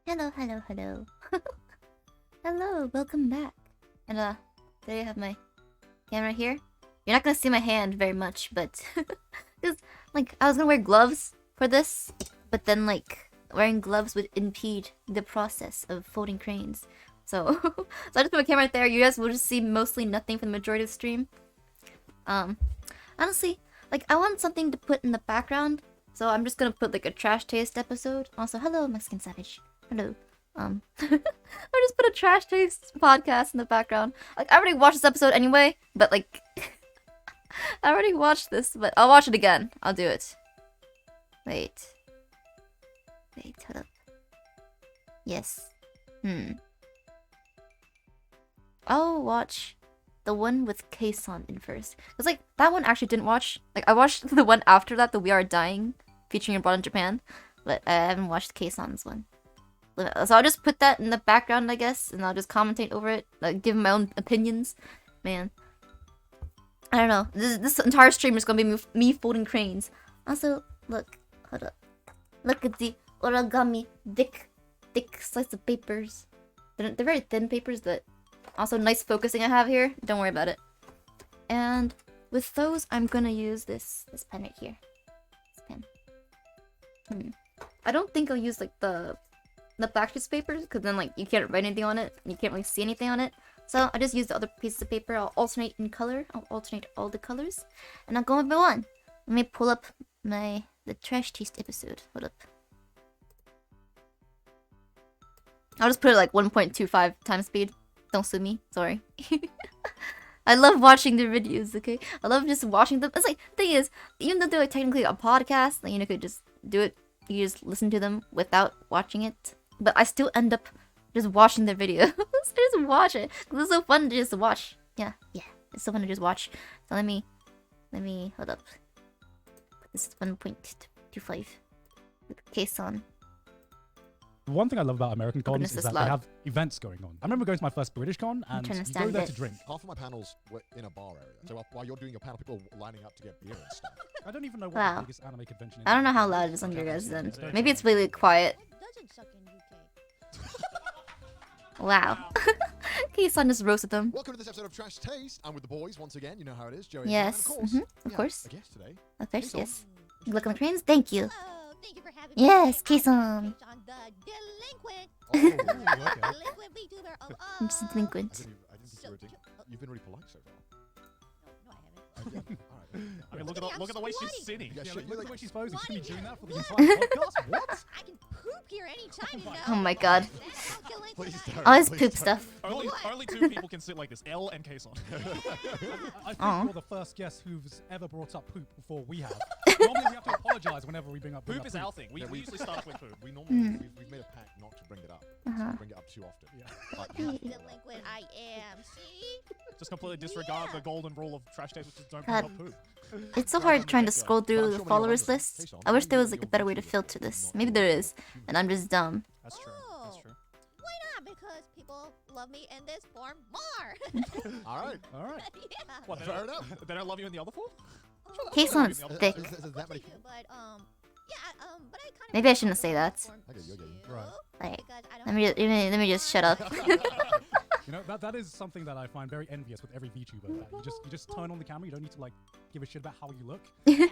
Hello, hello, hello. Hello, welcome back. And there you have my camera here. You're not gonna see my hand very much, but because like I was gonna wear gloves for this, but then like wearing gloves would impede the process of folding cranes. So so I just put my camera right there. You guys will just see mostly nothing for the majority of the stream. Honestly, like I want something to put in the background, so I'm just gonna put like a trash taste episode. Also, hello Mexican Savage. Hello. I just put a trash taste podcast in the background. Like I already watched this episode anyway, but like I already watched this, but I'll watch it again. I'll do it. Wait, hold up. Yes. I'll watch the one with Kason in first. Cause like that one I actually didn't watch. Like I watched the one after that, the We Are Dying, featuring Abroad in Japan, but I haven't watched Kason's one. So I'll just put that in the background, I guess, and I'll just commentate over it, like give my own opinions. Man, I don't know. This entire stream is gonna be me folding cranes. Also, look, hold up. Look at the origami, thick slice of papers. They're very thin papers, but also nice focusing I have here. Don't worry about it. And with those, I'm gonna use this pen right here. This pen. I don't think I'll use like the black sheets papers, because then like you can't write anything on it, and you can't really see anything on it. So I just use the other pieces of paper. I'll alternate in color. I'll alternate all the colors, and I'll go one by one. Let me pull up the trash taste episode. Hold up. I'll just put it like 1.25 times speed. Don't sue me. Sorry. I love watching their videos. Okay, I love just watching them. It's like the thing is, even though they're like technically a podcast, like, you could just do it. You just listen to them without watching it. But I still end up just watching their videos. I just watch it. Cause it's so fun to just watch. Yeah. It's so fun to just watch. So let me hold up. This is 1.25 with Kason. The one thing I love about American cons Goodness, is this that loud. they have events going on. I remember going to my first British con, I'm and trying to you go stand there it. to drink. Half of my panels were in a bar area. So while you're doing your panel, people are lining up to get beer and stuff. I don't even know what Wow. the biggest anime convention is. I don't know how loud it is on your guys' end. Maybe it's really quiet. Doesn't suck in UK. Wow. Kason just roasted them. Welcome to this episode of Trash Taste. I'm with the boys once again. You know how it is, Joey. Yes. And of course, Of course. a guest today. Of course, Kason. yes. You look on the cranes? Thank you. Hello, thank you for having me. Yes, today. Kason. I'm the delinquent. Oh, okay. Delinquent VTuber of I'm just a delinquent. I didn't think you were You've been really polite so far. No, I haven't. Yeah, all right. I mean, look at the way she's sitting. Yeah, Yeah, shit, look at like- the way she's posing. She's gonna be doing that for the What? entire podcast. What? I can poop here anytime, you know. Oh my god. That's how delinquent Please I am. don't. Always Please poop don't. stuff. Only two people can sit like this. L and Kason. I think Aw. you're the first guest who's ever brought up poop before we have. Normally we have to apologize whenever we bring up Poop is our thing. We Yeah, we- usually start off with poop. We normally we've made a pact not to bring it up. Uh-huh. Bring it up too often. Yeah. But Delinquent I am. See? Just completely disregard Yeah. the golden rule of trash taste, which is don't bring God. up poop. It's so hard trying to scroll But through I'm the sure when you're followers wondering, list. Kason, I wish there was you're like a better way to VTuber, filter this. not Maybe there is, and I'm just dumb. That's true. That's Oh. true. Why not? Because people love me in this form more. all right. All right. Yeah. What? They Fair don't, enough. they don't love you in the other form? Kason's Is- thick. Is that many Thank you, but but I kind of Maybe I shouldn't say that. Okay, you're good. Right. Like, Because I don't let me just shut up. You know, that is something that I find very envious with every VTuber. That you just turn on the camera. You don't need to like give a shit about how you look. Yeah.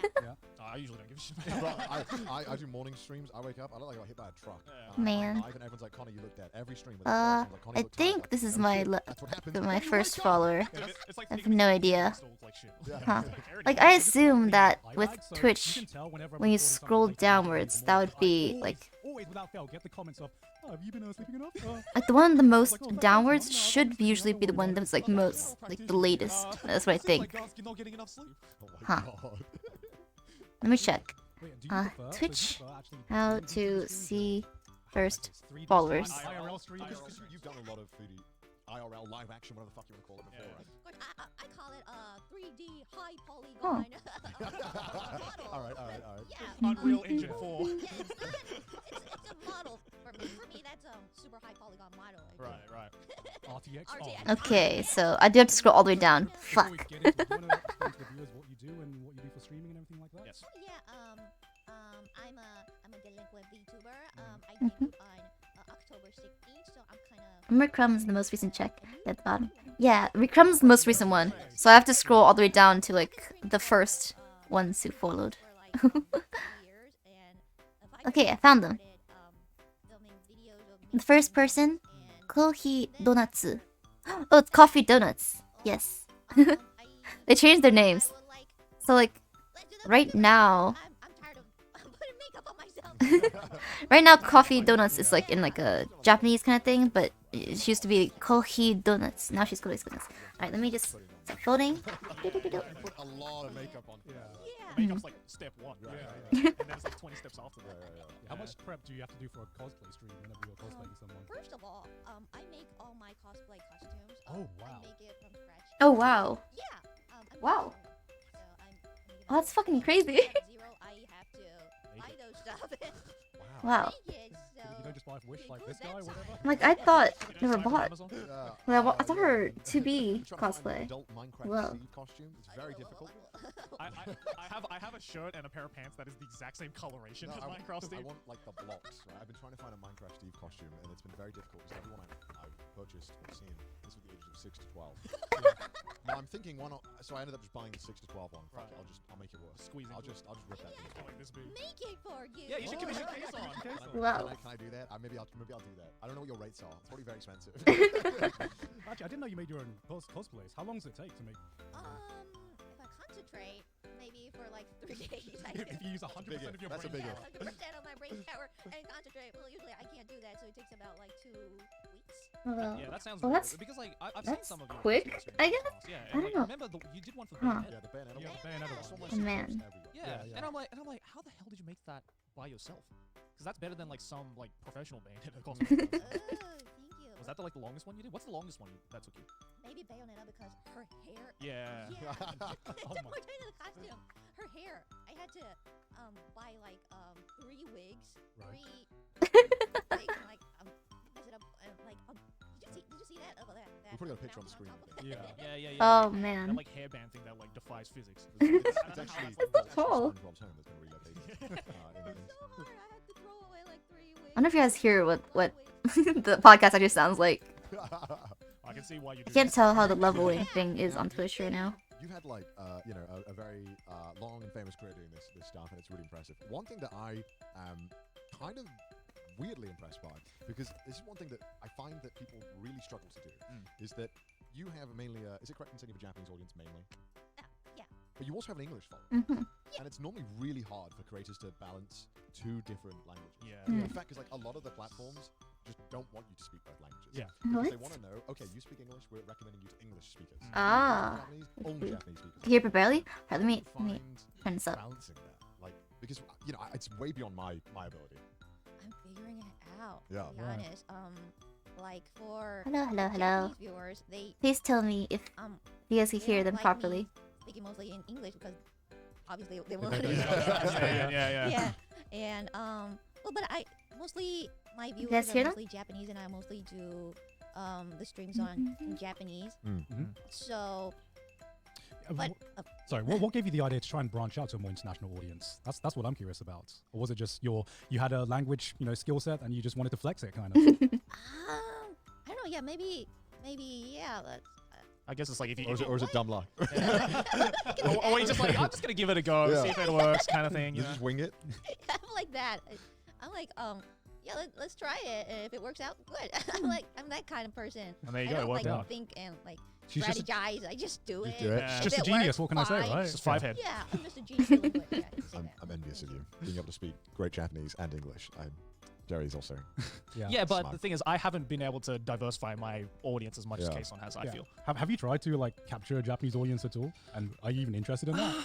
I usually don't give a shit about Bro, I do morning streams. I wake up. I look like I got hit by a truck. Yeah. Man. Live, and everyone's like, Connor, you look dead. Every stream. With everyone's like, Connor, you I look tired. think Like, this is oh my shit, le- that's what happens my when you first wake up. follower. Yeah, it's like I have taking no a idea. still look like shit. Yeah. Huh. Everything. Like I assume that I with lag, so Twitch, you can tell whenever I'm when you recording something scroll later, downwards, that would be always, like always without fail get the comments of, oh, have you been sleeping enough? like the one the most downwards should usually be the one that's like most like the latest. That's what I Seems think. Like you're not getting enough sleep. Oh my Huh. God. Let me check. Wait, do you prefer- so do you Twitch, prefer actually how streaming to streams see or first 3D followers. IRL streams? Because you've done a lot of 3D, IRL, live action, whatever the fuck you want to call it before, Yeah. right? I call it a 3D high polygon. model. All right. Yeah. Unreal Engine 4. Yeah, it's a model for me. For me, that's a super high polygon model. Right. RTX. RTX. Okay, so I do have to scroll all the way down. Before we Fuck. get into it, do you want to explain to the viewers what you do and what you do for streaming and everything like that? Yes. Yeah. I'm a delinquent VTuber. I debut on October over 6 each, so I'm kind of. Remember Crumb's the most recent check at the bottom? Yeah, Crumb's the most recent one. So I have to scroll all the way down to like the first ones who followed. Okay, I found them. The first person, Kohi Donatsu. Oh, it's Coffee Donuts. Yes. They changed their names. So like right now, I'm tired of putting makeup on myself. right now Coffee Donuts is like in like a Japanese kind of thing, but she used to be Kohi Donuts. Now she's Kohi Donuts. Alright, let me just start folding. You put a lot of makeup on. Yeah. Yeah. Makeup's like step 1. Right, And then it's like 20 steps after that. How much prep do you have to do for a cosplay stream whenever you're cosplaying someone? First of all, I make all my cosplay costumes. Oh, I wow. make it from scratch. Oh wow. Yeah. I'm Wow. So I'm making Oh, that's fucking from crazy. zero. I have to buy those stuff. Wow. Make it, so You don't just buy a wish like this guy, include that whatever? time. Like I thought You they were don't sign from bought. Amazon? Well, I thought her I'm 2B trying to find an cosplay. adult Minecraft Whoa. Steve costume. It's very difficult. I have a shirt and a pair of pants that is the exact same coloration as Minecraft I Steve. want like the blocks. Right? I've been trying to find a Minecraft Steve costume, and it's been very difficult because everyone I've purchased or seen is with the ages of 6 to 12. Now I'm thinking, why not? So I ended up just buying the 6 to 12 one. Fuck it, I'll make it work. Squeeze I'll into just rip that thing. Like this big. Make it for you. Yeah, you should commission case on. Wow. Can I do that? Maybe I'll do that. I don't know what your rates are. It's probably very expensive. Actually, I didn't know you made your own cosplays. How long does it take to make? If I concentrate, maybe for like 3 days, I If can. you use 100% of your That's a brain bigger. power. 100% of my brain power and concentrate. Well, usually I can't do that, so it takes about like 2 weeks. Well, Yeah, that sounds well, really that's- good, because like I've seen that's some of your quick, cosplay streams I in the guess. past. Yeah, I and, don't like, know. remember you did one for Huh. Bayonetta. Yeah, the Bayonetta. Yeah, the Bayonetta That's one. one Oh, man. Yeah, Yeah, and I'm like, how the hell did you make that by yourself? Because that's better than like some like professional Bayonetta cosplay. Thank you. Was that the, like the longest one you did? What's the longest one that took you? Maybe Bayonetta because her hair. Yeah. Yeah. Oh my- More to the costume. Her hair. I had to buy like 3 wigs. Right. 3 wigs and like mess it up and like did you see that over there? That We put a picture on the mountain screen, top of I it? Yeah. Oh That man. like hairband thing that like defies physics. It's actually Cool. SpongeBob's home that's been relocated. It's so hard. I had to throw away like 3 wigs. I wonder if you guys hear what wigs. the podcast actually sounds like. I can see why you do I can't this. tell how the leveling thing is on Twitch right now. You've had like a very long and famous career doing this stuff, and it's really impressive. One thing that I am kind of weirdly impressed by, because this is one thing that I find that people really struggle to do, is that you have mainly is it correct in saying you have a Japanese audience mainly? Yeah. But you also have an English following, Hmm. and it's normally really hard for creators to balance 2 different languages. Yeah. Mm. In fact, because like a lot of the platforms just don't want you to speak both languages. Yeah. Because What? they want to know, okay, you speak English, we're recommending you to English speakers. Ah. Japanese, only Japanese speakers. Hear it barely? Alright, let me Find turn this up. balancing that, like, because it's way beyond my ability. I'm figuring it out. Yeah. To be Right. honest, like for Hello, hello, hello. Japanese viewers, they Please tell me if you guys can they hear don't them like properly. me speaking mostly in English because obviously they They won't don't understand. Yeah. Yeah, and well, but I mostly my viewers guys are hear them? mostly Japanese, and I mostly do the streams on in Japanese. Mhm. So, Uh, but Sorry, what gave you the idea to try and branch out to a more international audience? That's what I'm curious about. Or was it just you had a language skill set and you just wanted to flex it kind of? I don't know. Yeah, maybe yeah. Let's. I guess it's like if you. Or is it dumb luck? or you just like, I'm just gonna give it a go, Yeah. see if it works, kind of thing. You You know? just wing it? I'm like that. I'm like yeah. Let's try it. And if it works out, good. I'm that kind of person. And there you I go, it don't worked like out. think and like She's just a, strategize. I just do it. Just do it. Yeah. If just a it genius. works, What can I say, fine. right? It's just 5 head. Yeah, I'm just a genius. Really good. Yeah, I can say that. I'm envious of you being able to speak great Japanese and English. Jerry's also. Yeah, but Smart. the thing is, I haven't been able to diversify my audience as much as Yeah. Kason has. I yeah. feel. Have you tried to like capture a Japanese audience at all? And are you even interested in that?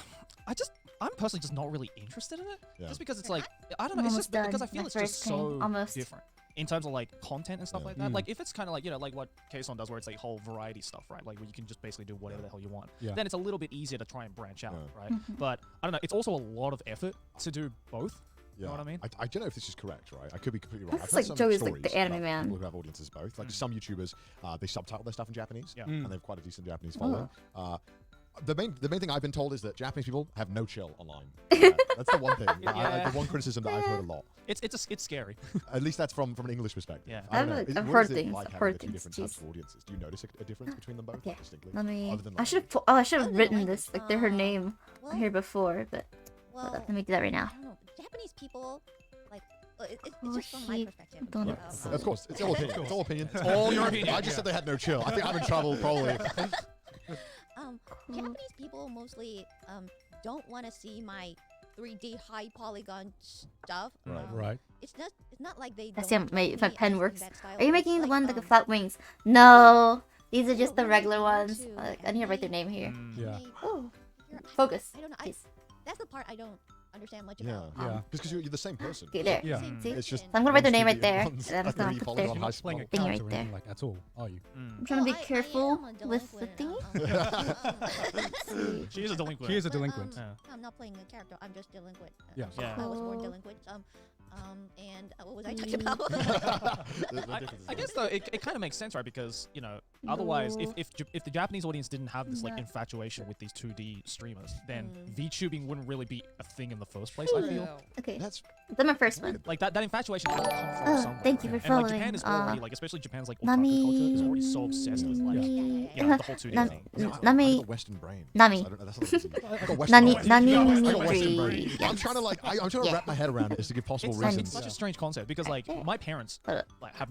I'm personally just not really interested in it. Yeah. Just because it's like, I don't know, I'm it's almost just because I done. feel My it's just first thing, so almost. different in terms of like content and stuff Yeah. like that. Mm. Like if it's kind of like like what Kason does, where it's like whole variety stuff, right? Like where you can just basically do whatever the hell you want. Yeah. Then it's a little bit easier to try and branch out, Yeah. right? But I don't know. It's also a lot of effort to do both. Yeah. Know what I mean? I don't know if this is correct, right? I could be completely wrong. That's I've heard like some Joey's, like, stories the anime about man. people who have audiences both. Like some YouTubers, they subtitle their stuff in Japanese, Yeah. Mm. and they have quite a decent Japanese Oh. following. the main thing I've been told is that Japanese people have no chill online. That's the one thing. Yeah. The one criticism that I've heard a lot. It's scary. At least that's from an English perspective. Yeah. I don't know. I've What heard is it things, like I've having heard the two things, different types jeez. of audiences? Do you notice a difference between them both? Okay. Distinctly. Let me. Other than I should have. I should have Other than written language, this like her name well, here before, but well, let me do that right now. I don't know. Japanese people, like, it's Oh, just from my he perspective. don't- Yeah, of course. It's all opinion. It's all opinion. It's all your opinion, I just yeah. said they had no chill. I think I'm in trouble probably. Japanese people mostly don't want to see my 3D high polygon stuff. Right. Right. It's not like they. Let's don't see if my like me pen in works. that style. Are you It's making the like, one like the flat wings? No, these are just the when regular they want ones. to I need to write their name here. Mm. Yeah. Oh, Here, focus. I don't know. Please. That's the part I don't understand much Yeah. about. Yeah. Because you're the same person. Okay, there. Yeah. Same See? It's just So I'm gonna write their name right 1's there, 3D, and I'm just gonna 3D put polygon their You're high not playing a scroll. Thingy right character or there. anything like at all, are you? Mm. I'm trying to be I am careful a with the delinquent, thingy. She is a delinquent. He is a But, delinquent. Yeah. I'm not playing a character. I'm just delinquent. Yeah. Yeah. I was born Cool. delinquent. And what was I talking about? I guess though it kind of makes sense, right? Because otherwise, No. if the Japanese audience didn't have this like No. infatuation with these 2D streamers, then Mm. VTubing wouldn't really be a thing in the first place. I feel Okay, That's that's my first one. like that infatuation had to come from Oh, somewhere. thank you for And like following, Japan is already like, especially Japan's like otaku Nami. culture is already so obsessed with like Nami. the whole 2D Nam- thing. I got Nami. Western brain. Nami. So I don't know, that's not easy. I got Western Nani. brain. Nani. I got Western Nani. brain. I'm trying to I'm trying to Yeah. wrap my head around it as to give possible It's reasons. such a strange concept because like my parents Hold up. like have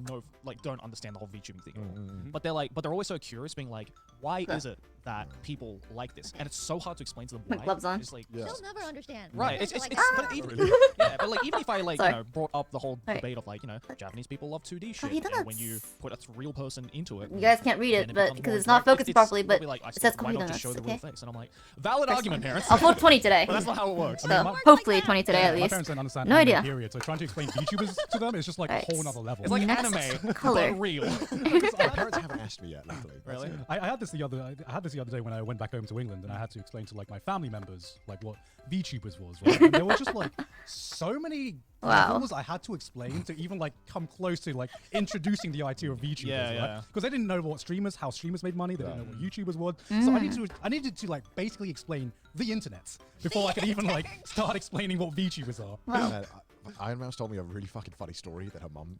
don't understand the whole VTubing thing at all. Mm. But they're always so curious, being like, why is it that people like this? And it's so hard to explain to them My why. gloves on. It's like Yeah. They'll never understand. right. They're It's like, but Oh, even, really? yeah, but like even if I Sorry. brought up the whole Alright. debate of like Japanese people love 2D shit, he and when does. you put a real person into it, You guys can't read then it, it but becomes because more it's not like- focused properly, they'll but be like, I it said, says why not Coheed just show Donuts, the real okay? face? And I'm like, valid First argument, one. parents. I'll hold 20 today. But that's not how it works. So works hopefully like that. 20 today Yeah, at my least. parents don't understand No anime, idea. period. So trying to explain VTubers to them is just like Alright. a whole nother level. It's like Next anime, color. but real. My parents haven't asked me yet, luckily. Really? I had this the other day when I went back home to England, and I had to explain to like my family members like what VTubers was, right? And there were just like so many Wow. levels I had to explain to even like come close to like introducing the idea of VTubers, Yeah, right? yeah. Because they didn't know how streamers made money, they didn't Yeah. know what YouTubers was. So I needed to like basically explain the internet before I could even like start explaining what VTubers are. Wow. Iron Mouse told me a really fucking funny story that her mum,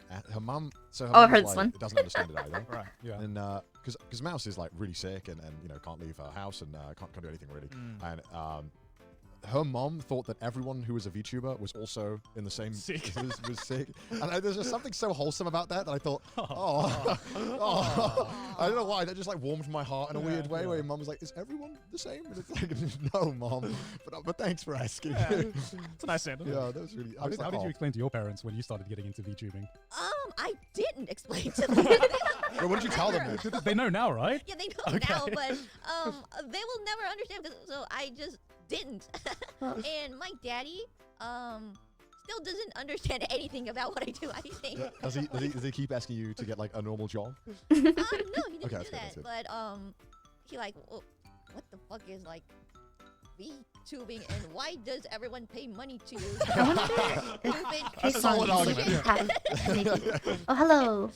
so her Oh, I've mum's, heard this like, one. doesn't understand it either. Right. Yeah. And because Mouse is like really sick and can't leave her house and can't do anything really. And her mom thought that everyone who was a VTuber was also in the same Sick. was sick. And there's just something so wholesome about that I thought, oh, I don't know why that just like warmed my heart in a weird way. yeah. Where your mum was like, "Is everyone the same?" And it's like, "No, mom," but thanks for asking. Yeah. It's a nice sentiment. Yeah, that was really. I How was did, like, how did "Oh." you explain to your parents when you started getting into VTubing? I didn't explain to them. Well, what did you tell them? then? They know now, right? Yeah, they know now, but they will never understand. So I just didn't. And my daddy still doesn't understand anything about what I do. I think. Does he keep asking you to get like a normal job? No, he didn't Okay, do that's good, that. that's good. But he like, well, what the fuck is like VTubing and why does everyone pay money to use I wonder if stupid That's a solid argument. Oh, hello.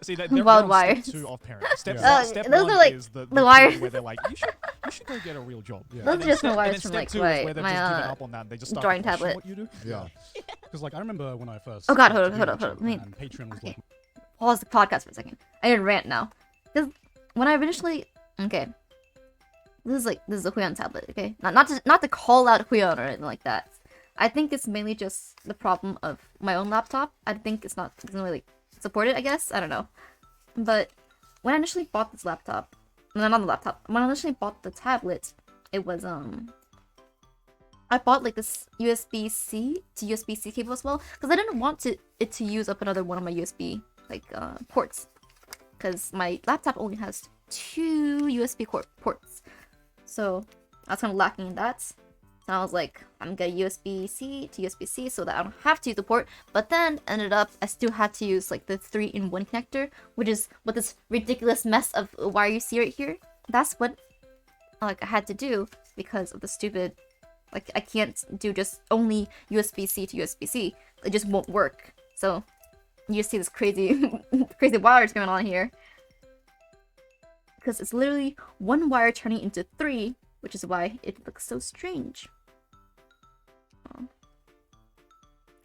See, they're Wild on wires. step 2 of parent. Step, Yeah. step Those 1 are, like, is the the wires. thing where they're like, you should go get a real job. Yeah. Those And are then just my step- and wires then from step like 2 is my where they've just given my up on that. They just start drawing to question tablet. what you do. Yeah. Because like I remember when I first. Oh, God, started hold up, to hold up, do hold up. YouTube, and Patreon was Okay. like Pause the podcast for a second. I didn't rant now. Because when I initially okay. This is a Huion tablet, okay? Not to call out Huion or anything like that. I think it's mainly just the problem of my own laptop. I think it doesn't really support it, I guess. I don't know. But when I initially bought this laptop, no, not the laptop. When I initially bought the tablet, it was I bought like this USB-C to USB-C cable as well because I didn't want it to use up another one of my USB ports because my laptop only has 2 USB ports. So I was kind of lacking in that. So I was like, I'm gonna USB-C to USB-C so that I don't have to use the port. But then ended up, I still had to use like the 3-in-1 connector, which is what this ridiculous mess of wire you see right here. That's what I had to do because of the stupid, I can't do just only USB-C to USB-C. It just won't work. So you see this crazy, crazy wires going on here. because it's literally one wire turning into 3, which is why it looks so strange. Aw.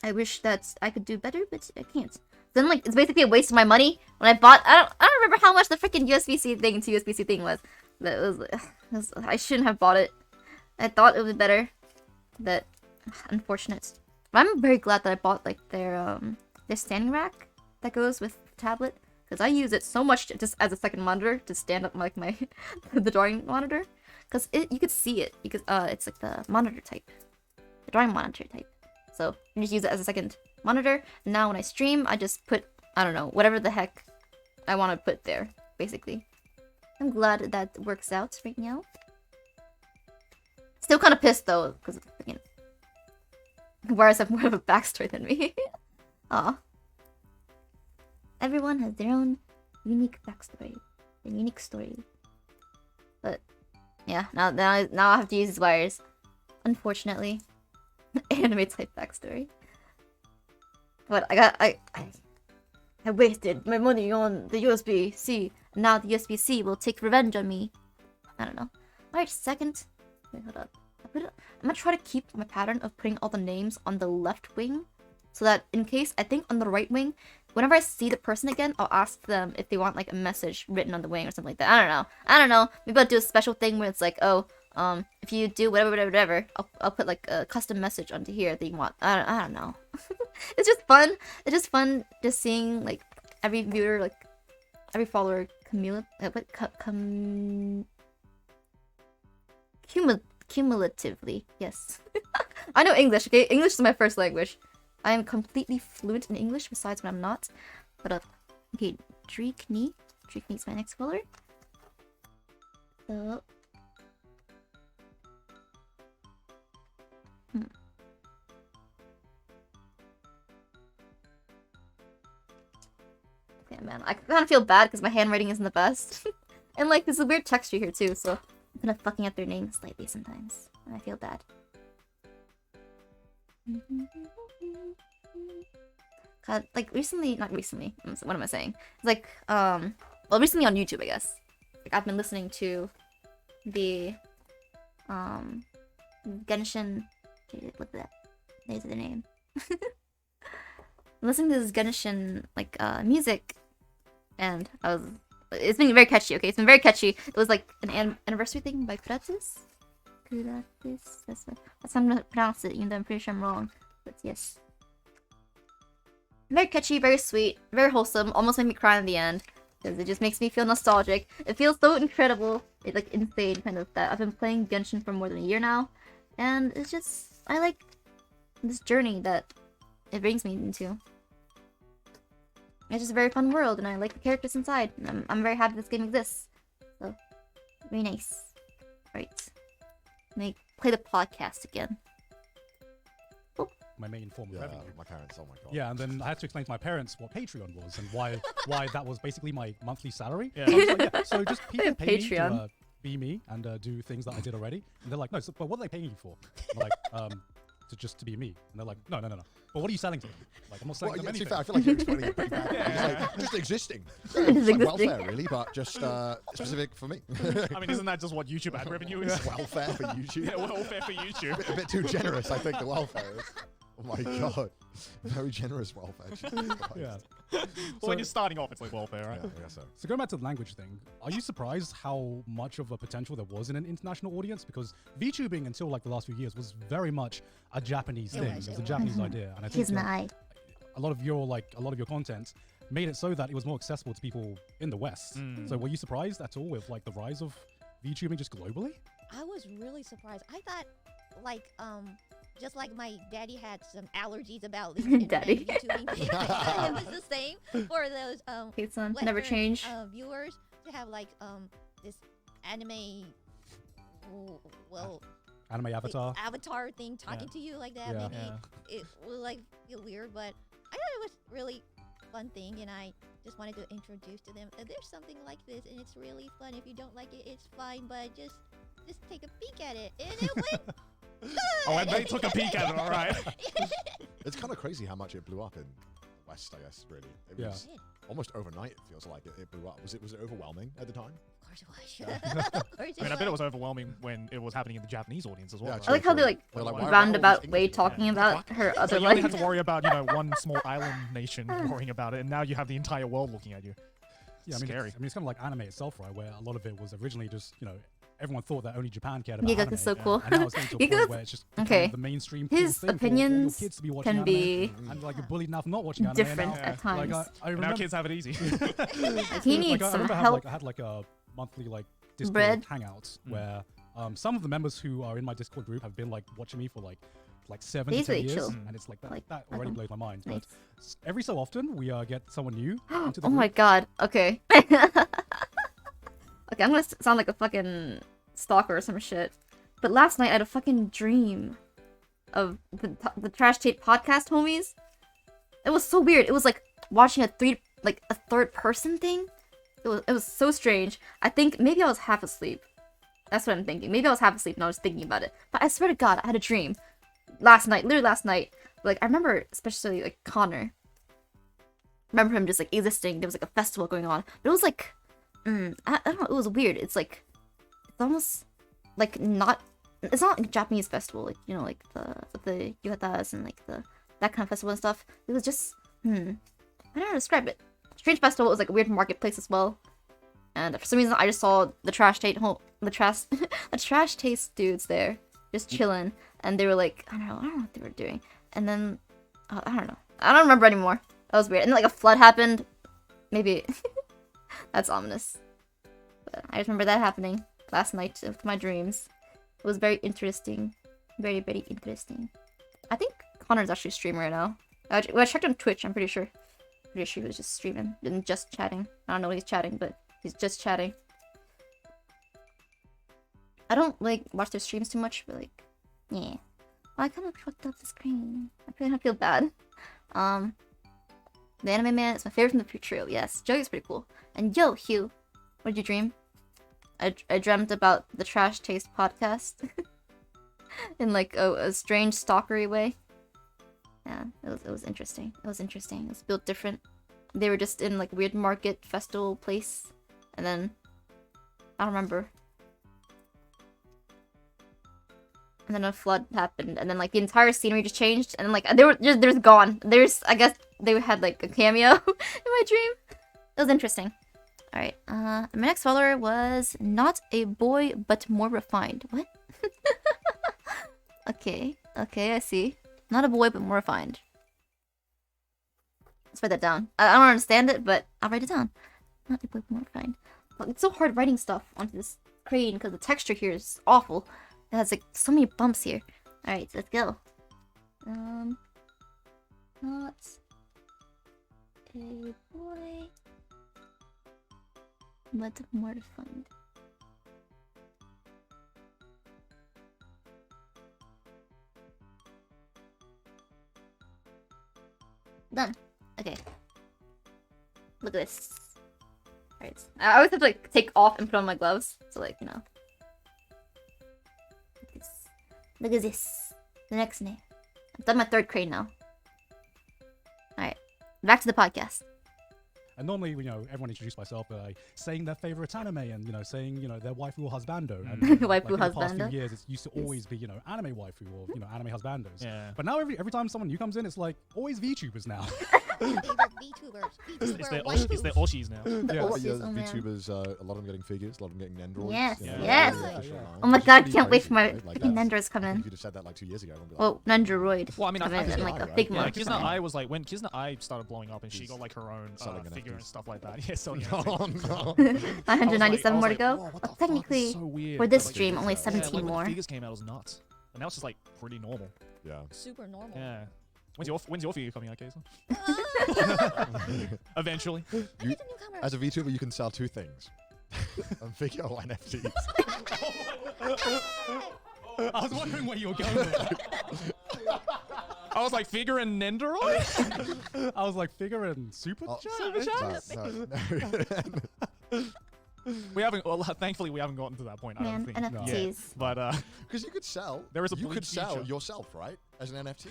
I wish that I could do better, but I can't. Then like it's basically a waste of my money when I bought. I don't remember how much the freaking USB-C thing to USB-C thing was. But it was I shouldn't have bought it. I thought it would be better, but unfortunate. But I'm very glad that I bought like their standing rack that goes with the tablet, because I use it so much just as a second monitor to stand up like my the drawing monitor, because you could see it because it's like the monitor type, the drawing monitor type. So I just use it as a second monitor. And now when I stream, I just put, I don't know, whatever the heck I want to put there, basically. I'm glad that works out right now. Still kind of pissed though, because wires have more of a backstory than me. Aw. Everyone has their own unique backstory, and unique story. But yeah, now I have to use these wires. Unfortunately, anime type backstory. But I wasted my money on the USB-C. Now the USB-C will take revenge on me. I don't know. Alright, second. Wait, hold up. I'm gonna try to keep my pattern of putting all the names on the left wing, so that in case I think on the right wing, whenever I see the person again, I'll ask them if they want like a message written on the wing or something like that. I don't know. Maybe I'll do a special thing where it's like, oh, if you do whatever, I'll put like a custom message onto here that you want. I don't know. It's just fun. It's just fun just seeing like every viewer, like every follower cumulatively. Yes. I know English, okay? English is my first language. I am completely fluent in English besides when I'm not. But okay, Dreekney. Dreekney's my next follower. So yeah, man, I kind of feel bad because my handwriting isn't the best. And like, there's a weird texture here too, so I'm kind of fucking up their names slightly sometimes. And I feel bad. God, like not recently, what am I saying? It's like, well, recently on YouTube, I guess. Like, I've been listening to the, Genshin, what the, there's the name. I'm listening to this Genshin, like, music, and it's been very catchy, okay? It's been very catchy. It was like an anniversary thing by Kuratis. That's how I'm gonna pronounce it, even though I'm pretty sure I'm wrong. But yes. Very catchy, very sweet, very wholesome, almost made me cry in the end. Because it just makes me feel nostalgic. It feels so incredible, like insane kind of that. I've been playing Genshin for more than a year now. And it's just, I like this journey that it brings me into. It's just a very fun world, and I like the characters inside. And I'm very happy this game exists. So, very nice. Right. Let me play the podcast again. My main form of Yeah, revenue. my parents. Oh my god. Yeah, and then I had to explain to my parents what Patreon was and why that was basically my monthly salary. Yeah. I was like, yeah, so just people pay me to Patreon. be me and do things that I did already. And they're like, no, so, but what are they paying you for? I'm like, to be me. And they're like, no. But what are you selling to them? Like, I'm not selling Well, them yeah, to be anything. fair, I feel like you're explaining it pretty bad. It's like, just existing. Yeah, it's like existing. welfare, really, but just specific for me. I mean, isn't that just what YouTube ad revenue is? Welfare for YouTube. Yeah, welfare for YouTube. A bit too generous, I think, the welfare is. Oh my god. Very generous welfare. Jesus Christ. Yeah. Well, when you're starting off, it's like welfare, right? Yeah, I guess so. So going back to the language thing, are you surprised how much of a potential there was in an international audience? Because VTubing until like the last few years was very much a Japanese It thing. was, It was a it Japanese was. idea, and I think Here's my eye. a lot of your content made it so that it was more accessible to people in the West. Mm. So were you surprised at all with like the rise of VTubing just globally? I was really surprised. I thought, like, just like my daddy had some allergies about the internet Daddy. and YouTubing, it was the same for those Okay, son, never Western, change. viewers to have like this anime, well, Anime the avatar. avatar thing talking to you like that. Yeah. Maybe it will like feel weird, but I thought it was really fun thing, and I just wanted to introduce to them that there's something like this, and it's really fun. If you don't like it, it's fine, but just take a peek at it, and it went good. Oh, and they took a peek at it, all right. It's kind of crazy how much it blew up in the West, I guess, really. It Yeah. was almost overnight. It feels like it blew up. Was it overwhelming at the time? Of course it was. Of course I mean, I bet it was overwhelming when it was happening in the Japanese audience as well. Yeah, right? I like how they like They're like, why are all roundabout these way English people- talking about her So other you only like. had to worry about one small island nation worrying about it, and now you have the entire world looking at you. Yeah, I mean, Scary. it's kind of like anime itself, right? Where a lot of it was originally just, everyone thought that only Japan cared about Gigaku anime. is so yeah. cool. And now it's getting to a point Gigaku's- where it's just okay. becoming the mainstream cool His thing for all your opinions kids to be watching can anime. be And like you're bullied now for not watching anime. different now. Yeah. at times. Like I And now remember, kids have it easy. Like, he needs I some remember help. I had like a monthly like Discord Bread. hangouts Mm. where some of the members who are in my Discord group have been like watching me for like 7 to He's 10 really years, chill. and it's like that, Like, that I already don't- blows my mind. Nice. But every so often we get someone new into the Oh group. my god. Okay. Okay, I'm gonna sound like a fucking stalker or some shit. But last night I had a fucking dream of the Trash Tape podcast homies. It was so weird. It was like watching a third person thing. It was so strange. I think maybe I was half asleep. That's what I'm thinking. Maybe I was half asleep and I was thinking about it. But I swear to God, I had a dream last night, literally last night. Like I remember, especially like Connor. Remember him just like existing. There was like a festival going on, but it was like, I don't know. It was weird. It's like, it's almost like not. It's not like a Japanese festival, like like the yukatas and like that kind of festival and stuff. It was just, I don't know how to describe it. Strange festival. It was like a weird marketplace as well. And for some reason, I just saw the trash taste dudes there, just chilling, and they were like, I don't know what they were doing. And then, I don't remember anymore. That was weird. And then, like a flood happened. Maybe that's ominous. But I just remember that happening last night with my dreams. It was very interesting, very very interesting. I think Connor's actually streaming right now. I checked on Twitch. I'm pretty sure he was just streaming and just chatting. I don't know what he's chatting, but he's just chatting. I don't like watch their streams too much, but like, yeah. I kind of fucked up the screen. I kind of feel bad. The Anime Man is my favorite from the future. Yes, Joey's pretty cool. And yo, Hugh, what did you dream? I dreamt about the Trash Taste podcast in like a strange stalkery way. Yeah, it was interesting. It was interesting. It was built different. They were just in like weird market festival place, and then I don't remember. And then a flood happened, and then like the entire scenery just changed, and then like they were just gone. I guess they had like a cameo in my dream. It was interesting. All right. My next follower was not a boy, but more refined. What? Okay, I see. Not a boy, but more refined. Let's write that down. I don't understand it, but I'll write it down. Not a boy, but more refined. Look, it's so hard writing stuff onto this screen because the texture here is awful. It has like so many bumps here. All right, let's go. Not a boy, but more refined. Done. Okay. Look at this. Alright. I always have to like take off and put on my gloves. So like, Look at this. Look at this. The next name. I've done my third crane now. Alright. Back to the podcast. And normally, everyone introduced myself by saying their favorite anime and, saying, their waifu or husbando. And Waifu like, in the past husbando. few years, it used to always be, anime waifu or, anime husbandos. Yeah. But now every time someone new comes in, it's like always VTubers now. Favorite VTubers. It's their VTuber Oshis now. The Yeah. Oshis, oh man. VTubers, a lot of them getting figures, a lot of them getting Nendoroids. Yes, you know, yes. official Yeah. line, Oh my which is god, pretty can't wait crazy, for my right? Like, fucking that's- Nendors come I think in. if you'd have said that like 2 years ago, I would be like, Oh, Nendoroid. Well, I mean, Come I in think and Kizna like Ai, a right? Figma. yeah, or Kizna something. Ai was like when Kizna Ai started blowing up and she He's got like her own selling figure NFTs. and stuff like that. Yeah, selling oh NFTs. no. 997 more to go. Whoa, what the Well, fuck? technically, This is so weird. for this Like, stream, only yeah, 17 when more. the figures came out, it was nuts. And now it's just like pretty normal. Yeah. Super normal. Yeah. When's your figure coming out, Kaysa? Ah! Eventually. You, He's a newcomer. as a VTuber, you can sell 2 things: a figure or NFTs. I was wondering where you were going with that. I was like, figure and Nendoroid? I was like, figure and super Oh, chat? no. We haven't, well, thankfully we haven't gotten to that point, I Man, don't think. NFTs. But, Because you could sell. There is a You bleed could sell future. yourself, right, as an NFT.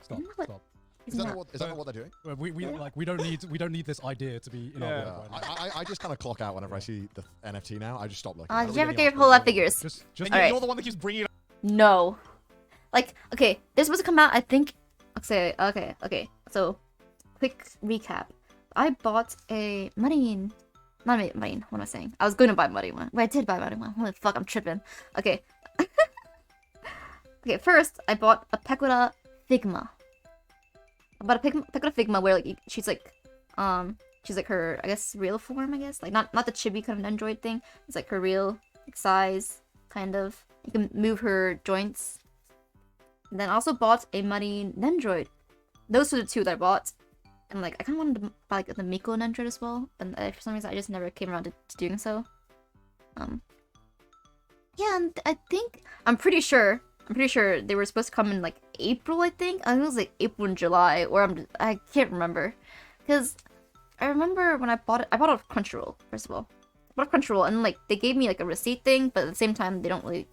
Stop, What? stop. Is that, not what, is that not what they're doing? We don't need this idea to be in our Yeah. world right now. I just kind of clock out whenever I see the NFT now. I just stop looking. Did you ever get your whole lot figures? Just And Alright. you're the one that keeps bringing it up. No. Like, okay, this was to come out, I think. Okay. So, quick recap. I bought a Marine. Not Marine, what am I saying? I was going to buy Marine one. Wait, I did buy Marine one. Holy fuck, I'm tripping. Okay. Okay, first, I bought a Pecora Figma. I bought a Pecora Figma where, like, she's like her, I guess, real form, I guess? Like, not the chibi kind of android thing. It's like her real like, size, kind of. You can move her joints. And then I also bought a Marine Nendroid. Those were the two that I bought. And like I kind of wanted to buy like the Miko Nendroid as well, but for some reason I just never came around to doing so. Yeah, and I'm pretty sure they were supposed to come in like April. I think it was like April and July, or I can't remember, because I remember when I bought it off Crunchyroll. First of all, I bought it off Crunchyroll, and like they gave me like a receipt thing, but at the same time they don't really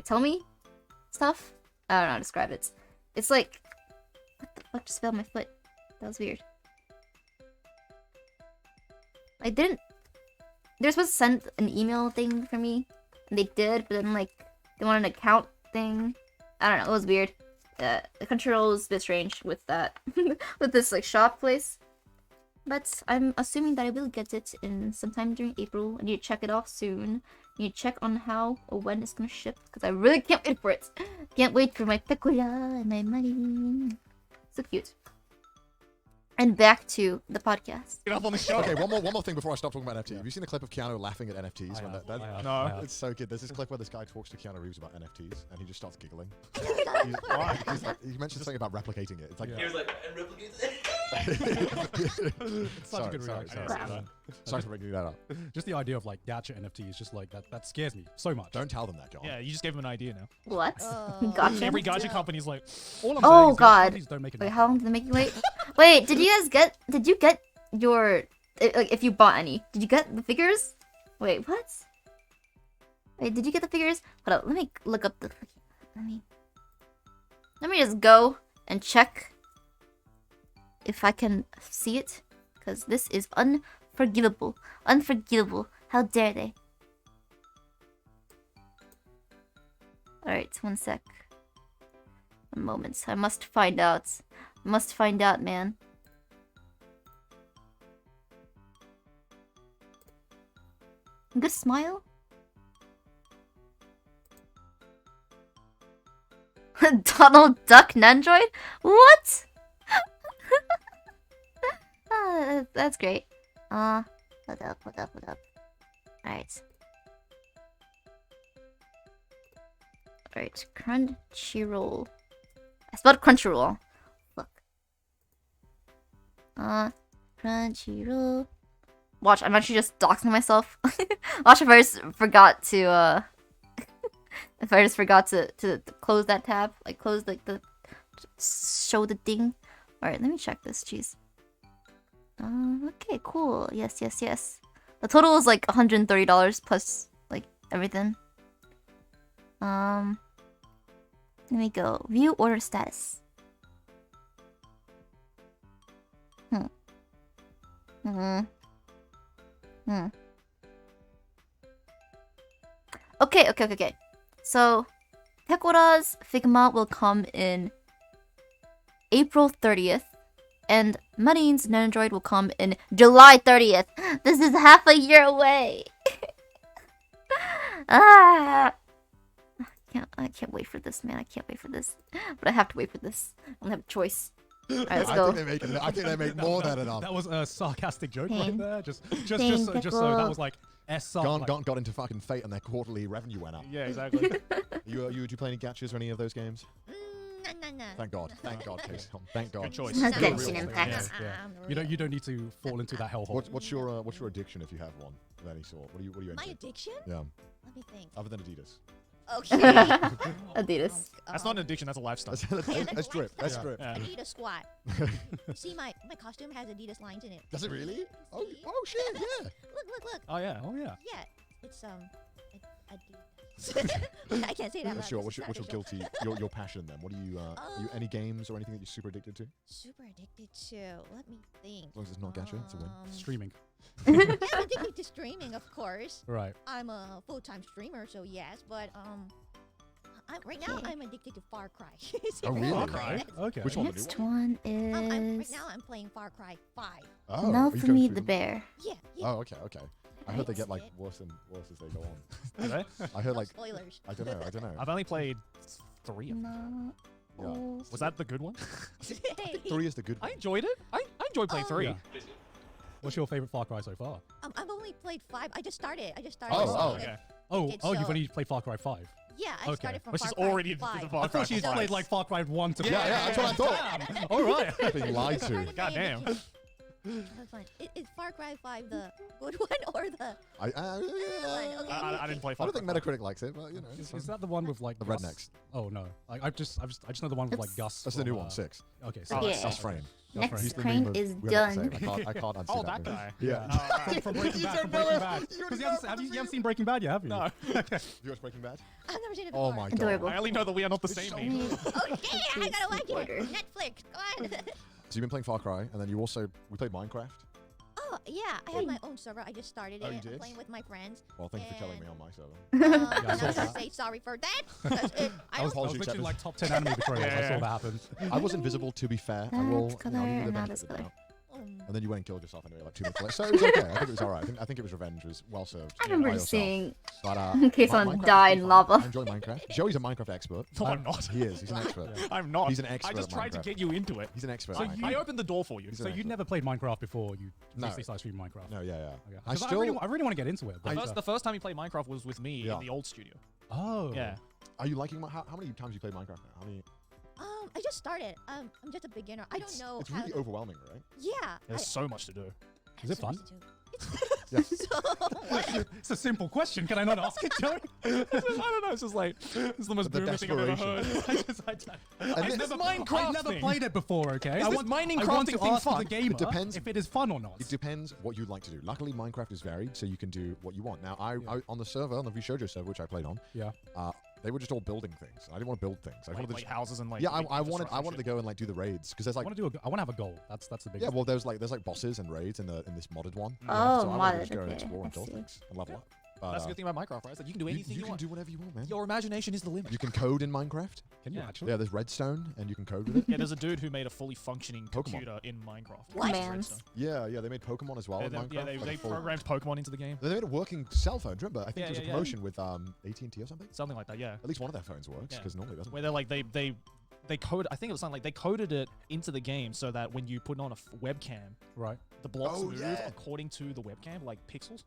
tell me stuff. I don't know how to describe it. It's like, what the fuck just fell on my foot? That was weird. They're supposed to send an email thing for me, and they did, but then like they want an account thing. I don't know. It was weird. The Crunchyroll was a bit strange with that, with this like shop place. But I'm assuming that I will get it in sometime during April. I need to check it off soon. I need to check on how or when it's gonna ship, because I really can't wait for it. Can't wait for my Pecora and my money. So cute. And back to the podcast. Get up on the show. Okay, one more thing before I stop talking about NFT. Have you seen the clip of Keanu laughing at NFTs? I when have, that, I have, No. I have. It's so good. There's this clip where this guy talks to Keanu Reeves about NFTs, and he just starts giggling. Why? He mentioned something about replicating it. It's like, Yeah. He was like, and replicates it. It's such a good sorry, reaction. sorry. Sorry for bringing that up. Just the idea of like gacha NFTs, just like that scares me so much. Don't tell them that, John. Yeah, you just gave him an idea now. What? Oh. Gotcha. Every gacha company's like, All I'm Oh, saying is God. companies don't make Wait, enough. how long did they make you wait? Wait, did you get your, like, if you bought any, did you get the figures? Wait, what? Wait, did you get the figures? Hold up, let me look up the, let me just go and check if I can see it, because this is unforgivable. Unforgivable. How dare they? Alright, one sec. A moment. I must find out. Must find out, man. Good smile? Donald Duck Nandroid? What? That's great. Hold up. Alright. Alright, Crunchyroll. I spelled Crunchyroll. Look. Crunchyroll. Watch, I'm actually just doxing myself. Watch if I just forgot to, if I just forgot to close that tab. Like, close, like, show the thing. Alright, let me check this, jeez. Okay, cool. Yes. The total is, like, $130 plus, like, everything. Let me go. View order status. Okay. So, Pecora's Figma will come in April 30th, and Marine's Nandroid will come in July 30th. This is half a year away. I can't wait for this, man. I can't wait for this. But I have to wait for this. I don't have a choice. Alright, let's go. I think they make more than enough. That was a sarcastic joke Pain. right there. Just so Pickle. that was like SR. Got into fucking fate and their quarterly revenue went up. yeah, exactly. Do you play any gachas or any of those games? Nah. Thank God, Case. Thank God. Good choice. Nah, Genshin You're a real Impact. fan. Yeah. You don't need to fall into that hellhole. What's your addiction if you have one of any sort? What are you My into? addiction? Yeah, Let me think. other than Adidas. Okay. Adidas. That's not an addiction, that's a lifestyle. That's drip. That's Yeah. drip. Yeah. Adidas squat. See, my costume has Adidas lines in it. Does it really? See? Oh shit, yeah. Look. Oh, yeah. Oh yeah. Yeah, it's Adidas. I can't say that. What's loud, your this is what's your not a show. guilty your passion then? What are you are you any games or anything that you're super addicted to? As Super addicted to. Let me think. long as it's not gacha, it's a win. Streaming. Yeah, I'm addicted to streaming, of course. Right. I'm a full-time streamer, so yes. But right now Okay. I'm addicted to Far Cry. Oh, really? Far Cry? Okay. Which one? The new Next one? one right is now I'm playing Far Cry 5. Oh, No are you for going Me through the them? Bear. Yeah, yeah. Oh, okay, okay. I heard they Right. get like worse and worse as they go on. Do they? I heard No like spoilers. I don't know. I've only played 3 of them. No. Yeah. Oh, Was that the good one? Hey. 3 is the good I one. enjoyed it. I enjoyed playing Oh. 3. Yeah. What's your favorite Far Cry so far? I've only played 5. I just started. Oh, it. okay. Oh, It's, you've uh, only played Far Cry 5. Yeah, I Okay. started from Which Far is Cry already the 5. Far I Cry thought you 5. played like Far Cry 1 to Yeah, that's what I thought. Damn. All right. Being lied It's to. part of the God game, damn. That's fine. Is Far Cry 5 the good one or the? I I didn't play I Far don't think Cry. Metacritic likes it, but you know. it's Is fine. that the one with like The Gus? rednecks? Oh no, I just know the one with like Gus. That's the from, new one, 6. Okay, Oh, Yeah. Gus Frame. Next He's the crane name of is whoever done. it's saying. I can't unsee Oh, that that movie. guy. Yeah. Oh, from Breaking You Bad. don't From know Breaking it. Bad. You Because already you haven't seen Breaking Bad yet, have you? no. You watch Breaking Bad? I've never seen it Oh before. my Adorable. god. I only know that we are not the It's same so name. Okay, I gotta watch it. Spoiler. Netflix, go on. So you've been playing Far Cry, and then you also we played Minecraft. Oh yeah, I have my own server. I just started Oh, it. you I'm did? playing with my friends. Well, thank you for telling me And- on my server. I I'm saw not gonna that. say sorry for that. 'cause I I was don't. Apology literally accepted. like top 10 anime betrayals. I Yeah. saw that happen. I was invisible, to be fair. I will. That's You know, I'll give you color, the now benefit this of the color. doubt. And then you went and killed yourself anyway, like 2 minutes later. So it was okay. I think it was alright. I think it was revenge was well served. I by remember yourself. seeing But Kason Minecraft is die pretty in fun. lava. I enjoy Minecraft. Joey's a Minecraft expert. No, I'm not. He is. He's an expert. I'm not. He's an expert I just at tried to Minecraft. get you into it. He's an expert. So at you- Minecraft. I opened the door for you. He's So an you'd expert. never played Minecraft before you No. recently started streaming Minecraft? No, yeah. Okay. I 'Cause still. I really want to get into it. But, The first time you played Minecraft was with me Yeah. in the old studio. oh. Yeah. Are you liking how many times you played Minecraft now? How many? I just started. I'm just a beginner. I don't know. It's how really to- overwhelming, right? Yeah. There's so much to do. Is it fun? Yeah. It's a simple question. Can I not ask it, Joey? I don't know. It's just like it's the most The boomer thing I've ever heard. And This this- Minecraft I've never thing. played it before, okay? Is I this want, mining I want crafting to thing ask fun? the gamer It depends. if it is fun or not. It depends what you'd like to do. Luckily, Minecraft is varied, so you can do what you want. Now, I on the server, on the VShojo server, which I played on, Yeah. they were just all building things. I didn't want to build things. I Like, wanted to like just, houses and like yeah, big I wanted infrastructure to go and like do the raids because there's I like want to do. I want to have a goal. That's the big. yeah, well, there's like bosses and raids in this modded one. Oh, so I wanted to modded, just go and okay, explore and I build see. things and level up. But, That's the good thing about Minecraft, right? Is that you can do anything you you, can want. do whatever you want, man. Your imagination is the limit. You can code in Minecraft. Can you Yeah. actually? Yeah, there's redstone, and you can code with it. Yeah, there's a dude who made a fully functioning Pokemon. computer in Minecraft. What? It's Man. Redstone. Yeah, they made Pokemon as well Yeah, in Minecraft. yeah, they like a full- programmed Pokemon into the game. They made a working cell phone. Do you remember? I think Yeah, there was a yeah, yeah. promotion with AT&T or something. Something like that, yeah. At least one of their phones works Yeah. because normally it doesn't. Where they're like they code. I think it was something like they coded it into the game so that when you put on a webcam, Right. the blocks Oh, move yeah. according to the webcam, like pixels.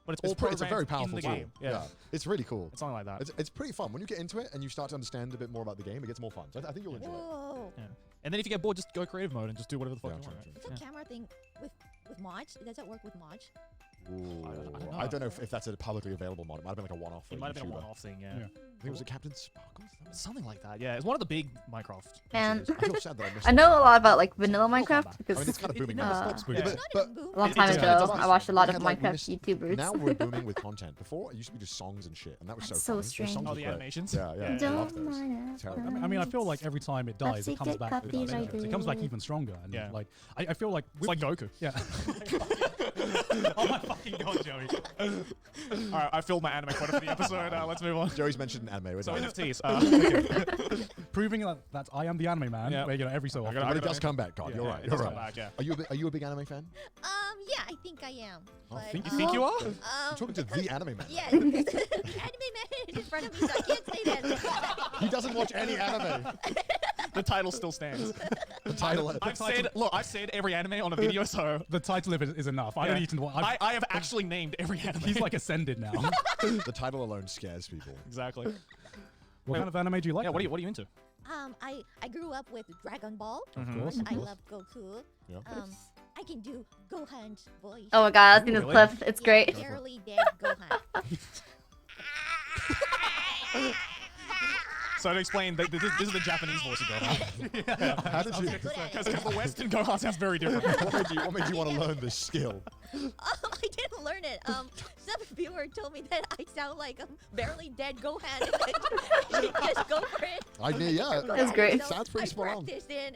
But it's all It's a very programmed powerful in the tool. game. Yeah. It's really cool. It's something like that. It's pretty fun when you get into it and you start to understand a bit more about the game. It gets more fun. So I think you'll enjoy it. Whoa. And then if you get bored, just go creative mode and just do whatever the fuck Yeah, you true, want. true. right? It's a Yeah. camera thing with mods. Does that work with mods? Ooh, don't I don't know know. if that's a publicly available mod. It might have been like a one-off. for It might have been a YouTuber. one-off thing, yeah. Yeah. I think it was a Captain Sparkles. Something like that, yeah. It's one of the big Minecraft. Man, I feel sad that I missed I it. know a lot about like vanilla It'll come Minecraft back. I because mean, it's kind of booming it now. never stops Yeah, booming. but Boom. a long it time doesn't- ago, it doesn't I watched a lot We of had, like, we Minecraft missed- YouTubers. now we're booming with content. Before it used to be just songs and shit, and that was That's so so funny. Those strange. songs Oh, were the great. animations? Yeah, yeah. I Don't love those. mind Terrible. I mean, I feel like every time it dies, it comes back. with Copies I vengeance. It comes back do. even stronger. And Yeah. like, I feel like It's like Goku. yeah. Oh my fucking god, Joey. Alright, I filled my anime quota for the episode. Let's move on. Joey's mentioned an anime. So So NFTs. Proving that I am the anime man. Yeah. Where, every so I often. gotta- but it does come back, God. Yeah, You're yeah, right. it You're does come right. back, yeah. Are you a big anime fan? Yeah, I think I am. Oh, But, think- You think you are? You're talking to the anime man. Yeah, the anime man is in front of me, so I can't say that. He doesn't watch any anime. The title still stands. The title. I've said every anime on a video, so The title of it is enough. I don't yeah. need to. I have actually named every anime. He's like ascended now. The title alone scares people. exactly. What kind of anime do you like? Yeah, what then? are you into? I grew up with Dragon Ball. Of Mhm. course, And of I course. love Goku. Yeah. I can do Gohan's voice. Oh my god, I've seen this Really? clip. It's Yeah, great. Barely dead Gohan. So to explain, this is the Japanese voice of Gohan. How did you? Because the Western Gohan sounds very different. What made you want to learn this skill? I didn't to learn it. Some viewer told me that I sound like barely dead Gohan. Just go for it. I mean, yeah. That's great. Sounds pretty I spot on. practiced and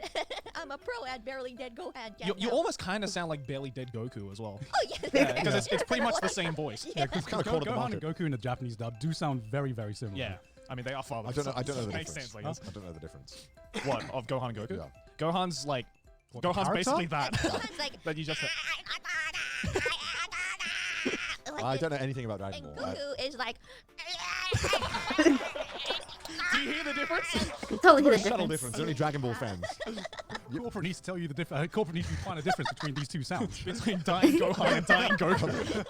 I'm a pro at barely dead Gohan. You almost kind of sound like barely dead Goku as well. Oh yeah. Yeah, because it's pretty much the same voice. Yeah. It's kind of cornered the Gohan and market. Goku in the Japanese dub do sound very, very similar. Yeah. I mean, they are fathers. I don't know the Makes difference. sense, I guess. I don't know the difference. What, of Gohan and Goku? Yeah. Gohan's like... What, the Gohan's character? basically that. Gohan's like. that you just... like I this. don't know anything about Dragon And Ball. Goku is like. Do you hear the difference? Totally hear the Subtle difference. difference. Only Dragon Ball fans. Corporate needs to tell you the difference. Corporate needs to find a difference between these two sounds. Between dying Gohan and dying Goku.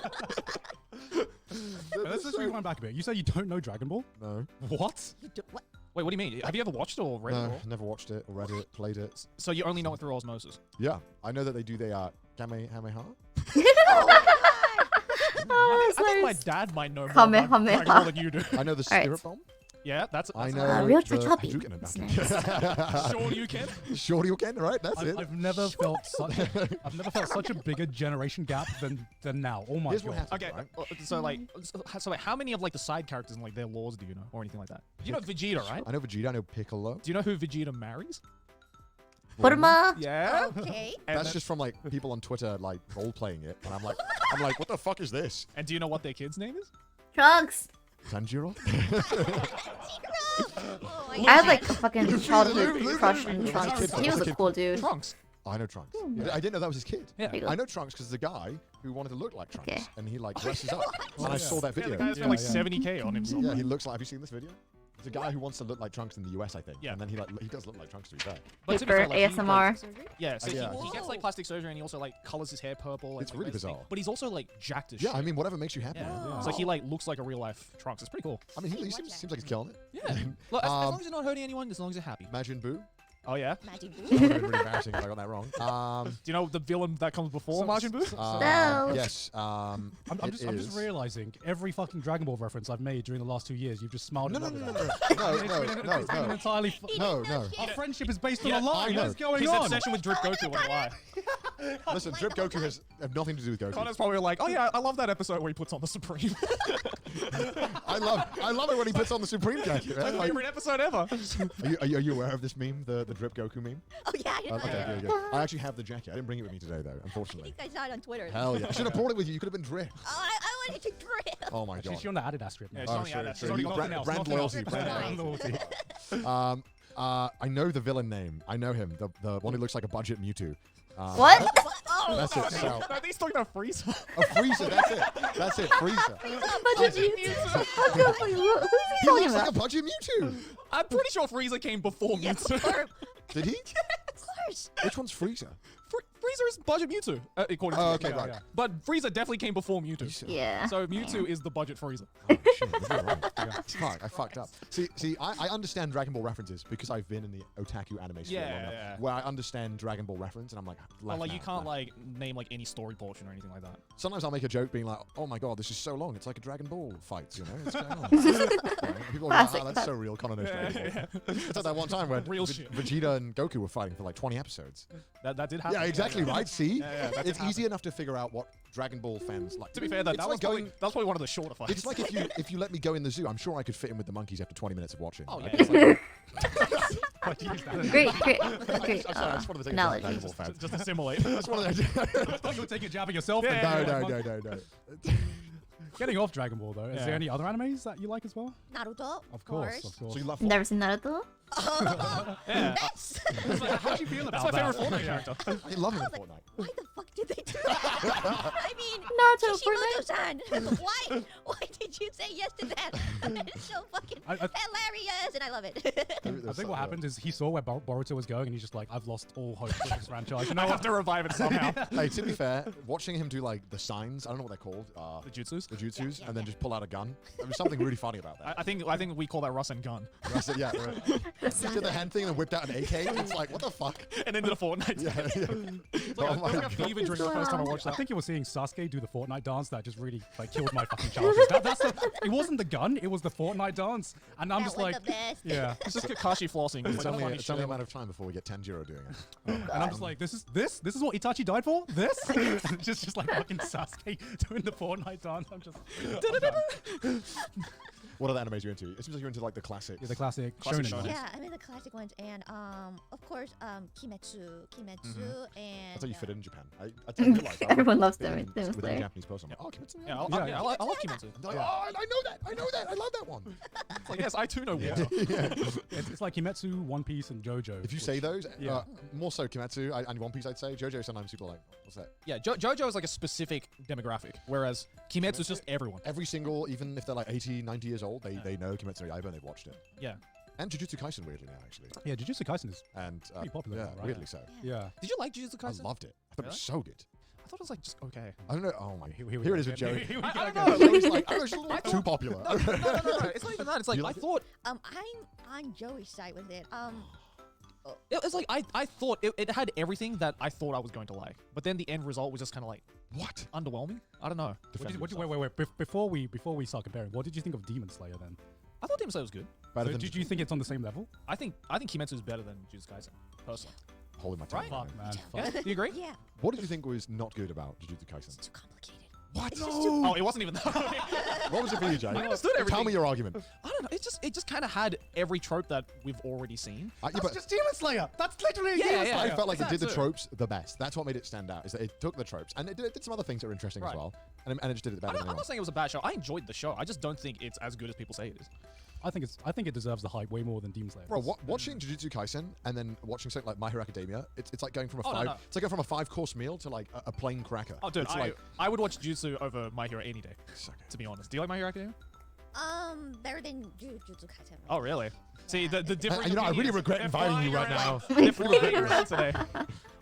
Let's just rewind back a bit. You say you don't know Dragon Ball? No, What? You do, what? Wait, what do you mean? Have you ever watched it or read it no, all? never watched it or read it, played it. So you only know it through osmosis? Yeah, I know that they do the Kamehameha. Oh, I think my that's dad might know more Kamehameha. about Dragon Ball than you do. I know the Alright. Spirit Bomb. Yeah, that's I that's know Real the Choppy. Hadouken That's attack. Sure you can. Shoryuken, right? That's it. I've never felt such a bigger generation gap than now. Oh my Here's what god. happened, Okay, right? so like, how many of like the side characters and like their laws do you know, or anything like that? You know Vegeta, right? I know Vegeta, I know Piccolo. Do you know who Vegeta marries? Bulma. Yeah. Okay. And That's then- just from like people on Twitter like role playing it, and I'm like, what the fuck is this? And do you know what their kid's name is? Trunks. Tanjiro? Oh my I had God. like a fucking childhood Luke, crush Luke, on Luke. Trunks. What's the He was a kid cool called? dude. Trunks. I know Trunks. I didn't know that was his kid. Yeah. There you I go. know Trunks because there's a guy who wanted to look like Trunks, Okay. and he like dresses up. And I yeah. saw that Yeah, the video. guy's got Yeah, like yeah. 70k on himself. Yeah, he looks like. Have you seen this video? There's a guy who wants to look like Trunks in the US, I think. Yeah. And then he does look like Trunks to be fair. But to be Paper fair, like, he, ASMR. yeah, so Yeah. he gets like plastic surgery and he also like colors his hair purple. And, It's like, really wears a thing. bizarre. But he's also like jacked as Yeah, shit. I mean, whatever makes you happy. Yeah. man. So he like looks like a real life Trunks. It's pretty cool. I mean, he Watch seems, that. seems like he's killing it. Yeah. Look, as long Um, as you're not hurting anyone, as long as you're happy. Majin Buu. Oh yeah. Majin That Buu. would have been really embarrassing if I got that wrong. Do you know the villain that comes before So- Majin Buu? No. Yes. I'm just is- realizing every fucking Dragon Ball reference I've made during the last 2 years, you've just smiled No, at no, me no, with no, that. no, It's no, been- no, it's been no, entirely. no, no. Our friendship is based on Yeah, a lie. I know. What's going His on? obsession with Drip Goku went lie. Listen, Drip Goku has nothing to do with Goku. Connor's probably like, oh yeah, I love that episode where he puts on the Supreme. I love it when he puts on the Supreme jacket. My Man. Like, favorite episode ever. are you aware of this meme, the Drip Goku meme? Oh yeah, I didn't know Okay, that. good, good. I actually have the jacket. I didn't bring it with me today, though, I unfortunately. think I saw it on Twitter. Hell yeah. I should have brought it with you. You could have been Drip. Oh, I wanted to drill. Oh my god. She's on the Adidas strip now. Yeah, she's Oh, on the sure, Adidas. sure. She's already You- got brand- nothing else, brand nothing else. loyalty, brand Brand loyalty. I know the villain name. I know him. The one who looks like a budget Mewtwo. What? Oh, That's it. So, No, he's talking about Frieza. oh, Frieza. That's it. That's it. Frieza. Budget Mewtwo. Who's he He talking looks like a about? budget Mewtwo. I'm pretty sure Frieza came before Mewtwo. Did he? of course. Which one's Frieza? Frieza is budget Mewtwo, according to Oh, the okay, game. right. yeah. But Frieza definitely came before Mewtwo. Yeah. So Mewtwo is the budget Frieza. Oh, shit, is that right? Fuck, I fucked up. See, I understand Dragon Ball references because I've been in the otaku anime sphere Yeah, long enough, yeah. where I understand DragonAll reference, and I'm like, But laugh like you now, can't laugh. like name like any story portion or anything like that. Sometimes I'll make a joke being like, oh my god, this is so long. It's like a Dragon Ball fight, you know? It's going on. People are like, Classic. oh, that's so real. Connor knows Dragon Ball. It's like that one time when Real shit. Vegeta and Goku were fighting for like 20 episodes. That did happen. Yeah, exactly, right? See? Yeah, that did It's easy happen. enough to figure out what Dragon Ball fans like. To be fair, though, It's that like was probably, going- that was probably one of the shorter fights. It's like if you let me go in the zoo, I'm sure I could fit in with the monkeys after 20 minutes of watching. Oh, Like, yeah. it's like- Great, great, great I'm sorry, I just wanted to take a analogy. Dragon Ball fan. just to simulate. I just wanted to- I thought you were taking a jab at yourself. Yeah, then. No, You're no, like, no, "Monk." no, no. Getting off Dragon Ball though, is Yeah. there any other animes that you like as well? Naruto. Of course, of course. So you love Never seen Naruto? Yeah. That's. How do you feel That's about my that? favorite Fortnite character. I love him in I was Fortnite. Why the fuck did they do that? I mean, Naruto Kishimoto-san. Why did you say yes to that? It's so fucking I- hilarious, and I love it. I think what happened is he saw where Boruto was going, and he's just like, "I've lost all hope for this franchise." You know I what? have to revive it somehow. Hey, to be fair, watching him do like the signs, I don't know what they're called, The jutsus. the jutsus, yeah, and then yeah. just pull out a gun. There was something really funny about that. I think we call that Russ and Gun. That's it, yeah. Right. He did the hand thing and then whipped out an AK. It's like, what the fuck? And then did a Fortnite. Yeah. yeah. It's like, Oh it was my like a God. fever dream the first time I watched I that. think you were seeing Sasuke do the Fortnite dance that just really like killed my fucking childhood. That's it wasn't the gun, it was the Fortnite dance, and I'm That just was like, the best. yeah. It's just Kakashi flossing. It's only, funny it's only a shit. matter of time before we get Tanjiro doing it. And I'm just like, this is what Itachi died for? This? And it's just like fucking Sasuke doing the Fortnite dance. I'm just I'm done. What other animes are you into? It seems like you're into like the classics. Yeah, the classic Classic shonen. shonen. ones. Yeah, I mean the classic ones, and of course, Kimetsu, and That's how you fit in Japan. I didn't realize that. Everyone loves Being Demon with a Slayer. Japanese person. I'm like, oh, Kimetsu. Yeah, Yeah, yeah, I love Kimetsu. I'm like, oh, I know that. I know that. I love that one. It's like, yes, I too know Yeah. water. It's like Kimetsu, One Piece, and JoJo. If you which- say those, Yeah. more so Kimetsu and One Piece, I'd say. JoJo sometimes people are like, what's that? Yeah, JoJo is like a specific demographic, whereas Kimetsu is just everyone. Every single, even if they're like 80, 90 years old, they know Kimetsu no Yaiba and they've watched it. Yeah. And Jujutsu Kaisen, weirdly now, actually. Yeah, Jujutsu Kaisen is And Pretty popular yeah, now, right? weirdly so. yeah. Did you like Jujutsu I Kaisen? loved it. I thought it was so good. I thought it was like just okay. I don't know. Oh my. Here we Here go it is with again. Joey. Here we I go don't again. know. Joey's like, I was a little too popular. No. It's not even that. It's like You I like it? thought I'm on Joey's side with it. it was like I thought it had everything that I thought I was going to like, but then the end result was just kind of like What? underwhelming. I don't know. Before we start comparing, what did you think of Demon Slayer then? I thought Demon Slayer was good. Better So than did you think it's on the same level? I think Kimetsu is better than Jujutsu Kaisen, personally. holding my tongue? Right? right Fuck, now. man. Yeah, Fuck. do you agree? Yeah, What did you think was not good about Jujutsu Kaisen? it's too complicated. What? Oh, it wasn't even that. What was it for you, Jay? I understood Tell everything. me your argument. I don't know. It just kind of had every trope that we've already seen. Yeah, That's but just Demon Slayer. That's literally Yeah, Demon yeah, Slayer. I felt like it did the That's tropes the best. That's what made it stand out. Is that it took the tropes and it did some other things that were interesting as Right. well, and it just did it better than I'm anyone. not saying it was a bad show. I enjoyed the show. I just don't think it's as good as people say it is. I think it deserves the hype way more than Demon Slayer. Bro, watching Jujutsu Kaisen and then watching something like My Hero Academia, it's like going from a Oh, no, five. no. It's like going from a 5-course meal to like a plain cracker. Oh, dude, it's like I would watch Jujutsu over My Hero any day, so good. to be honest. Do you like My Hero Academia? Better than Jujutsu Kaisen. Oh, really? See, Yeah. the difference. you know, I really opinions. regret They're inviting you flying right now. around. They're flying around today.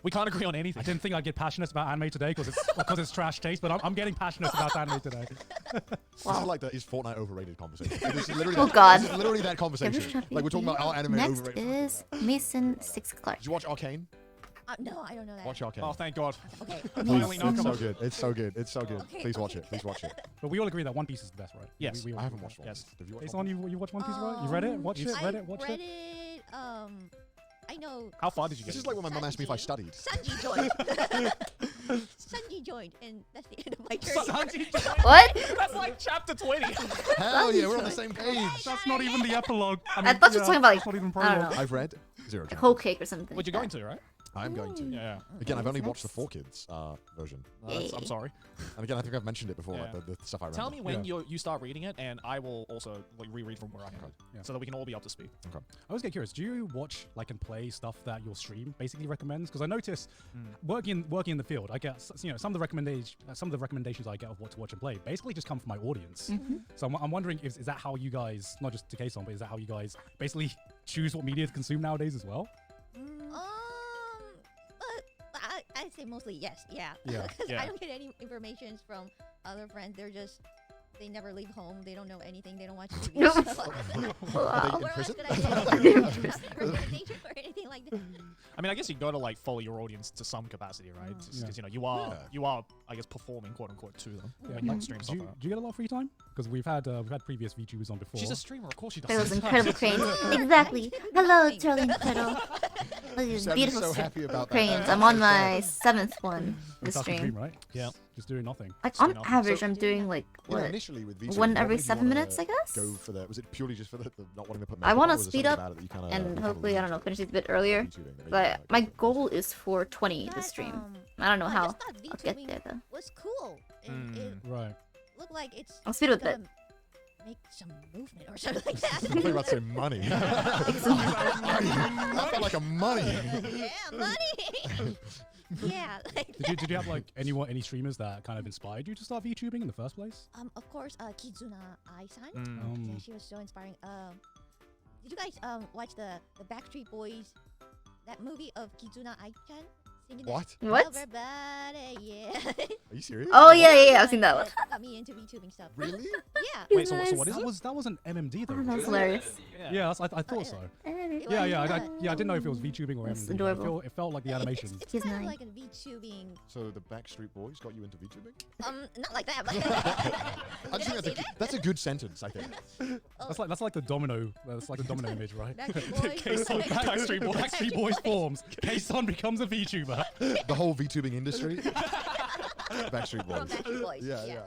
We can't agree on I anything. didn't think I'd get passionate about anime today because it's trash taste, but I'm getting passionate about anime today. This is like is Fortnite overrated conversation. This is literally Oh, that, God. This is literally that conversation. Like we're talking about our anime Next overrated. is Mason Six Clark. Did you watch Arcane? No, I don't know that. Watch Arcane. Oh, thank God. Okay. Finally, Please. knock 'em It's so off. good. It's so good. It's so good. Okay, Please watch okay. it. Please watch it. But we all agree that One Piece is the best, right? Yes. We all I haven't agree. watched one. Yes. Have you watched Based one? on you watch One Piece, right? You read it? Watch it? I Read it? Watched read it? it. I know. How far did you get? This is like when my mum asked me if I studied. Sanji joined. Sanji joined, and that's the end of my journey. What? That's like chapter 20. Hell yeah, we're on the same page. That's not even the epilogue. I thought you were talking about, that's not even I don't prologue. know. I've read Zero Jump. Whole cake or something. What you're going to, right? I'm going to. Yeah. Again, I've only Nice. watched the 4Kids version. I'm sorry. And again, I think I've mentioned it before, Yeah. like the stuff I remember. Tell me when Yeah. you start reading it, and I will also like reread from where I am, Yeah. so that we can all be up to speed. I always get curious. Do you watch like and play stuff that your stream basically recommends? Because I notice working in the field, I get some of the recommendations I get of what to watch and play basically just come from my audience. So I'm wondering is that how you guys, not just to K-Song, but is that how you guys basically choose what media to consume nowadays as well? But I'd say mostly yes. Yeah. Yeah. 'Cause Yeah. I don't get any information from other friends. They never leave home. They don't know anything. They don't watch TV. Are they in Where else prison? could I get recommendation or anything like that? I mean, I guess you got to like follow your audience to some capacity, right? Because Yeah. you are I guess performing quote unquote to them Yeah, when you like, stream do stuff. you, out. do you get a lot of free time? Because we've had previous VTubers on before. She's a streamer, of course she does. Those incredible cranes. Exactly. Hello, Charlie Incredible. Look at these Sounded beautiful so happy about that. cranes. I'm on my 7th one this Fantastic stream. right? Yeah. Just doing nothing. Like So on nothing. average, So- I'm doing like You know, what? initially with VTubers, One what every made you 7 wanna minutes, I guess. Go for the. Was it purely just for the not wanting to put? I makeup want on, to or was there speed something up about it that you kinda- and you kinda hopefully, I don't know, lose finish it a bit earlier. YouTubing that made you But like my go for it? goal is for 20 this But, stream. I don't know I how just thought I'll get VTubing there though. was cool. And it Right. looked like it's I'll speed up a bit. gonna make some movement or something like that. I thought you were about to say money. That felt like a money. Yeah, money. Yeah. Like Did you have like any streamers that kind of inspired you to start VTubing in the first place? Of course, Kizuna Ai-san. Mm. Yeah, she was so inspiring. Did you guys watch the Backstreet Boys, that movie of Kizuna Ai-chan singing? What? What? Everybody, yeah. Are you serious? Oh yeah, I've seen that one. Got me into VTubing stuff. Really? Yeah. Wait, so what is That it? was an MMD though. Oh, that's right? hilarious. Yeah, I thought so. Yeah, You Yeah, like yeah, that? I didn't know if it was VTubing or That's MD. adorable. It felt like the animations. It's He's kind of nine. like a VTubing. So the Backstreet Boys got you into VTubing? Not like that, but. I just think that's a good sentence. I think. That's like the domino. That's like the domino image, right? Backstreet Boys. Backstreet Boys forms. K-Son becomes a VTuber. The whole VTubing industry. Backstreet From Boys. Backstreet Boys. Yeah.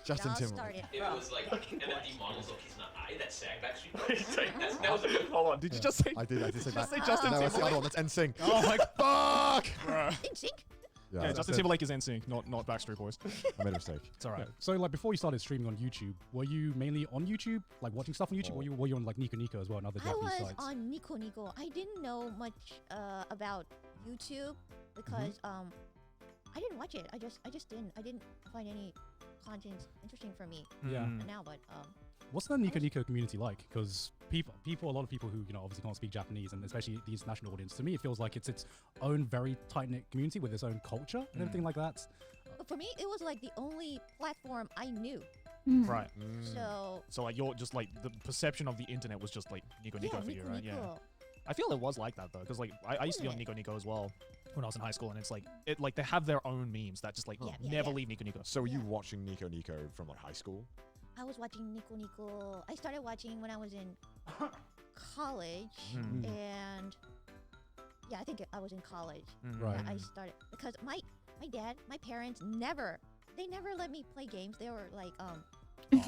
Justin It all Timberlake. started It from- was like MMD models of Kiss Not I that sang Backstreet Boys. That was a good Hold on, did you just say? I did say Just that. say Justin No, that's the other Timberlake. one. That's NSYNC. Oh my Fuck! In sync. Yeah, Yeah, that's Justin it. Timberlake is NSYNC, not Backstreet Boys. I made a mistake. It's alright. So like before you started streaming on YouTube, were you mainly on YouTube, like watching stuff on YouTube, or were you on like Nico Nico as well and other I Japanese was sites? on Nico Nico. I didn't know much about YouTube because I didn't watch it. I just didn't find any content interesting for me Yeah. Mm. now. But What's the Nico Nico community like? Because a lot of people who obviously can't speak Japanese, and especially the international audience, to me it feels like it's its own very tight knit community with its own culture and everything like that. but for me, it was like the only platform I knew. Hmm. Right. So like you're just like the perception of the internet was just like Nico Nico yeah, for you, Nico right? Yeah. Nico. I feel it was like that though, because like I used to be on Isn't Nico Nico as well when I was in high school, and it's like they have their own memes that just like Yeah, never yeah. leave Nico Nico. So were you Yeah. watching Nico Nico from like high school? I was watching Nico Nico. I started watching when I was in college, Mm. and yeah, I think I was in college. Mm. Right. I started because my parents never let me play games. They were like yeah,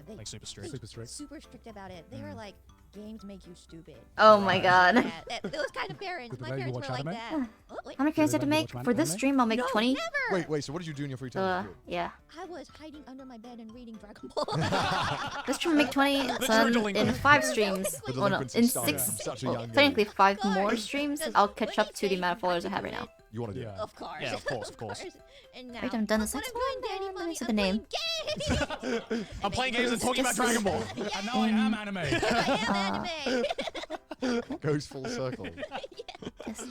they Like super strict. Super strict. super strict about it. They were Mm. like, games make you stupid. Oh my Right. god. Yeah, those kind of parents. Did My they let you parents were watch like anime? that. Oh, wait. How many characters they I have to let you make? watch For this anime? stream, I'll make No, 20. never. Wait. So what did you do in your free time? Yeah. I was hiding under my bed and reading Dragon Ball. This stream will make 20, so then delinquent. in 5 streams, The well no, delinquency in started 6, from such a well, young technically age. 5 Of more course, streams, because I'll when catch they up to the say amount of followers I you have can right do now. You want to do Yeah. it? Of course. Yeah, of course. And now, Right, I'm done look the what sex I'm doing, Daddy, one. Mommy. Is it I'm the name? playing games. I'm playing games and talking about Dragon Ball. And now I am anime. I am anime. Goes full circle.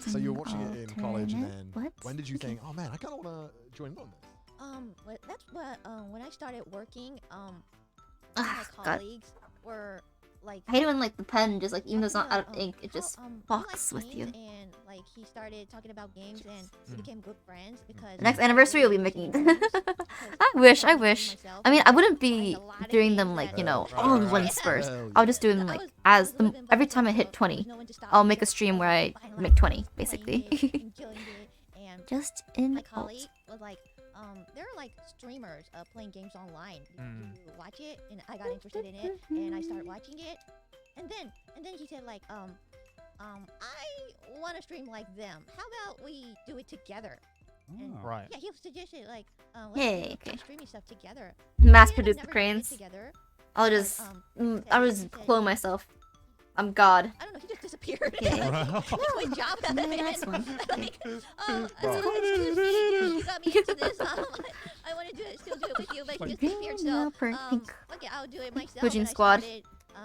So you were watching it in college, and then What? when did you think, oh man, I kind of want to join in on this? But that's what when I started working, my Ah, God. colleagues were like, I hate it when like the pen just like even though it's not out of ink, it how, just we fucks like with you. games, and like he started talking about games, and we became good friends because The next anniversary will be making. I wish. I mean, I wouldn't be doing them like, you know, all in one spurt. Hell I'll just do them like as the every time I hit 20, I'll make a stream where I make 20 basically. And Just in my alt. colleague was like, there are like streamers playing games online. Mm. You watch it, and I got interested in it, and I started watching it, and then he said like, I want to stream like them. How about we do it together? And Oh. Right. yeah, he suggested like, let's Hey, do okay. streaming stuff together. Mass We produce the never did it cranes. together. I'll but, just I'll just clone myself. I'm God. I don't know. He just disappeared. Okay. Good job. And then the next one. Okay. Like, excuse me, you got me into this. I want to do it, still do it with you, but he just disappeared. So, okay, I'll do it myself. Bridging and I squad. started,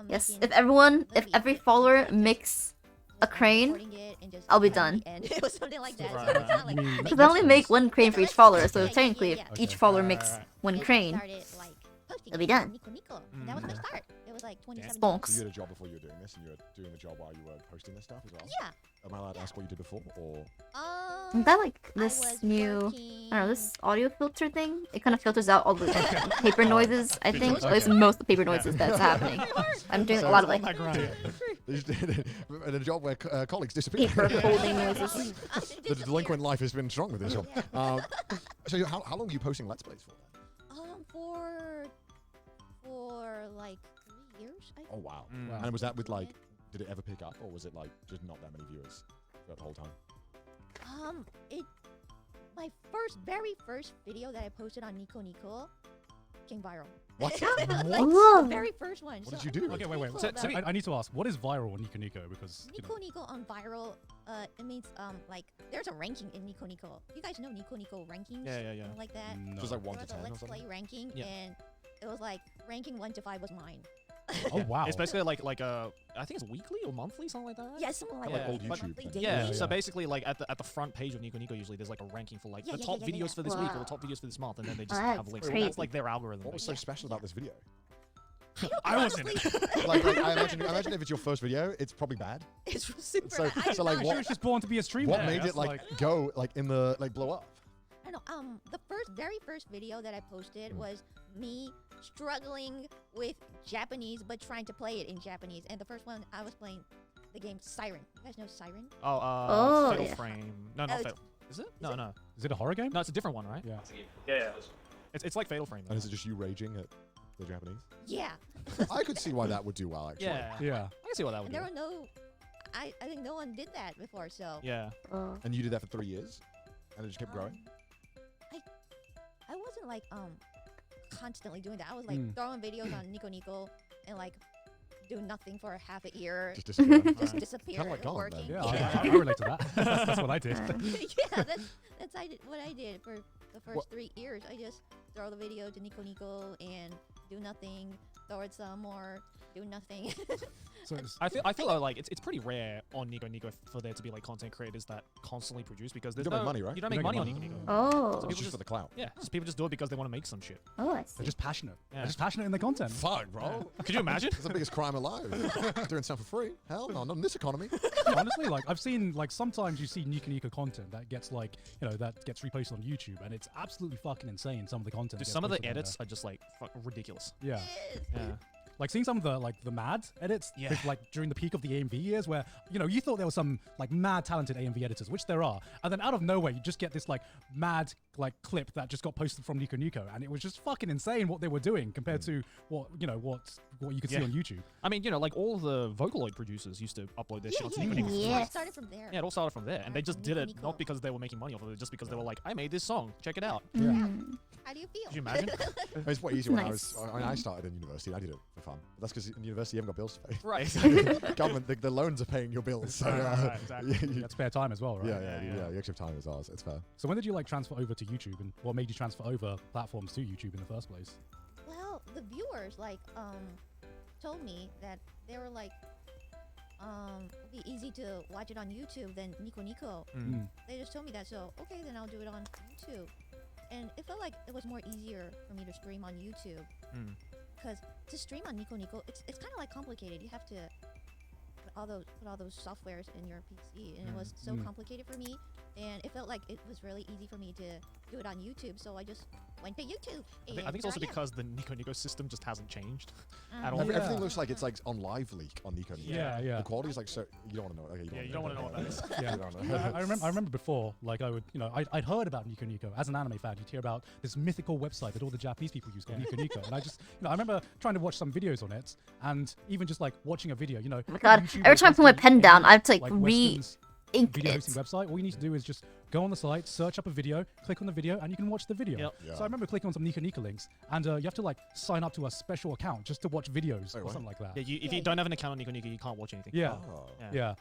Yes, making if every videos. follower makes a Just crane, recording it and just I'll be uploading done. it, and it was something like that. Right, So it's right. not like You mean because I only make one crane for each follower, so Yeah, yeah, technically yeah, if yeah. each follower Right, makes right, right. one and I crane, started, like, posting it'll be it done. on Nico Nico. And that was my start. It was like 2017. Bonks. So you had a job before you were doing this, and you were doing the job while you were posting this stuff as well? Yeah. Am I allowed to ask what you did before, or? Isn't that like I this was new, working- I don't know, this audio filter thing? It kind of filters out all the paper noises, I think. Okay. At least most of the paper noises that's happening. I'm doing a lot of like On that grind. In a job where colleagues disappear. paper folding noises. The delinquent life has been strong with this job. So how long are you posting Let's Plays for then? For like 3 years, I Oh wow. Mm. And was that with like, did it ever pick up, or was it like just not that many viewers throughout the whole time? My very first video that I posted on Nico Nico came viral. What? Like, Whoa. the very first one. What So did you do? I'm Okay, wait. thankful So- about so it. I need to ask, what is viral on Nico Nico? Because you Nico know, Nico on viral, it means like there's a ranking in Nico Nico. You guys know Nico Nico rankings? Yeah. Something like that. no. So it's like 1 There to was a 10 or Let's something? Play ranking, Yeah. and it was like ranking 1 to 5 was mine. Oh wow. It's basically like I think it's weekly or monthly, something like that. Right? Yeah, something like Yeah, that. old but- YouTube Monthly, thing. Yeah, daily. so basically, like at the front page of Nico Nico, usually there's like a ranking for like Yeah, the yeah, top yeah, yeah, videos yeah. for this week or the Wow. top videos for this month, and then they just Wow, have links. that's That's like their algorithm. What was so basically. special about this video? I wasn't. like I imagine if it's your first video, it's probably bad. It's super. So- I so, don't like, know. She what- was just born to be a streamer. What Yeah, made it that's like go like in the like blow up? I know. The very first video that I posted was me struggling with Japanese, but trying to play it in Japanese. And the first one I was playing the game Siren. You guys know Siren? Oh, Fatal yeah. Frame. No, not it's- Fatal. Is it? No, no. Is it a horror game? No, it's a different one, right? Yeah. Yeah. It's like Fatal Frame. And though. is it just you raging at the Japanese? Yeah. I could see why that would do well actually. Yeah. Yeah. I can see what that would And do. there were no. I think no one did that before. So. Yeah. Oh. And you did that for 3 years, and it just kept growing. I wasn't like constantly doing that. I was like Mm. throwing videos on Nico Nico and like doing nothing for half a year, Just disappearing. just disappear. Kinda like Colin then. working. Yeah, I relate to that. That's what I did. Yeah, that's what I did for the first What- 3 years. I just throw the video to Nico Nico and do nothing, throw it some more, do nothing. So it's, I feel like it's pretty rare on Nico Nico for there to be like content creators that constantly produce because there's don't make no money, right? You don't You make don't money get on Nico money. Nico. Oh. It's people just just- for the clout. Yeah, just people just do it because they want to make some shit. Oh, I they're see. just passionate. Yeah. They're just passionate in their content. Fuck, bro. Could you imagine? It's the biggest crime alive. Doing something for free. Hell no, not in this economy. Honestly, like I've seen, like sometimes you see Nika Nika content that gets like, that gets reposted on YouTube, and it's absolutely fucking insane. Some of the content. that Dude, gets some of the posted on edits are just like ridiculous. there. Yeah. Yeah. Like seeing some of the the mad edits, Yeah. like during the peak of the AMV years, where you thought there was some like mad talented AMV editors, which there are, and then out of nowhere you just get this like mad like clip that just got posted from Nico Nico, and it was just fucking insane what they were doing compared to what what you could see Yeah. on YouTube. I mean, like all the Vocaloid producers used to upload their shit onto yeah, Nico Nico. yeah. Yes. It started from there. Yeah, it all started from there, and they just did it Nico. not because they were making money off of it, just because they were like, I made this song, check it out. Mm. How do you feel? Could you imagine? It's way easier when Nice. I started in university. I did it for fun. But that's because in university you haven't got bills to pay. Right. Government, the loans are paying your bills. So, Right, exactly. You had spare time as well, right? yeah, Yeah. you actually have time as well. It's fair. So when did you like transfer over to YouTube, and what made you transfer over platforms to YouTube in the first place? Well, the viewers told me that they were like it'd be easy to watch it on YouTube than Nico Nico. Mm. They just told me that, so okay, then I'll do it on YouTube. And it felt like it was more easier for me to stream on YouTube Mm. because to stream on Nico Nico, it's kind of like complicated. You have to put all those softwares in your PC, and it was so Mm. complicated for me. And it felt like it was really easy for me to do it on YouTube, so I just went to YouTube. I think it's also because the Nico Nico system just hasn't changed Mm. at all. Yeah. Everything looks like it's like on live leak on Nico. Nico. Yeah. The quality is like so. You don't want to know. Okay, Yeah, you don't want to know what that is. Yeah. You don't know. I remember before, like I would, I'd heard about Nico Nico as an anime fan. You'd hear about this mythical website that all the Japanese people use called Nico Nico, and I just, I remember trying to watch some videos on it, and even just like watching a video, Oh my god! YouTube Every is time I put my basically pen down, any, I have to like Western's re-ink video it. hosting website. All you need to do is just go on the site, search up a video, click on the video, and you can watch the video. Yep. Yeah. So I remember clicking on some Nico Nico links, and you have to like sign up to a special account just to watch videos Wait, or what? something like that. Yeah, if you don't have an account on Nico Nico, you can't watch anything. Yeah. Oh. Yeah. Yeah.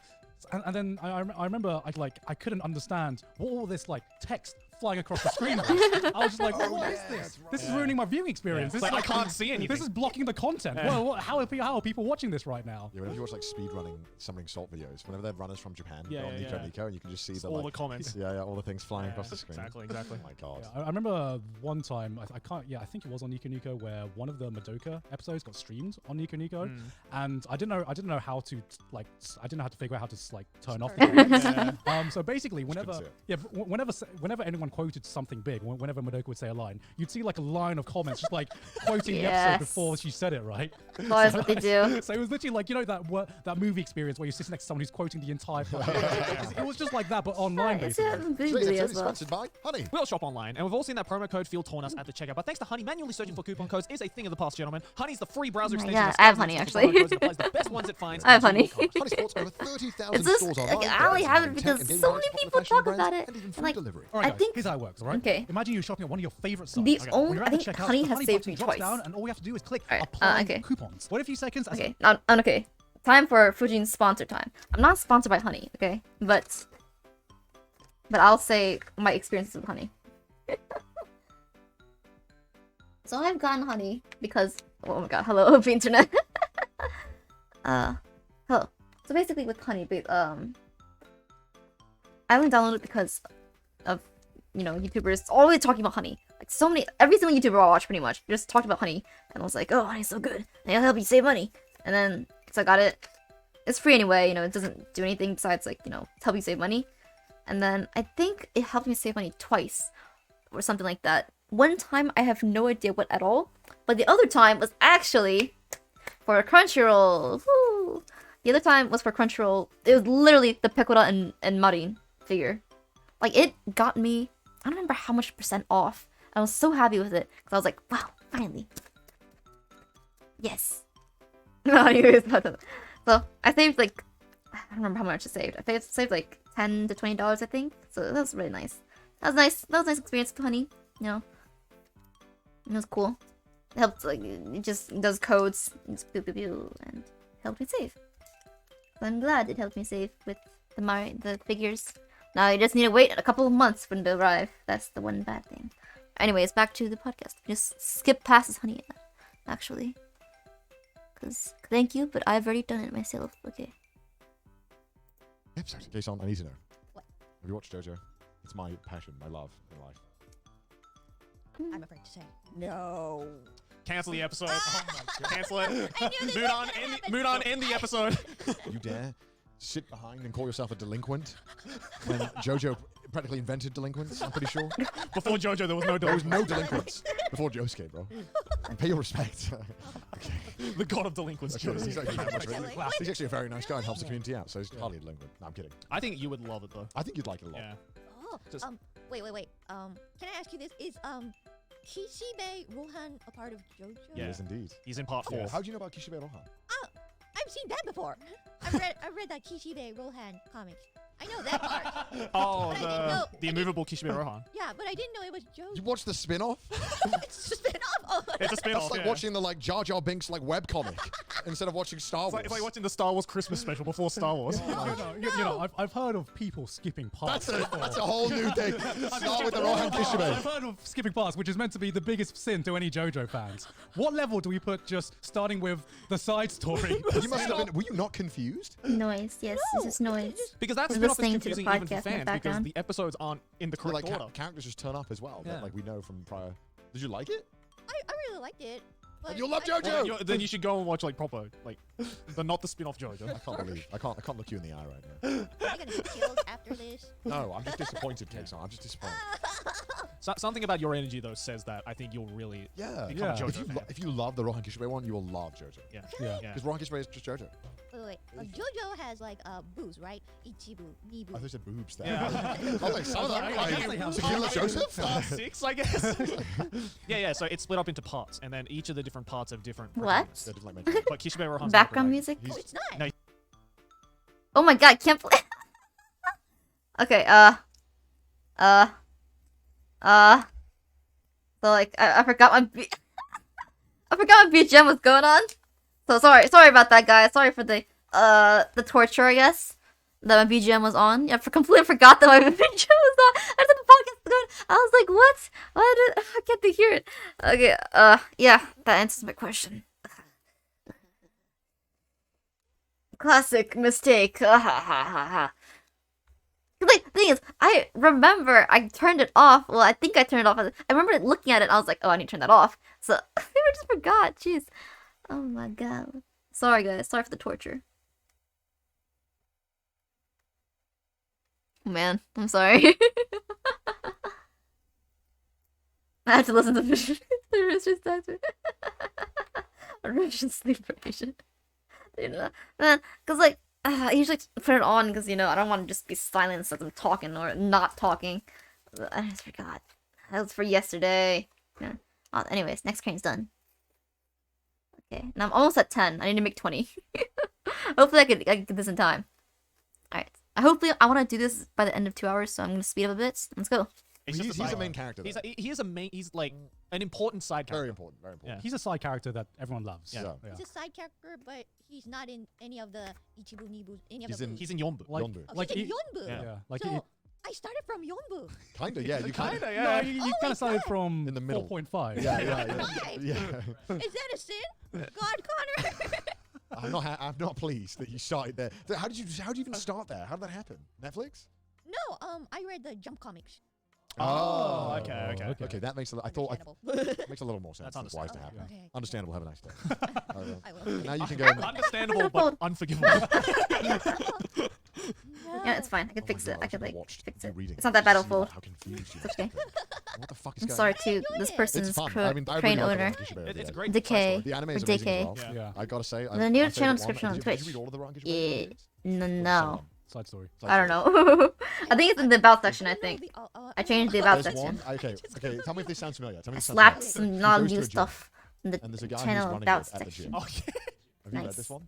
And then I remember I couldn't understand what all this like text flying across the screen was. I was just like, Oh, what is yeah, this? that's right. This is Yeah. ruining my viewing experience. It's This like, is I can't see anything. This is blocking the content. Yeah. Well, how are people watching this right now? Yeah, whenever you watch like speed running Summoning Salt videos, whenever they're runners from Japan, Yeah, go on yeah, Nico yeah. Nico, and you can just see the all like, the comments. yeah, all the things flying Yeah, across the screen. Exactly. Oh my god. Yeah, I remember one time I can't. Yeah, I think it was on Nico Nico where one of the Madoka episodes got streamed on Nico Nico, Mm. and I didn't know how to like I didn't know how to figure out how to like turn off. Turn the it comments. Yeah. So basically, couldn't whenever see it. yeah, whenever anyone quoted something big, whenever Madoka would say a line, you'd see like a line of comments just like quoting the episode Yes. before she said it, right? That's always what they do. So it was literally like that movie experience where you're sitting next to someone who's quoting the entire plot. It was just like that, but online It's basically. a Today's video episode as is well. sponsored by Honey. We'll shop online, and we've all seen that promo code feel torn us at the checkout. But thanks to Honey, manually searching for coupon codes is a thing of the past, gentlemen. Honey's the free browser Oh my extension. God, that I have scans Honey, and actually. promo codes and applies the best ones it finds. I have into your Honey. cart. Honey sports over 30,000 It's just- stores like, online. I only brands have it including because tech and gaming so products, many popular people fashion talk brands, about it. and even And, food like, delivery. All right, I guys, think- here's how it works, all right? Okay. Imagine you're shopping at one of your favorite sites. These Okay. only- When you're I at the think checkout, Honey the has Honey saved button me drops twice. down, and all you have to do is click Alright, apply okay. coupons. 40 seconds. As Okay, now, okay. Time for Fujin's sponsor time. I'm not sponsored by Honey, okay? But I'll say my experiences with Honey. So I've gotten Honey because oh my god, hello the internet. Hello. So basically with Honey, I only downloaded it because of YouTubers always talking about Honey. Like so many, every single YouTuber I watch pretty much just talked about honey, and I was like, oh, honey's so good. It'll help you save money. And then so I got it. It's free anyway. You know, it doesn't do anything besides like help you save money. And then I think it helped me save money twice, or something like that. One time I have no idea what at all, but the other time was actually for Crunchyroll. Woo! The other time was for Crunchyroll. It was literally the Pekoda and Marin figure. Like, it got me, I don't remember how much percent off. I was so happy with it, because I was like, wow, finally. Yes. No, anyways, so I saved like, I don't remember how much I saved. I saved like $10 to $20, I think. So that was really nice. That was nice. That was a nice experience with honey. It was cool. It helped, like, it just does codes, just pew pew pew, and helped me save. So I'm glad it helped me save with the figures. Now you just need to wait a couple of months for them to arrive. That's the one bad thing. Anyways, back to the podcast. Just skip past this honey, actually. Because, thank you, but I've already done it myself. Okay. Episode. Jason, I need to know. What? Have you watched JoJo? It's my passion, my love in life. I'm afraid to say no. Cancel the episode. Oh my God. Cancel it. I knew this Mood was on, gonna end, happen. mood on, end the episode. You dare sit behind and call yourself a delinquent when JoJo practically invented delinquents, I'm pretty sure. Before JoJo, there was no There was no delinquents. delinquents before Josuke, bro. Pay your respect. Okay. The god of delinquents. Okay, he's, actually very much Delinquent? he's actually a very nice guy and helps the community out, so he's hardly a delinquent. No, I'm kidding. I think you would love it though. I think you'd like it a lot. Yeah. Oh, Just- wait. Can I ask you this? Is Kishibe Rohan a part of JoJo? Yeah. He is indeed. He's in part 4. Yeah. How do you know about Kishibe Rohan? I've seen that before. I read that Kishibe Rohan comics. I know that part. Oh, But I didn't know- the immovable Kishibe Rohan. Yeah, but I didn't know it was JoJo. You watched the spin-off? It's a spin-off. Oh, It's a spin-off. That's like yeah. watching the Jar Jar Binks webcomic instead of watching Star Wars. It's like watching the Star Wars Christmas special before Star Wars. I've heard of people skipping parts. That's a whole new thing. Start with the Rohan I've Kishibe. heard of skipping parts, which is meant to be the biggest sin to any JoJo fans. What level do we put just starting with the side story? You must have been. Were you not confused? Noise, yes, this is noise. Because that I'm spin-off is listening to the confusing even for podcast in the fans because background. the episodes aren't in the correct order. Characters just turn up as well. Yeah. That, like we know from prior. Did you like it? I really liked it. But you'll love I- JoJo! Well, then you should go and watch like proper, like, not the spin-off JoJo. I can't believe. I can't look you in the eye right now. Am I gonna get killed after this? No, I'm just disappointed, Kason. I'm just disappointed. Something about your energy though says that I think you'll really. Yeah. Become a Yeah. JoJo If you love the Rohan Kishibe one, you will love JoJo. Yeah. Yeah. Yeah. Because Rohan Kishibe is just JoJo. Wait. JoJo has like booze, right? Ichibu, Nibu. I thought you said boobs there. Yeah. I was like, some of that. I guess they have- Tequila Joseph? 6, I guess. yeah. So it's split up into parts, and then each of the different parts have different. What? They're just like mentioned. But Kishibe Rohan's Background like- music? Oh, it's not. No. Oh my god, can't play. Okay, so like, I forgot my I forgot my BGM was going on. So sorry about that, guys. Sorry for the torture, I guess, that my BGM was on. I completely forgot that my BGM was on. I thought the podcast was going. I was like, what? Why did I get to hear it? Okay, yeah, that answers my question. Classic mistake. Like, the thing is, I remember I turned it off. Well, I think I turned it off. I remember looking at it and I was like, oh, I need to turn that off. So, I just forgot. Jeez. Oh my god. Sorry, guys. Sorry for the torture. Man, I'm sorry. I have to listen to the Richard Doctor. Russian sleep version. You know, man, because like, I usually put it on because, you know, I don't want to just be silent as I'm talking or not talking. But I just forgot. That was for yesterday. Yeah. Anyways, next crane's done. Okay, and I'm almost at 10. I need to make 20. Hopefully I could get this in time. Alright. I want to do this by the end of 2 hours, so I'm going to speed up a bit. Let's go. He's just He's a a main character. He's though. he's like an important side character. Very important. Very important. Yeah. He's a side character that everyone loves. Yeah. He's a side character, but he's not in any of the Ichibu, Nibu, any of He's the in- books. He's in Yonbu. Like, Yondu. Oh, like he's in he- Yonbu. Yeah. yeah, like So, I started from Yonbu. Kinda, yeah. You kinda. Kinda, no, yeah. you Oh kind my of started God. from In the middle. 4.5. Yeah. Five. Yeah. Is that a sin? God, Connor. I'm not pleased that you started there. How did you even start there? How did that happen? Netflix? No, I read the Jump comics. Oh, okay. Okay, that makes I thought Understandable. makes a little more sense. That's That's wise to have. understandable. Okay. Understandable. Have a nice day. I will. Now you can go. And, Understandable, but unforgivable. Yeah, it's fine. I can Oh fix my it. God, I can should've like watched fix you it. reading It's not that just to see battleful. How confused you It's must okay. have been. What the fuck is I'm going sorry on? to Enjoy this it. person's It's fun. crane I really like owner. the Rankishi It's a Bears, great yeah. Decay. The anime Or is amazing as Decay. well. Yeah. Yeah. I gotta say, The my new favorite channel one- description on did Twitch. you read all of the Rankishi Yeah. Bears videos? No, Or just some no. of them? Side story. Side I don't story. know. I think it's in the about section. I No, no, think the- I changed the about There's section. one. Okay. Tell me if this sounds familiar. Tell me I if this sounds slapped familiar. some not goes to new a gym, stuff in and there's a the guy who's channel running about it at the section. gym. Okay. Have you read Nice. this one?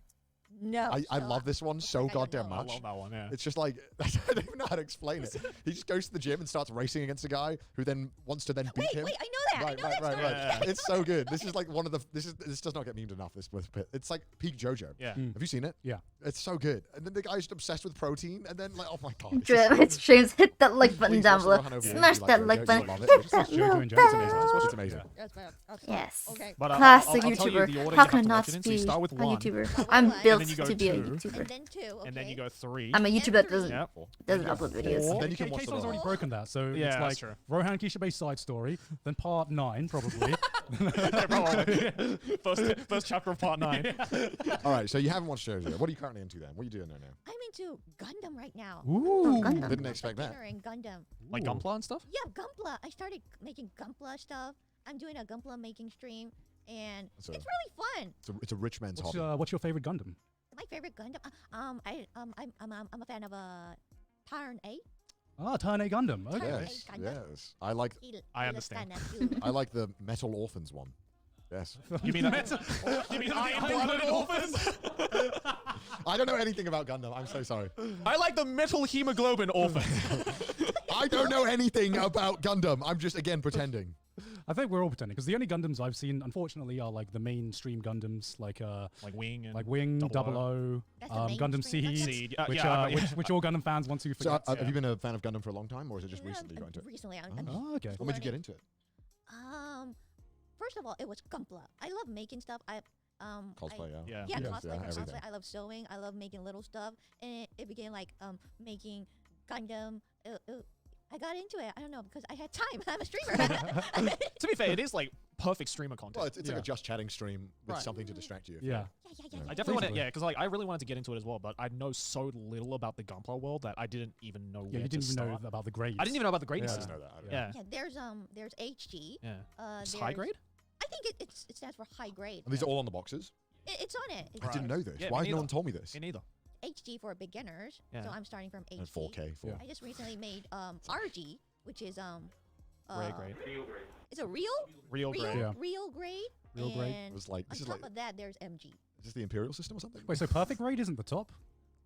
No. I love this one so I don't goddamn know. I much. love that one. Yeah. It's just like I don't even know how to explain it. He just goes to the gym and starts racing against a guy who then wants to then beat Wait, him. wait, I know that. Right, I know right, that right, story. right. It's so good. This is like one of the. This does not get memed enough. This with Pit. It's like peak JoJo. Yeah. Have you seen it? Yeah. It's so good. And then the guy's just obsessed with protein, and then like, oh my god. it's Dream, just- it's streams. Hit that like button Please down watch below. the Rohan over Smash here. that You like like button. JoJo, love it. Hit Just that watch JoJo little in general. bell. It's amazing. Yes, ma'am. Okay. Yes. Okay. But Classic I'll tell you YouTuber. the order you How have can I to not watch it in. So you be start a with one, YouTuber? I'm And built then you go to be a two, YouTuber. And then two. Okay. and then you go 3. I'm a YouTuber that doesn't Yep. upload videos. And then you can watch Cason's the already Rohan. broken that, so Yeah, it's that's like true. Rohan Kishibe's side story, then part 9 probably. Probably. First chapter of part 9. All right, so you haven't watched JoJo. What are you currently into then? What are you doing there now? I'm into Gundam right now. Ooh. Gundam. Didn't expect that. Beginner in Gundam. Like Ooh. Gunpla and stuff? Yeah, Gunpla. I started making Gunpla stuff. I'm doing a Gunpla making stream, and So- it's really fun. It's a rich man's hobby. What's your favorite Gundam? My favorite Gundam. I'm a fan of Tarn 8. Ah, Turn A Gundam. Okay. Yes, Gundam. yes. I like I understand. I like the Metal Orphans one. Yes. You mean that? You mean Iron-Blooded Orphans? I don't know anything about Gundam. I'm so sorry. I like the metal hemoglobin orphans. I don't know anything about Gundam. I'm just again pretending. I think we're all pretending because the only Gundams I've seen, unfortunately, are like the mainstream Gundams, like Wing and Wing, Double Double O, That's the Gundam mainstream Gundam? Seed, Seed. which, Yeah, yeah. which all Gundam fans want to So forget. have you been a fan of Gundam for a long time, or is it just recently you got into it? Recently, I'm Oh, okay. What made you get into it? First of all, it was Gunpla. I love making stuff. Cosplay, yeah. Yeah, Yeah, cosplay, everything. cosplay. I love sewing. I love making little stuff, and it became like making Gundam. I got into it. I don't know because I had time. I'm a streamer. To be fair, it is like perfect streamer content. Well, it's like Yeah. a just chatting stream with Right. something to distract you. Yeah. Yeah. I definitely want to, Basically. yeah, because like I really wanted to get into it as well, but I know so little about the Gunpla world that I didn't even know Yeah, where you didn't to even start. know about the grades. I didn't even know about the grade I Yeah. didn't system. know that. I don't Yeah, Yeah. There's HG. yeah. It's There's, high grade. I think it stands for high grade. And these are all on the boxes. It's on it. I didn't know this. Yeah, Why me has no neither. one told me this? Me neither. HG for beginners. Yeah. So I'm starting from HG. And 4K. For Yeah. I just recently made RG, which is Rare grade. It's a real Real grade. Yeah. real grade. Real grade. And It was like on this is top like of that, there's MG. is this the Imperial system or something? Wait, so perfect grade isn't the top?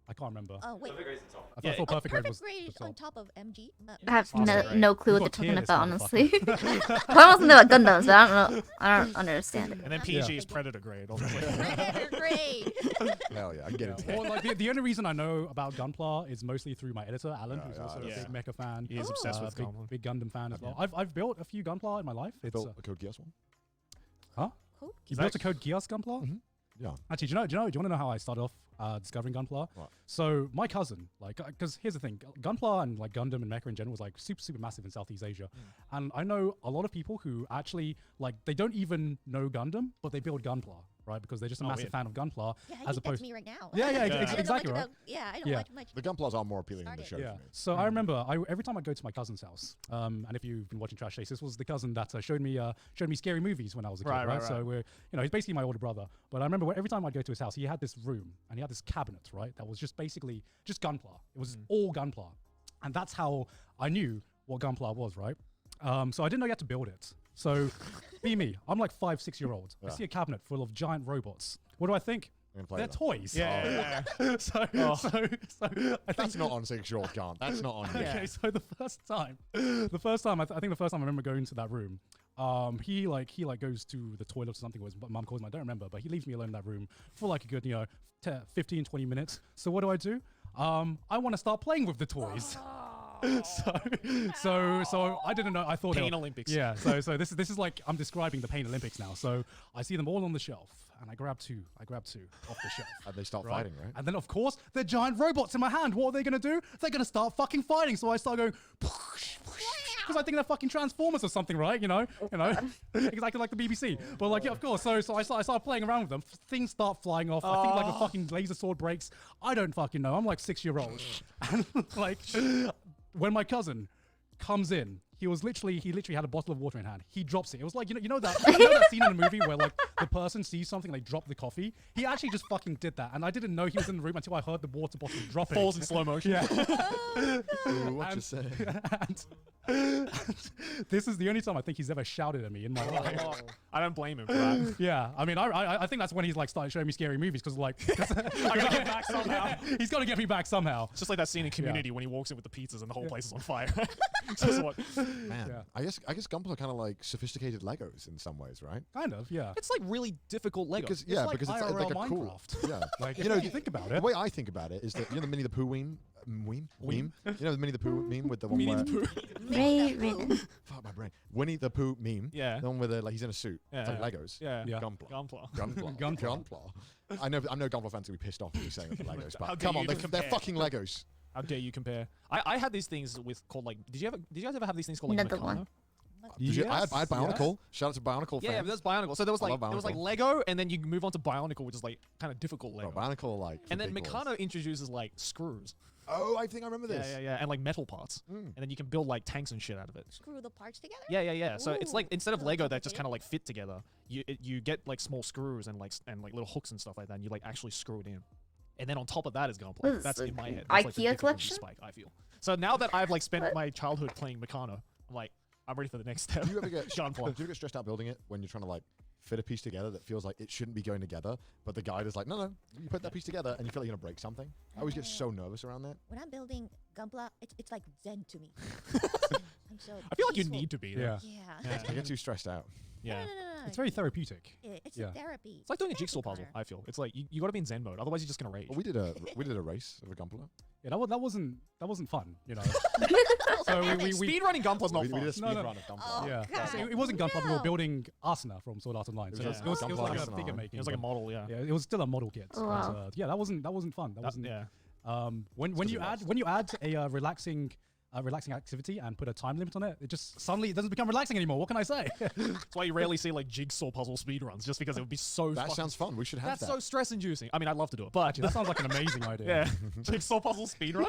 I can't remember. Wait. I Yeah, thought perfect grade was grade the is on top. top of MG. I have Awesome. no clue You've what got they're tier talking list, about, honestly. I don't know about Gundams, but I don't know. I don't understand it. And then PG is Predator grade, obviously. Predator grade. Hell yeah, I can get into Yeah. it. Or like the only reason I know about Gunpla is mostly through my editor, Alan, Yeah, who's yeah, also yeah. a big mecha fan. He is Oh. obsessed with big, Gunpla. big Gundam fan as well. Yeah. I've built a few Gunpla in my life. It's Built a Code Geass one. Cool. you Is built that- a Code Geass Gunpla? Mhm. Yeah. Actually, do you want to know how I started off discovering Gunpla? What? So my cousin, like, because here's the thing, Gunpla and like Gundam and mecha in general was like super massive in Southeast Asia, and I know a lot of people who actually like they don't even know Gundam, but they build Gunpla, right? Because they're just a Oh, massive weird. fan of Gunpla. Yeah, I as think opposed, that's me right now. yeah, Yeah. I don't know exactly right. Yeah, I don't Yeah. watch much. The Gunplas are more appealing than the show Yeah. for me. So I remember every time I go to my cousin's house, and if you've been watching Trash Taste, this was the cousin that showed me scary movies when I was a kid, Right, right? right, So right. we're, he's basically my older brother. But I remember every time I'd go to his house, he had this room and he had this cabinet, right? That was just basically just Gunpla. It was all Gunpla, and that's how I knew what Gunpla was, right? So I didn't know you had to build it. So be me. I'm like 5, 6 year old. I Yeah. see a cabinet full of giant robots. What do I think? I'm gonna play They're that. toys. Yeah. so I That's think not on 6-year-old can't. That's not on you. Okay, so the first time I think the first time I remember going to that room, he goes to the toilet or something, or his mum calls him, I don't remember, but he leaves me alone in that room for like a good 15, 20 minutes. So what do? I want to start playing with the toys. so I didn't know. I thought they Pain were- Olympics. Yeah. So this is like I'm describing the Pain Olympics now. So I see them all on the shelf, and I grab two off the shelf. And they start Right? fighting, right? And then, of course, they're giant robots in my hand. What are they going to do? They're going to start fucking fighting. So I start going, because I think they're fucking Transformers or something, right? You know, exactly like the BBC. But like, yeah, of course. So I started playing around with them. Things start flying off. I think like a fucking laser sword breaks. I don't fucking know. I'm like 6-year-old, and like when my cousin comes in. He literally had a bottle of water in hand. He drops it. It was like, you know that scene in the movie where like the person sees something, they drop the coffee? He actually just fucking did that. And I didn't know he was in the room until I heard the water bottle dropping. Falls in slow motion. Yeah. Ooh, what you say? and this is the only time I think he's ever shouted at me in my life. I don't blame him for that. Yeah, I mean, I think that's when he's like started showing me scary movies because like I gotta get back somehow. he's got to get me back somehow. It's just like that scene in Community when he walks in with the pizzas and the whole place is on fire. It's just what? Man, Yeah. I guess Gunpla are kind of like sophisticated Legos in some ways, right? Kind of, yeah. It's like really difficult Lego. Because It's like because it's IRL like a cool. Minecraft. Yeah, Like, you know, if you think about the it. way I think about it is that you know the Minnie the Pooh meme. You know the Minnie the Pooh meme with the one Minnie where the Pooh. Ray, fuck my brain. Winnie the Pooh meme. Yeah. The one where like he's in a suit. It's Yeah. like Legos. Yeah. Yeah. Gunpla. Gunpla. Gunpla. Gunpla. Gunpla. I know Gunpla fans will be pissed off at me saying it's Legos, How but dare come on, you they're even compare. fucking Legos. How dare you compare? I had these things with called like. Did you guys ever have these things called like Another Meccano? one. I had Yes, Bionicle. Shout out to Bionicle Yeah, fans. but that's Bionicle. So there was I like love Bionicle. Lego, and then you move on to Bionicle, which is like kind of difficult Lego. Bro, Bionicle like. And then big boys. Meccano introduces like screws. Oh, I think I remember this. Yeah, and like metal parts, and then you can build like tanks and shit out of it. Screw the parts together. Yeah. So it's like Ooh, instead of that's Lego that just kind complicated. of like fit together, you get like small screws and like little hooks and stuff like that, and you like actually screw it in. And then on top of that is Gunpla. What is That's this, in my head. IKEA That's, like, the difficulty collection? spike, I feel. So now that I've like spent What? my childhood playing Meccano, I'm like, I'm ready for the next step. Do you ever get Gunpla. do you ever get stressed out building it when you're trying to like fit a piece together that feels like it shouldn't be going together, but the guide is like, no, you put that piece together, and you feel like you're gonna break something? I always get so nervous around that. When I'm building Gunpla, it's like Zen to me. I'm so I feel like you peaceful. need to be. Yeah. Yeah. Yeah. I get too stressed out. Yeah. No. It's very therapeutic. It's yeah. a therapy. It's like doing a Therapy jigsaw puzzle, corner. I feel. It's like you got to be in Zen mode, otherwise you're just going to rage. Well, we did a race of a Gunpla. Yeah, that wasn't fun, you know. So we Speedrunning Gunpla's not We fun. did a speed No, no. run of Gunpla. Oh, yeah. God. So it wasn't Gunpla. We were No. building Asuna from Sword Art Online. So Yeah. it was like Gunpla a Asuna. figure making. It was like a but- model, yeah. Yeah, it was still a model kit. Oh, but, wow. yeah, that wasn't fun. That wasn't. Yeah. When Because you it add was. a relaxing activity and put a time limit on it, it just suddenly it doesn't become relaxing anymore. What can I say? That's why you rarely see like jigsaw puzzle speedruns, just because it would be so That fucking- sounds fun. We should have That's that. so stress inducing. I mean, I'd love to do it, but Actually, that sounds like an amazing idea. yeah. Jigsaw puzzle speedrun?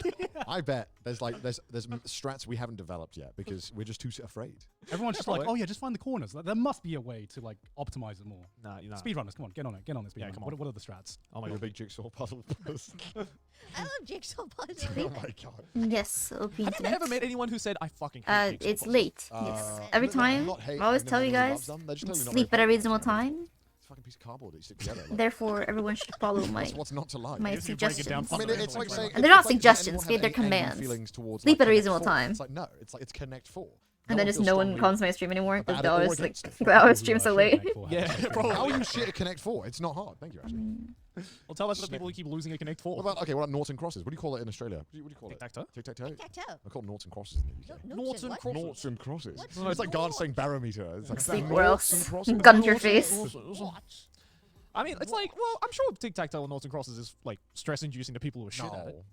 I bet there's strats we haven't developed yet because we're just too afraid. Everyone's just like, oh yeah, just find the corners. Like, there must be a way to like optimize it more. Nah, you know. Speedrunners, come on, get on it, Yeah, speedrun. come on. What are the strats? Oh my You're a god. big jigsaw puzzle person. I love jigsaw puzzles. Oh my god. Yes, OP Have you internet. ever met anyone who said, I fucking hate jigsaw It's puzzles"? late. Yes. Every no, time, not hate, I always I tell you never really guys, loved them. They're just totally not sleep very at a fun. reasonable time. It's a fucking piece of cardboard that you stick together. Like, Therefore, everyone should follow my that's what's not to like. my If you break it down suggestions. I mean, it's like Fundamentally saying. And they're not it's like, does anyone suggestions, have they're any angry commands. feelings towards, Sleep like, at a Connect reasonable 4? time. It's like no, it's Connect 4. And then one just feels no one strongly comes to my stream anymore because about they it or always like against it. they always You stream are so shit, late. mate, for Yeah, having that. probably. How are you shit at Connect 4? It's not hard. Thank you, actually. Well, tell us the people who keep losing a Connect 4. What about what about noughts and crosses? What do you call it in Australia? What do you call it? Tic-tac-toe? Tic-tac-toe? Tic-tac-toe. I call it noughts and crosses in the UK. Noughts and crosses. Noughts and crosses. What's No, it's like God noughts? saying barometer. It's like Sleep noughts or and else crosses. gun to your face. What? I mean, it's like, well, I'm sure tic-tac-toe and noughts and crosses is like stress-inducing to people who are shit at it. No.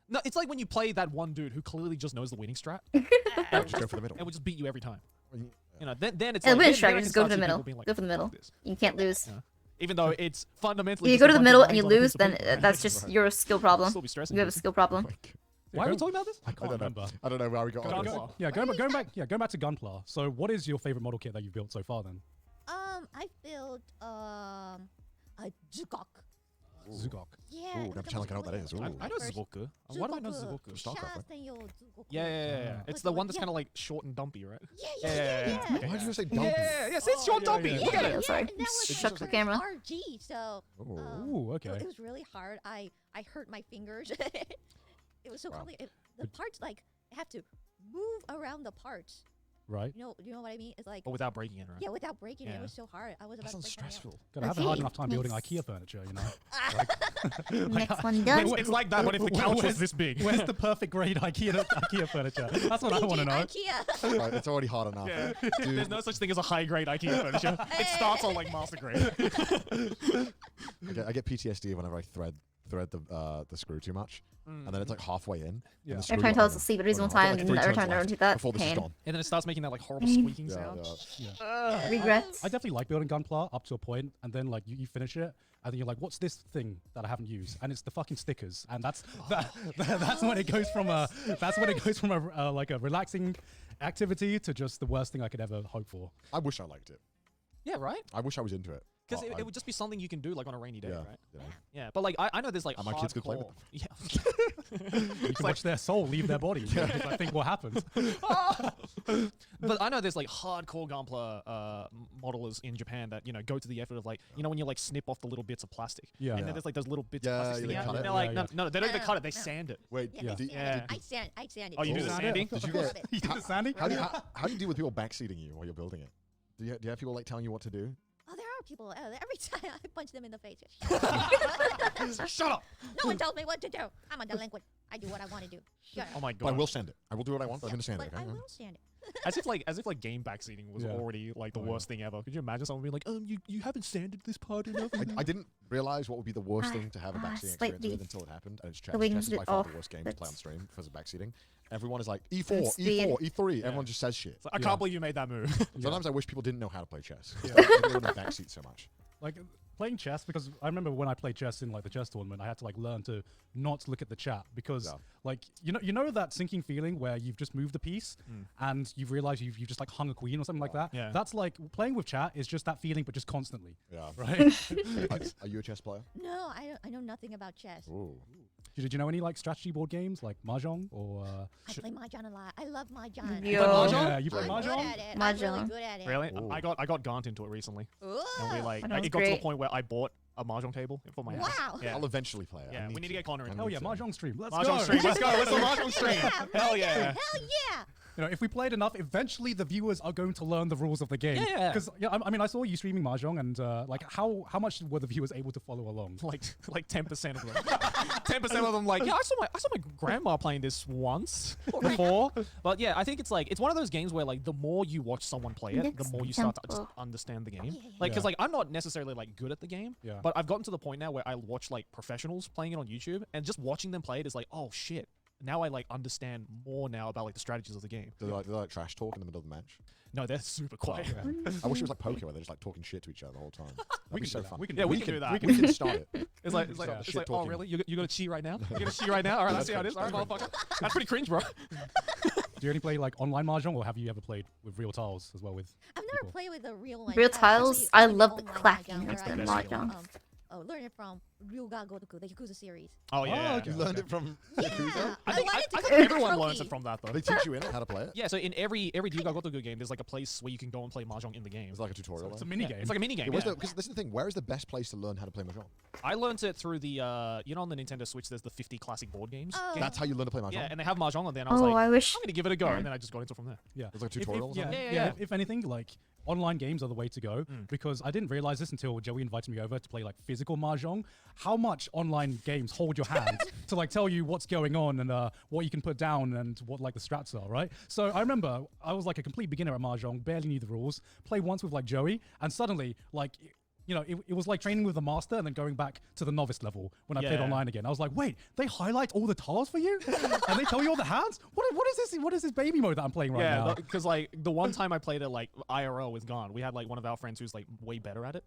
No, it's like when you play that one dude who clearly just knows the winning strat No, just go for the middle. and will just beat you every time. When You know, then it's And like win then I strategy, can just go start to the seeing middle. people being like, Go for the middle. "Fuck this." You can't lose. Yeah. Even though it's fundamentally If you just go a to the bunch middle of and you lines on a lose, piece of then paper. that's just your skill problem. Still be stressing. You have a skill problem. Why are we talking about this? I can't I don't know. remember. I don't know where we got on this. Gunpla. Yeah, going back to Gunpla. So, what is your favorite model kit that you've built so far? Then I built a Zugok. Zugok. Yeah. Ooh, it don't was pretend like I know what that is. my Ooh. I know first Zwoku. Why do I know Zwoku. Zwoku? Starcraft, right? Shastenyo Zugok. Yeah. It's the one that's kind of like short and dumpy, right? Yeah. Why did you say dumpy? Yeah, it's short dumpy. yeah. Look at Yeah, it. sorry. And that was Shut my the first camera. RG, so Ooh. Ooh, okay. it was really hard. I hurt my fingers. It was so Wow. complicated. The parts like have to move around the parts. Right. You know what I mean? It's like But without breaking it, right? yeah, without breaking it, Yeah. it was so hard. I was That about sounds to break my stressful. God, I haven't had Okay, enough time building nice. IKEA furniture, you know. Next one done. It's like that, but if the couch was Where's- this big. Where's the perfect grade IKEA furniture? That's what I want to know. IKEA. Right, it's already hard enough. Yeah. Dude, There's no such thing as a high-grade IKEA furniture. It starts on like master grade. I get PTSD whenever I thread thread the screw too much, and then it's like halfway in. Yeah. And the I'm screw trying to got tell us on. to sleep at least Oh, one no, I've got, time, like, and 3 every turns time I left don't do that. before this is Pain. gone. And then it starts making that like horrible Pain. squeaking Yeah, sound. yeah. Regrets. I definitely like building Gunpla up to a point, and then like you finish it, and then you're like, "What's this thing that I haven't used?" And it's the fucking stickers, and that's that's when it goes from a like a relaxing activity to just the worst thing I could ever hope for. I wish I liked it. Yeah, right. I wish I was into it. Because But it would just be something you can do like on a rainy day, yeah, right? you know. Yeah, but like I know there's like And my kids could play with hardcore- Yeah. You can watch their soul leave their body. Which is, I think what happens. But I know there's like hardcore Gunpla modelers in Japan that go to the effort of like when you like snip off the little bits of plastic. Yeah. And Yeah. then there's like those little bits Yeah, of plastic you sticking like out. cut And it? they're like, Yeah, no, they don't even No, cut it. They no. sand it. Wait, Yeah, did- I sand it. Oh, you do the Oh. sanding? Did you Love get? it. You did the Sandy? How do you deal with people backseating you while you're building it? Do you have people like telling you what to do? Oh, there are people. Every time I punch them in the face. Shut up! No one tells me what to do. I'm a delinquent. I do what I want to do. Shut Oh up. my But I god! will send it. I will do what I want. But I'm gonna send but it. I Okay? will stand it. As if like game backseating was Yeah. already like the Oh, yeah. worst thing ever. Could you imagine someone being like, you haven't sanded this part enough? I didn't realize what would be the worst thing to have a backseating experience slightly. with until it happened, and it's chess. The wings Chess is by bit far off, the worst game to play on but- stream because of backseating. Everyone is like E4, speed. E4, E3. Everyone just says shit. It's like, I Yeah. can't believe you made that move. Sometimes I wish people didn't know how to play chess. Yeah. They don't backseat so much. Like playing chess, because I remember when I played chess in like the chess tournament, I had to like learn to not look at the chat because Yeah. like you know that sinking feeling where you've just moved a piece and you've realized you've just like hung a queen or something like that. Yeah. That's like playing with chat is just that feeling, but just constantly, Yeah. right? Are you a chess player? No, I know nothing about chess. Ooh. Did you know any like strategy board games like Mahjong or? I play Mahjong a lot. I love Mahjong. Yo. Mahjong? Yeah, you play I'm good Mahjong? at it. I'm really Mahjong. good at it. Really? Ooh. I got Gaunt into it recently, Ooh. and we like That it was got to the great. point where I bought a mahjong table for my house. Wow. Yeah. I'll eventually play it. I Yeah, we need to get Connor I in. need Hell yeah, to. Mahjong stream. Let's Mahjong go. stream. Let's go. Let's do Mahjong stream. Yeah, Hell yeah. Hell yeah. You know, if we played enough, eventually the viewers are going to learn the rules of the game. Yeah. Because I mean, I saw you streaming Mahjong, and like, how much were the viewers able to follow along? Like 10% of them. 10% of them like, yeah, I saw my grandma playing this once before. But yeah, I think it's one of those games where like the more you watch someone play it, the Next more you start to just tempo. understand the game. Yeah, yeah, Like, because Yeah. like I'm not necessarily like good at the game, Yeah. but I've gotten to the point now where I watch like professionals playing it on YouTube, and just watching them play it is like, oh shit. Now I like understand more now about like the strategies of the game. Do they like trash talk in the middle of the match? No, they're super quiet. Yeah. I wish it was like poker where they're just like talking shit to each other the whole time. That'd We be can so do that. fun. We can Yeah, do we that. can do that. We can start it. It's like, Start the it's shit like, oh talking. really? You gonna cheat right now? You gonna cheat right now? All right, let's see how it is. All right, motherfucker. That's pretty cringe, bro. Do you only play like online Mahjong, or have you ever played with real tiles as well? With I've never People. played with a real one. Real I've tiles? actually I learned love the online clacking Mahjong, of where the I Mahjong. learned it from Ryuga Gotoku, the Yakuza series. Oh yeah. okay. You learned it from Yeah. Yakuza? I think wanted to I get think a everyone learns it trophy. from that though. They teach you in it how to play it? Yeah, so in every Ryuga Gotoku game, there's like a place where you can go and play mahjong in the game. It's like a tutorial. it's a then? mini Yeah, game. It's like a mini game. Because Yeah. this is the thing. Where is the best place to learn how to play mahjong? I learned it through the on the Nintendo Switch. There's the 50 classic board games. Oh. game. That's how you learn to play mahjong. Yeah, and they have mahjong on there, and I was Oh, like, I wish. I'm gonna give it a go, and then I just got into it from there. Yeah, It's like a tutorial or yeah, something? Yeah, yeah. yeah. If anything, like online games are the way to go Mm. because I didn't realize this until Joey invited me over to play like physical mahjong. How much online games hold your hand to like tell you what's going on and what you can put down and what like the strats are, right? So I remember I was like a complete beginner at mahjong, barely knew the rules. Played once with like Joey, and suddenly like. You know, it was like training with the master and then going back to the novice level when I played Yeah. online again. I was like, wait, they highlight all the tiles for you? And they tell you all the hands? What is this? What is this baby mode that I'm playing right now? Yeah, because like the one time I played it like IRL with Gone, we had like one of our friends who's like way better at it,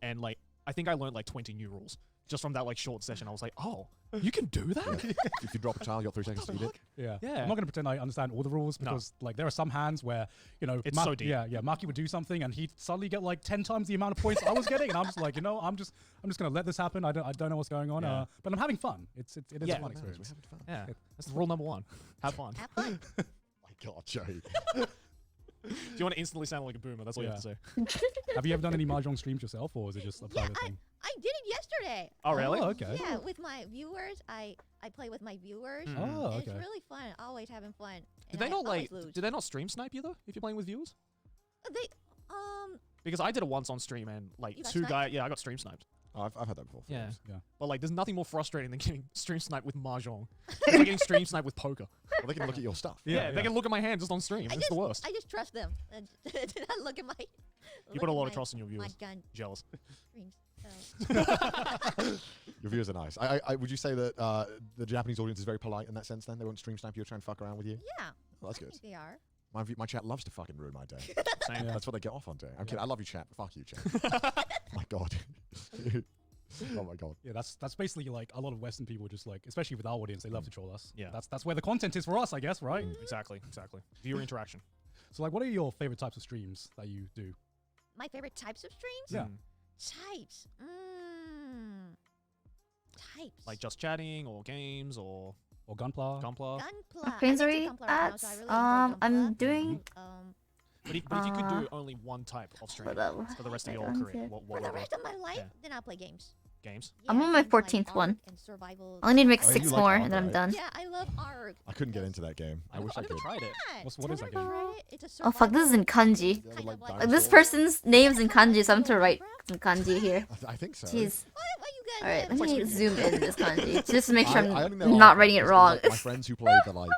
and like I think I learned like 20 new rules just from that like short session. I was like, oh, you can do that? If you drop a tile, you got 3 seconds to eat it. Yeah. Yeah. I'm not going to pretend I understand all the rules No. because like there are some hands where, you know, It's so deep. Yeah, Maki would do something and he'd suddenly get like 10 times the amount of points I was getting, and I'm just like, you know, I'm just going to let this happen. I don't know what's going on. Yeah. But I'm having fun. It is Yeah. a fun We're experience. having fun. Yeah, that's rule number 1. Have fun. Have fun. My God, Joey. Do you want to instantly sound like a boomer? That's all you have to say. Have you ever done any mahjong streams yourself, or is it just a Yeah, private thing? I did it yesterday. Oh really? Oh, okay. Yeah, with my viewers. I play with my viewers. Mm. Oh, and okay. It's really fun. Always having fun. Did and they I not always like? lose. Did they not stream snipe you though? If you're playing with viewers? They Because I did it once on stream and like You got 2 sniped? guys. Yeah, I got stream sniped. Oh, I've had that before. Yeah. Yeah. But like, there's nothing more frustrating than getting stream sniped with mahjong. It's like getting stream sniped with poker. Well, they can look at your stuff. Yeah, they can look at my hand just on stream. It's the worst. I just trust them. And did not look at my. You put a lot of trust in your My viewers. gun Jealous. streams. So. Your viewers are nice. Would you say that the Japanese audience is very polite in that sense? Then they won't stream snipe you or try and fuck around with you. Yeah, Well, that's I good. think they are. My chat loves to fucking ruin my day. Same. Yeah. That's what they get off on day. I'm kidding. I love you, chat. But fuck you, chat. My God. Oh my God. Yeah, that's basically like a lot of Western people just like, especially with our audience, they love to troll us. Yeah. That's where the content is for us, I guess, right? Exactly. Viewer interaction. So like, what are your favorite types of streams that you do? My favorite types of streams? Yeah. Types. Types. Like just chatting or games or Or Gunpla? Gunpla. Gunpla. Crazy I'm into Gunpla right now, ads. so I really enjoy I'm Gunpla. doing But if you could do only one type of stream hold up. for the rest of Wait, your let me career, see. what For would the it be? rest of my life, Yeah. then I'll play games. Games? I'm Yeah, on my games like 14th one. Ark and survival. I only need to make Oh, you 6 like more Ark, and then I'm right? done. Yeah, I love Ark. I couldn't get into that game. I wish I never could. tried it. What is that game? It's a Oh fuck, this is in kanji. Yeah, Kind like of like- Like, this dinosaurs. person's name's in kanji, so I'm to write some kanji here. I think so. Jeez. Why you guys Alright, have let me such- zoom in this kanji just to make sure I I'm only know not Ark writing it because, wrong. Like, my friends who played the like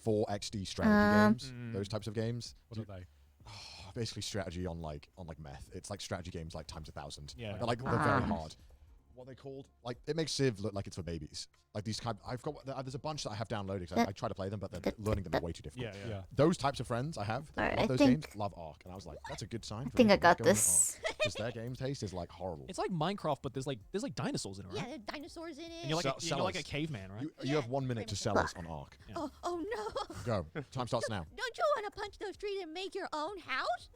4XD strategy games, those types of games, What are they? basically strategy on like meth. It's like strategy games like times 1,000. Yeah. They're like they're very hard. What are they called? Like it makes Civ look like it's for babies. Like these kind. I've got there's a bunch that I have downloaded. 'Cause I try to play them, but then learning them are way too difficult. Yeah. Yeah. Those types of friends I have. Alright, love I those think- games. Love Ark, and I was like, that's a good sign. I think I got this. Because their game taste is like horrible. It's like Minecraft, but there's like dinosaurs in it, Yeah, right? there are dinosaurs in it. And you're like Sell- you're like a sellers. caveman, right? You have Yeah, 1 minute to pretty sell much. us on Ark. Oh no! Go. Time starts now. Don't you want to punch the street and make your own house?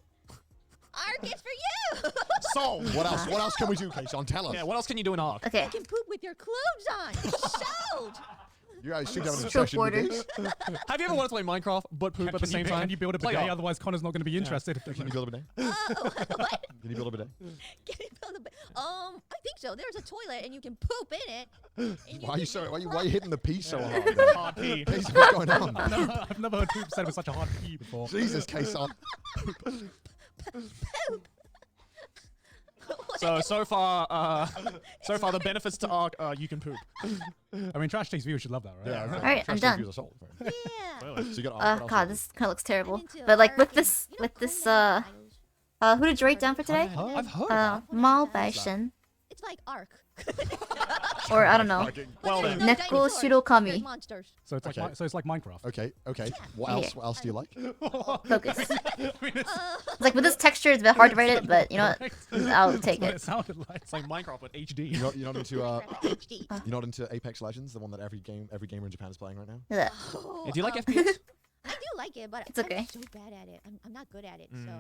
Ark is for you. Sold. What else? What else can we do, Kason? Tell us. Yeah. What else can you do in Ark? Okay. You can poop with your clothes on. Sold. You guys should have an Stroke obsession with borders. this. Have you ever wanted to play Minecraft but poop at the same time? Can you build a Play bidet? Ark. Otherwise, Connor's not going to be interested. Can you build a bidet? Oh, what? Can you build a bidet? Can you build a I think so. There's a toilet and you can poop in it. and Why are you can so? Why cry. are you hitting the P so hard? man? Hard P. Kason, what's going on? I've never heard poop said with such a hard P before. Jesus, Kason. Poop. So far, the benefits to Ark, you can poop. I mean, Trash Taste viewers should love that, right? Yeah. Alright, I'm done. So Yeah. you got Ark, what else God, is this kind of looks terrible. into But like Ark with and- this, you know, with this, cool name titles. who did you write down for today? I've heard that. Mal Baishin. It's like Ark. Or I don't know. Well There's then. no Neko dinosaurs, Shirokami. there's monsters. So it's like Okay. so it's like Minecraft. Okay. Okay. What Yeah. else? What else do you like? Focus. It's like with this texture, it's a bit hard to write it, but you know what? I'll take What it. it sounded like. It's like Minecraft but HD. You're not into HD. you're not into Apex Legends, the one that every gamer in Japan is playing right now. Ugh. Oh, Yeah, do you like FPS? I do like it, but It's okay. I'm so bad at it. I'm not good at it. So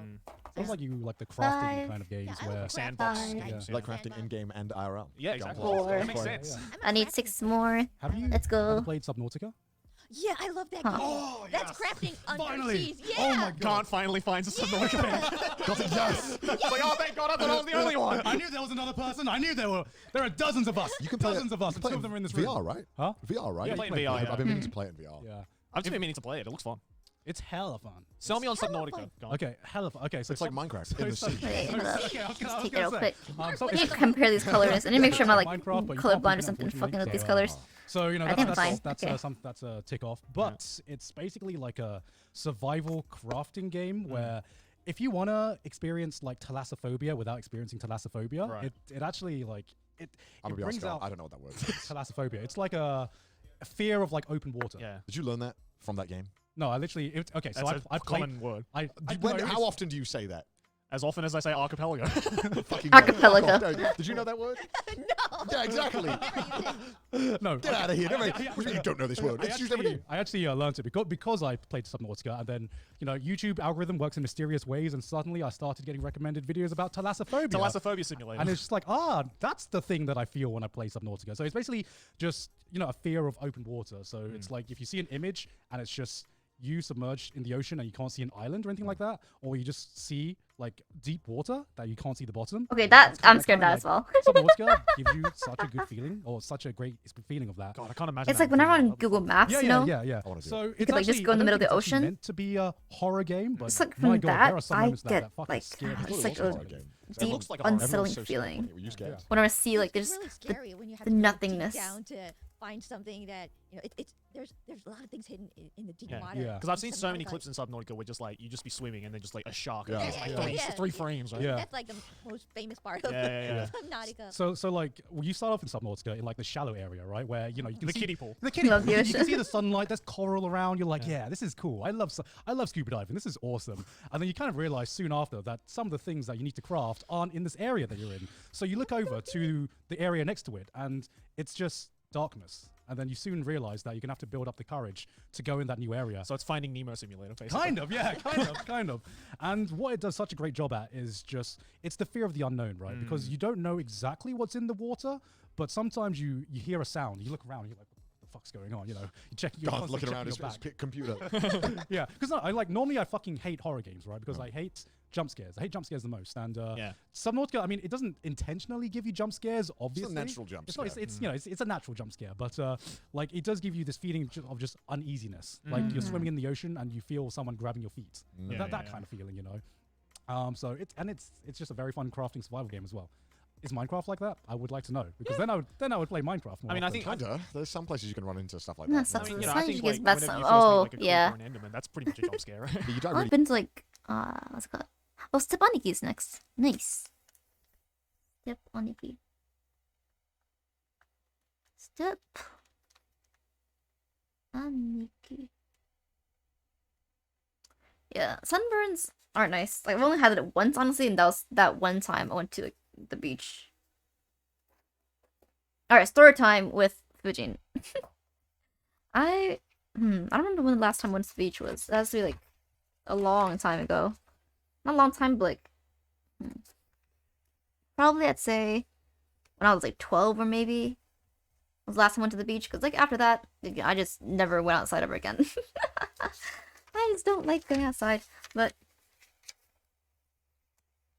Sounds like you like the crafting Five. kind of games yeah, I where like Sandbox Five. games. You like Yeah. crafting in game and IRL. Yeah, exactly. Four. That makes sense. I need 6 more. have you Let's go. ever played Subnautica? Yeah, I love that Huh. game. Oh, That's yes. crafting under Finally. seas. Yeah. Oh my god. Can't finally find a Subnautica fan. Got it, yes. It's like, oh, thank God, I thought I was the only one. I knew there was another person. I knew there are dozens of us. You can play dozens of us. you And play 2 of them are in this VR, room. right? Huh? VR, right? Yeah, You play in play VR, I've yeah. been meaning to play it in VR. Yeah. I've just been meaning to play it. It looks fun. It's hella fun. Sell me on hella Subnautica. fun. Go on. Okay, hella fun. Okay, so It's like Minecraft in the so- sea. Wait, hold up. Okay, I was Let's gonna take it real say, quick. so I it's need to compare these colors. I need to make sure I'm not like Minecraft, but you can't colorblind play or it, something fucking unfortunately. with these Yeah. colors. So you know I think that's I'm fine. that's Okay. that's a tick off. But it's basically like a survival crafting game where if you wanna experience like thalassophobia without experiencing thalassophobia, Right. it actually like it I'm gonna be brings honest, out I don't know what that word is. thalassophobia. It's like a fear of like open water. Yeah. Did you learn that from that game? No, I literally okay. So That's I a played. common word. How often do you say that? As often as I say archipelago. Fucking Archipelago. fuck off. No, did you know that word? No. Yeah, exactly. No, Get out of here. Never, what do you mean you don't know this word? I It's used every day. actually learned it because I played Subnautica, and then you know YouTube algorithm works in mysterious ways, and suddenly I started getting recommended videos about thalassophobia. Thalassophobia simulator. And it's just like, that's the thing that I feel when I play Subnautica. So it's basically just, you know, a fear of open water. So it's like if you see an image and it's just you submerged in the ocean and you can't see an island or anything like that, or you just see like deep water that you can't see the bottom. Okay, that's I'm kinda- scared of that kinda as well. Subnautica gives you such a good feeling, or such a great feeling of that. God, I can't imagine. It's that like whenever in on Google Maps, Yeah, you know, yeah. I wanna do So it's could, like, just actually, go in the I middle of don't the think it's actually ocean. meant to be a horror game, but It's like my from God, there that, are some I moments get, that fucking like, scare me. I thought it's it like was a a horror game. deep, looks like a horror. Everyone's unsettling so scared. feeling. Were you scared? Yeah. Whenever I see like It's there's really the scary when you have the to go deep nothingness. down to find something that it's there's a lot of things hidden in the deep Yeah. water. Yeah. Because I've seen so many Subnautica. clips in Subnautica where just like you just be swimming and then just like a shark. Yeah. It's like Yeah. three frames, right? Yeah. That's like the most famous part of Yeah. Subnautica. So like you start off in Subnautica in like the shallow area, right, where you can The see kiddie pool. the kiddie Love pool. the You can ocean. see the sunlight. There's coral around. You're like, yeah, this is cool. I love scuba diving. This is awesome. And then you kind of realize soon after that some of the things that you need to craft aren't in this area that you're in. So you look over to the area next to it, and it's just darkness. And then you soon realize that you're gonna have to build up the courage to go in that new area. So it's Finding Nemo simulator, basically. Kind of, yeah, kind of. And what it does such a great job at is just, it's the fear of the unknown, right? Because you don't know exactly what's in the water, but sometimes you hear a sound, you look around, and you're like, what the fuck's going on? You check, you're God, constantly looking around his checking your back. computer. Yeah, because normally I fucking hate horror games, right? Because I hate jump scares. I hate jump scares the most. And Yeah. Subnautica, I mean, it doesn't intentionally give you jump scares, obviously. natural jump It's not, scare. it's a natural jump scare, but like it does give you this feeling of just uneasiness. Like you're swimming in the ocean and you feel someone grabbing your feet. Yeah, that yeah. kind of feeling, So it's just a very fun crafting survival game as well. Is Minecraft like that? I would like to know, because then I would play Minecraft more. I mean, I often. think Kinda. There's some places you can run into stuff like Yeah, that. some- I mean, It's I funny think you like guys bet whenever some- you first meet oh, like a creeper yeah. or an enderman, that's pretty much a jump scare, right? But you don't I've really. been to like what's it called? Oh, Stepaniki next. Nice. Stepaniki. Stepaniki. Yeah, sunburns are nice. Like I've only had it once, honestly, and that was that one time I went to like the beach. All right, story time with Fujin. I don't remember when the last time I went to the beach was. That has to be like a long time ago. Not a long time, but like probably I'd say when I was like 12 or maybe was the last time I went to the beach. Because like after that, I just never went outside ever again. I just don't like going outside. But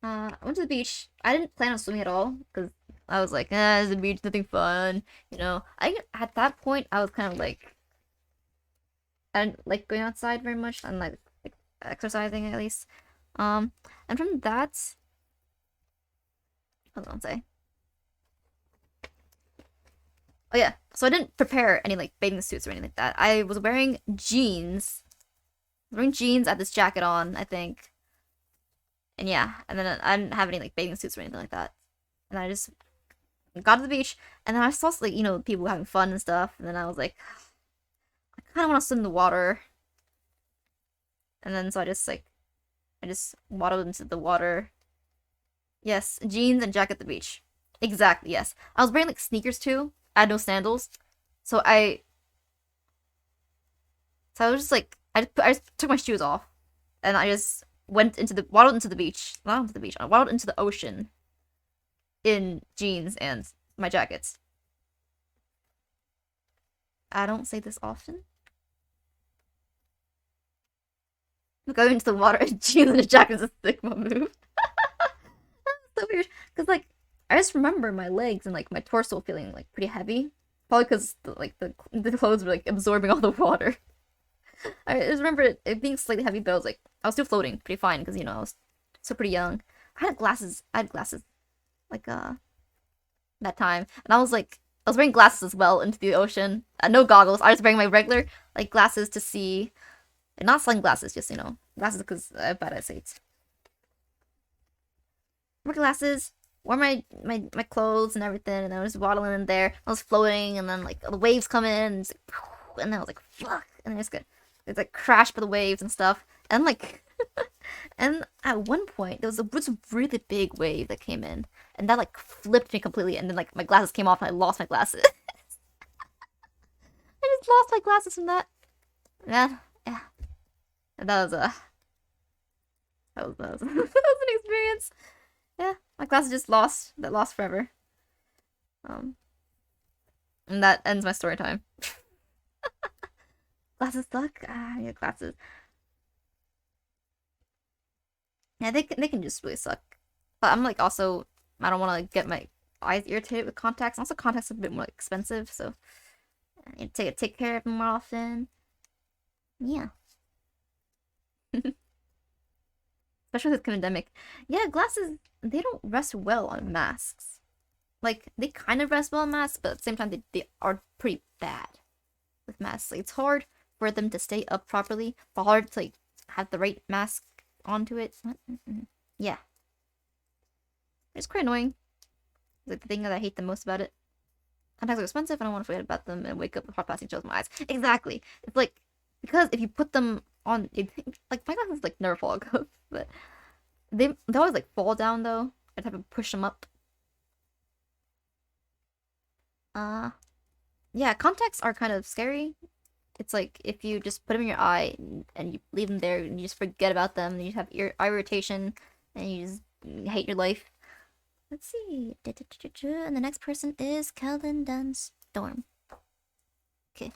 I went to the beach. I didn't plan on swimming at all because I was like, it's the beach, nothing fun. At that point I was kind of like, I didn't like going outside very much and like exercising at least. And from that, what was I gonna say? Oh yeah, so I didn't prepare any like bathing suits or anything like that. I was wearing jeans. I had this jacket on, I think. And yeah, and then I didn't have any like bathing suits or anything like that. And I just got to the beach, and then I saw like people having fun and stuff, and then I was like, I kind of want to swim in the water. And then so I just waddled into the water. Yes, jeans and jacket at the beach. Exactly, yes. I was wearing like sneakers too. I had no sandals. So I was just like, I just took my shoes off. And I just waddled into the beach. Not into the beach. I waddled into the ocean in jeans and my jackets. I don't say this often. Going into the water in jeans and a jacket is a Sigma move. That's so weird. Because, like, I just remember my legs and, like, my torso feeling, like, pretty heavy. Probably because, the clothes were, like, absorbing all the water. I just remember it being slightly heavy, but I was still floating pretty fine because, I was still pretty young. I had glasses, like, that time. And I was wearing glasses as well into the ocean. No goggles. I was wearing my regular, like, glasses to see. And not sunglasses, just, glasses because I have bad eyesight. Wear glasses, wore my clothes and everything, and I was waddling in there. I was floating, and then, like, the waves come in, and, and then I was like, fuck. And then it's like, crashed by the waves and stuff. And, like, and at one point, there was a really big wave that came in, and that, like, flipped me completely, and then, like, my glasses came off, and I lost my glasses. I just lost my glasses from that. Yeah. And that was that was an experience. Yeah, my glasses just lost forever. And that ends my story time. Glasses suck. I need glasses. Yeah, they can just really suck. But I'm like also, I don't want to like get my eyes irritated with contacts. Also, contacts are a bit more expensive, so I need to take care of them more often. Yeah. Especially with the pandemic. Yeah, glasses, they don't rest well on masks. like they kind of rest well on masks, but at the same time they are pretty bad with masks. Like, it's hard for them to stay up properly, but hard to like have the right mask onto it. What? Yeah, it's quite annoying. Like the thing that I hate the most about it. Contacts are expensive. I don't want to forget about them and wake up with hot plastic gels in my eyes. Exactly. It's like because if you put them on, like my glasses like never fall out, but they always like fall down though. I'd have to push them up. Yeah, contacts are kind of scary. It's like if you just put them in your eye and you leave them there and you just forget about them, and you just have eye irritation and you just hate your life. Let's see. And the next person is Calvin Dunstorm. Okay.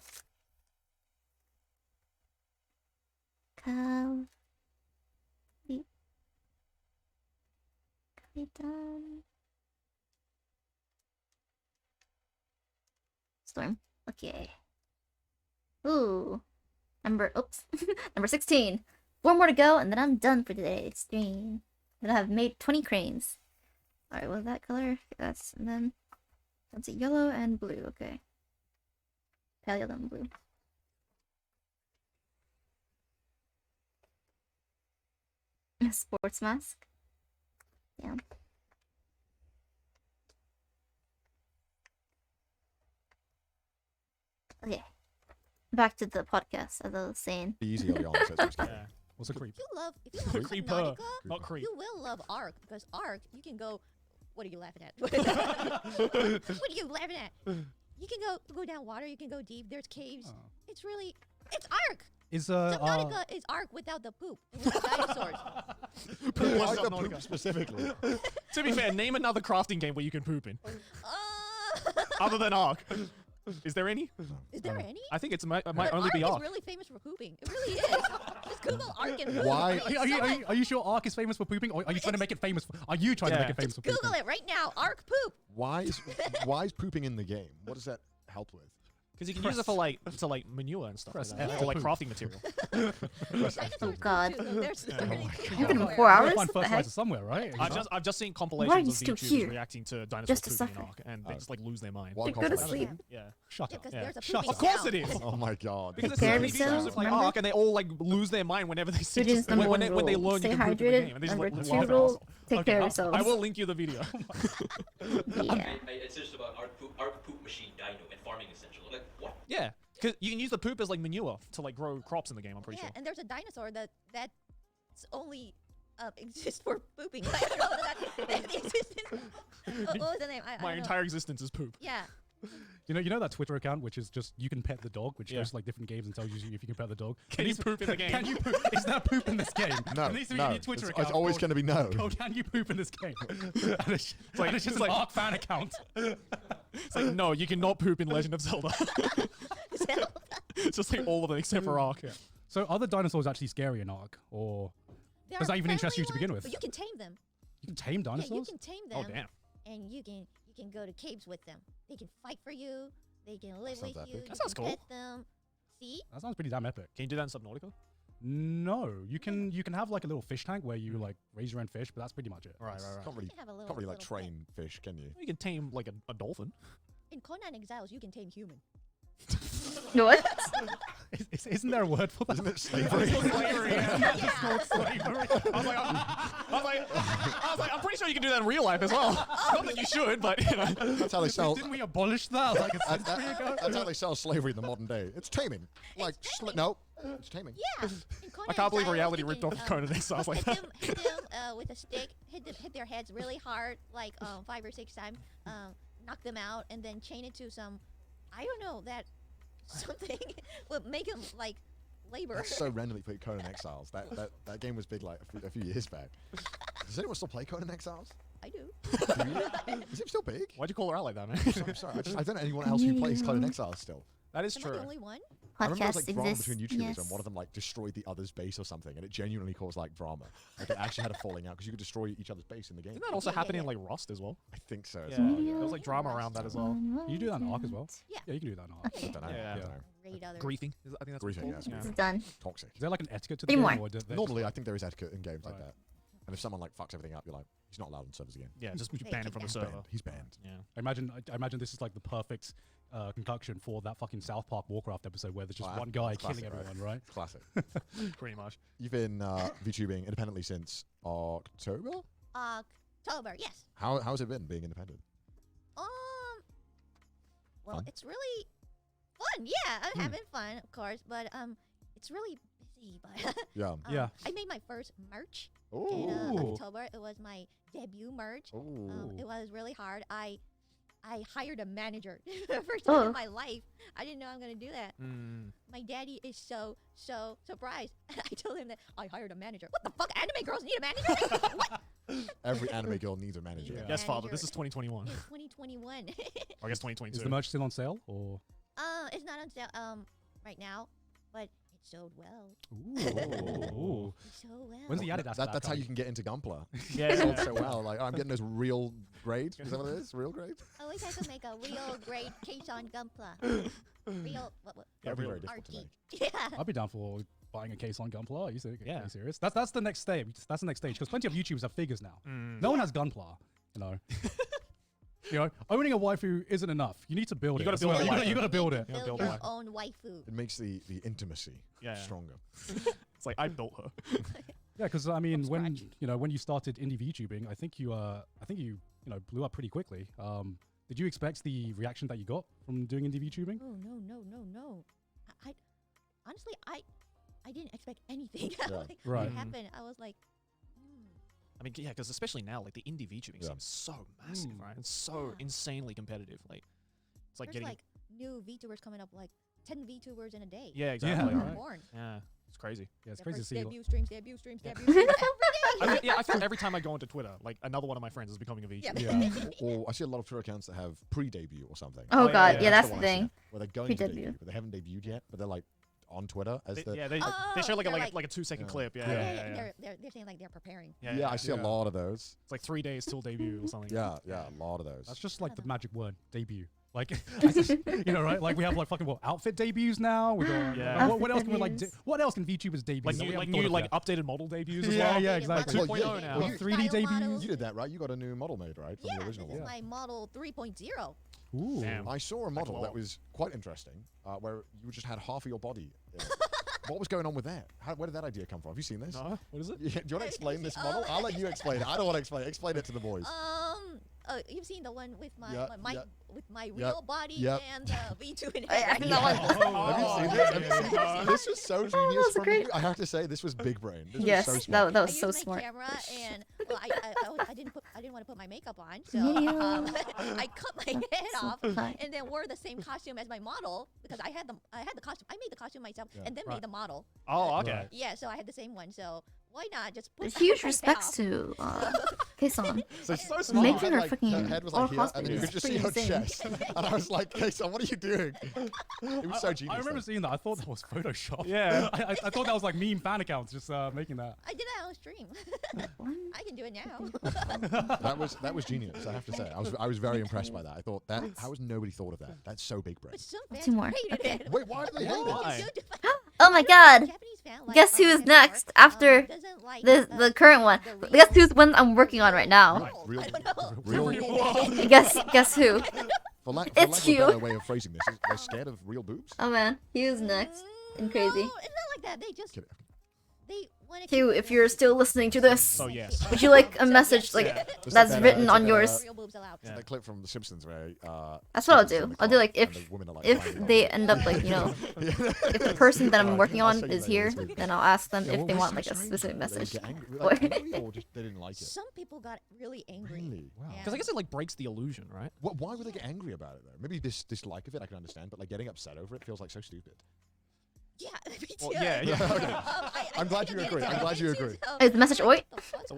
Calvin Storm. Okay. Ooh. Number 16. 4 more to go, and then I'm done for today's stream. Then I have made 20 cranes. Alright, what's that color? That's, and then that's a yellow and blue, okay. Pale yellow and blue. A sports mask. Yeah. Okay. Back to the podcast, as I was saying. Be easy early on. So it's scary. Yeah. What's a creep? If you love Creeper, Subnautica, not creep. you will love Ark because Ark, you can go. What are you laughing at? What are you laughing at? You can go down water. You can go deep. There's caves. It's Ark. Is Subnautica is Ark without the poop. And with the dinosaurs. Poop Like the Subnautica. poop specifically. To be fair, name another crafting game where you can poop in, Uh, other than Ark. Is there any? is there any? I think it might But only be Ark Ark. is really famous for pooping. It really is. Just Google Ark and poop. Why- Are you sure Ark is famous for pooping, or are you trying to make it famous? Are you trying to make Yeah. it famous for pooping? Google it right now. Ark poop. Why is pooping in the game? What does that help with? Because you can use it for like manure and stuff like Press that, F or like to crafting material. Dinosaurs poop God. too, so there's literally You can everywhere. 4 You hours? gotta find What the heck? fertilizer somewhere, right? I've just seen you compilations of still YouTubers here? reacting to dinosaurs Just to pooping in suffer. Ark, and they just like lose their mind. Why Go to complex? sleep. Yeah. Shut Yeah, up. because Yeah. there's a Shut pooping Of course sound. it is. Oh my god. Because Take care of there's so many yourself, videos of like remember? Ark, and they all like lose their mind whenever they see Students, number when 1 they rule. learn Stay you can poop in the hydrated. game, and they just Number like 2 laugh rule. themselves. Take Okay, care of I yourselves. will link you the video. Yeah. It's just about Arc Poop Machine Dino and Farming Essential. Like, what? Yeah, because you can use the poop as like manure to like grow crops in the game. I'm pretty Yeah, sure. and there's a dinosaur that's only exists for pooping. I don't know that the existence. What was the name? I My don't know. entire existence is poop. Yeah. You know that Twitter account which is just you can pet the dog, which Yeah. goes to like different games and tells you if you can pet the dog. Can you poop in the game? Can you poop? Is there poop in this game? No, It needs to be no. in your Twitter It's account. always Go- going to be no. go, can you poop in this game? And it's like- just it's an like- Ark fan account. It's like no, you cannot poop in Legend of Zelda. It's just like all of them except for Ark. So are the dinosaurs actually scary in Ark, or There Does are that even interest friendly you to begin ones, with? But you can tame them. you can tame Yeah, you dinosaurs? can tame Oh them. damn. And you can go to caves with them. They can fight for you. They can live sounds with you. epic. You That sounds can cool. pet them. See? That sounds pretty damn epic. Can you do that in Subnautica? No, you can have like a little fish tank where you like raise your own fish, but that's pretty much it. Right. Can't really, You can have a little. can't really like little pet. train fish, can you? You can tame like a dolphin. In Conan Exiles, you can tame human. What? Isn't there a word for that? Isn't it slavery? Slavery. I was like, I'm pretty sure you can do that in real life as well. Not that you should, but you know. That's how they sell. Didn't we abolish that like a that- century ago? that's how they sell slavery in the modern day. It's taming. Like no, it's taming. Yeah. In Conan I can't believe Exiles, reality you ripped can, off Conan Exiles like that. hit them with a stick. Hit their heads really hard, like 5 or 6 times. Knock them out, and then chain it to some. I don't know that something would make them like labor. That's so randomly put Conan Exiles. That game was big like a few years back. Does anyone still play Conan Exiles? I do. Is it still big? Why'd you call her out like that, man? I'm sorry. I don't know anyone else who plays Conan Exiles still. That is Am I true. the only one? I remember there was Podcast like drama exists. between YouTubers Yes. and one of them like destroyed the other's base or something, and it genuinely caused like drama. Like they actually had a falling out because you could destroy each other's base in the game. Didn't that also Yeah, happen yeah, in like Rust as well? I think so. as Yeah, well, there was like drama around that as well. Can you do that in Ark as well? Yeah. Yeah, you can do that in Ark. I don't know. Yeah. I don't know. Raid others. Griefing. I think that's what it's Griefing, called. yes. Yeah. It's done. Toxic. Is there like an etiquette to the Three game? more. Or do they Normally, I think there is etiquette in games like Right. that. And if someone like fucks everything up, you're like, he's not allowed on servers again. Yeah, just Take ban him it from the He's server. banned. He's banned. Yeah. I imagine this is like the perfect concoction for that fucking South Park Warcraft episode where there's just Oh, one guy it's killing classic, right? everyone, right? It's classic. Pretty much. You've been VTubing independently since October. October, yes. How's it been being independent? Well, Fun? it's really fun. Yeah, I'm Hmm. having fun, of course, but it's really busy. But Yeah. Yeah. I made my first merch in Ooh. October. It was my debut merch. Ooh. It was really hard. I hired a manager first time Oh. in my life. I didn't know I'm gonna do that. Mm. My daddy is so surprised. I told him that I hired a manager. What the fuck? Anime girls need a manager? What? Every anime girl needs a manager. Yeah. Yes, father. This Manager. is 2021. It's 2021. Or I guess 2022. Is the merch still on sale or? It's not on sale right now, but it sold well. Ooh. It sold well. When's the Adidas? That's how you can get into Gunpla. Yeah. Sold so well. Like, I'm getting those real grade. Is that what it is? Real grade? I wish I could make a real great case on Gunpla. Real what? That'd be real very difficult to RT. make. Yeah. I'd be down for buying a case on Gunpla. Are you serious? Yeah. Are you serious? That's the next stage. That's the next stage because plenty of YouTubers have figures now. Mm. No one has Gunpla. You know. You know, owning a waifu isn't enough. You need to build You it. gotta as build well. a You gotta- waifu. You got to build You it. Yeah, build build your one. own waifu. It makes the intimacy Yeah. stronger. It's like I built her. Yeah, because I mean, From when scratch. when you started indie VTubing, I think you blew up pretty quickly. Did you expect the reaction that you got from doing indie VTubing? Oh no. I honestly I didn't expect anything. Yeah. Like, Right. When it happened, I was like, I mean, yeah, because especially now, like the indie VTubing Yeah. seems so massive, right? It's so Yeah. insanely competitive. Like, it's like there's getting. like new VTubers coming up, like 10 VTubers in a day. Yeah, Yeah, exactly. right. right. Born. Yeah, it's crazy. Yeah, it's Their crazy to first see. debut streams, debut streams, Yeah. debut streams I every mean, day. yeah, I feel every time I go onto Twitter, like another one of my friends is becoming a VTuber. Yeah. Or I see a lot of Twitter accounts that have pre-debut or something. Oh, Oh, yeah, god, yeah, yeah, That's that's the the one I see, thing. where they're going to Pre-debut. debut, but they haven't debuted yet. But they're like on Twitter as the Yeah, they Oh, show like a they're like, like- a 2-second Yeah. clip. Yeah, Oh, yeah, yeah. They're saying like they're preparing. yeah, I see a Yeah. lot of those. It's like 3 days till debut or something. Yeah, a lot of those. That's just like the Another. magic word, debut. Like, right? Like we have like fucking outfit debuts now. We got Yeah. what else Outfit can we like? debuts. What else can VTubers debut? Like that we new, haven't like thought new, of like yet? updated model debuts as Yeah, well. yeah, Updated exactly. models, Well, yeah, updated well, you- 3D style debuts. models. You did that, right? You got a new model made, right? From Yeah, the this original is one. my model 3.0. Ooh. Damn. I saw a model that model. was quite interesting, where you just had half of your body. in it. What was going on with that? Where did that idea come from? Have you seen this? No, what is it? Yeah, do you want to explain this Oh. model? I'll let you explain it. I don't want to explain it. Explain it to the boys. You've seen the one with my Yeah, my yeah. with my Yep, real body yep. and the V2 in it. I think that one. Have you seen this? Have you seen this? This was so genius was from great. you. I have to say, this was big brain. This Yes, was so smart. that I was used so my smart. camera and well, I didn't want to put my makeup on, so Yeah. I cut my head So off fun. and then wore the same costume as my model because I had the costume. I made the costume myself Yeah. and then Right. made the model. Oh, okay. Right. Yeah, so I had the same one. So why not just put Huge my respects head to Kason. So, so smart. Making Her her like, fucking head was all like here, and then you hospitals could just see is her pretty chest. And I was like, Kason, what are you doing? It was so genius. I remember though. seeing that. I thought that was Photoshop. Yeah. I thought that was like meme fan accounts just making that. I did that on stream. What? I can do it now. That was genius. I have to say, I was very impressed by that. I thought that how has nobody thought of that? That's so big brain. But some fans Two more. hated Okay. it. Wait, why do they hate Why? it? Oh my god! Japanese fan, like, Guess who's Ken next Moore, after doesn't like, the current one? the Guess who's one I'm working on right now? Real- I don't know. real- Guess who? For lack It's of a better cute. way of phrasing this, they're scared of real boobs. Oh man, Hugh's next. And crazy. No, it's not like that. They just Kidding. they want to. Hugh, if you're still listening to this, Oh, yes. would you like a message like Yeah. It's that's like that, written it's on like yours? Real boobs allowed. Yeah. That clip from The Simpsons where That's what I'll Simpsons in do. the I'll do car like and the women are, like, if climbing they on end up like if the person that I'm working on is here, then I'll ask them if they want like a specific message. They get angry, Or- like, angry or just they didn't like it. Some people got really angry. Really? Wow. Yeah. Because I guess it like breaks the illusion, right? Why would they get angry about it though? Maybe this dislike of it I can understand, but like getting upset over it feels like so stupid. Yeah, me too. Well, yeah, yeah. Okay. I'm glad you agree. I'm glad you agree. Is the message oi?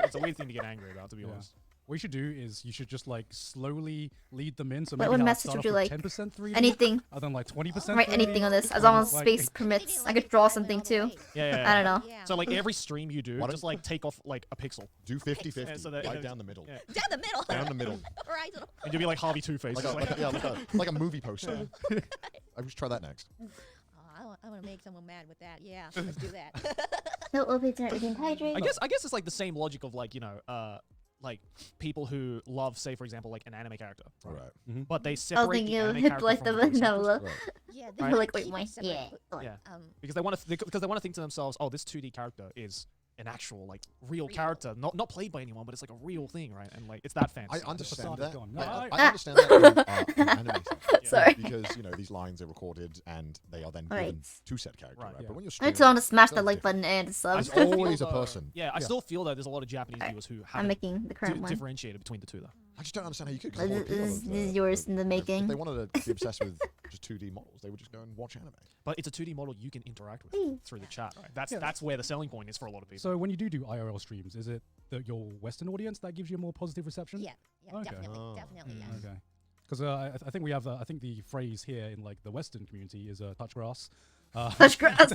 It's a weird thing to get angry about, to be Yeah. honest. What you should do is you should just like slowly lead them in. So What- maybe what now message start would off you with like? 10% 3D, Anything. and then like 20%. Write 3D. anything on this as long as Like, space permits. I could draw something too. Yeah, yeah. I don't know. Yeah. So like every stream you do, Why just don't- like take off like a pixel, Do 50-50, Yeah, so that- right yeah. down the middle. Yeah. down the middle. Down the middle. Horizontal. and you'll be like Harvey Two Face. Like a movie poster. I would try that next. Oh, wanna make someone mad with that. Yeah, let's do that. No OP tonight. We can hydrate. I guess it's like the same logic of like, you know, like people who love, say, for example, like an anime character, All right. but they I was separate thinking the of anime Hip character Like from the the voice actors. Vanilla. Right. Yeah, Right. they We're like, wait, keep my it separate, yeah. but, Yeah. Um, Because they want to think to themselves, oh, this 2D character is an actual like real character, not played by anyone, but it's like a real thing, right? And like it's that fancy. I understand facade that. is gone. I, No, I I- understand that in anime stuff. Sorry. Because you know these lines are recorded and they are then Right. given to said character, Right, right? yeah. But when you're I streaming, just want to smash so that like different. button and sub. There's still feel always a though- person. Yeah, I still feel that there's a lot of Japanese viewers who I'm haven't making the current one. differentiated between the two though. I just don't understand how you could. 'Cause the whole This appeal is of, this is yours in the If making. they wanted to be obsessed with just 2D models, they would just go and watch anime. But it's a 2D model you can interact with Hmm. through the chat, right? That's Yeah. that's where the selling point is for a lot of people. So when you do IRL streams, is it your Western audience that gives you a more positive reception? yeah, Okay. definitely, Oh. definitely, yeah. Okay. Because I think we have I think the phrase here in like the Western community is touch grass. Touch grass.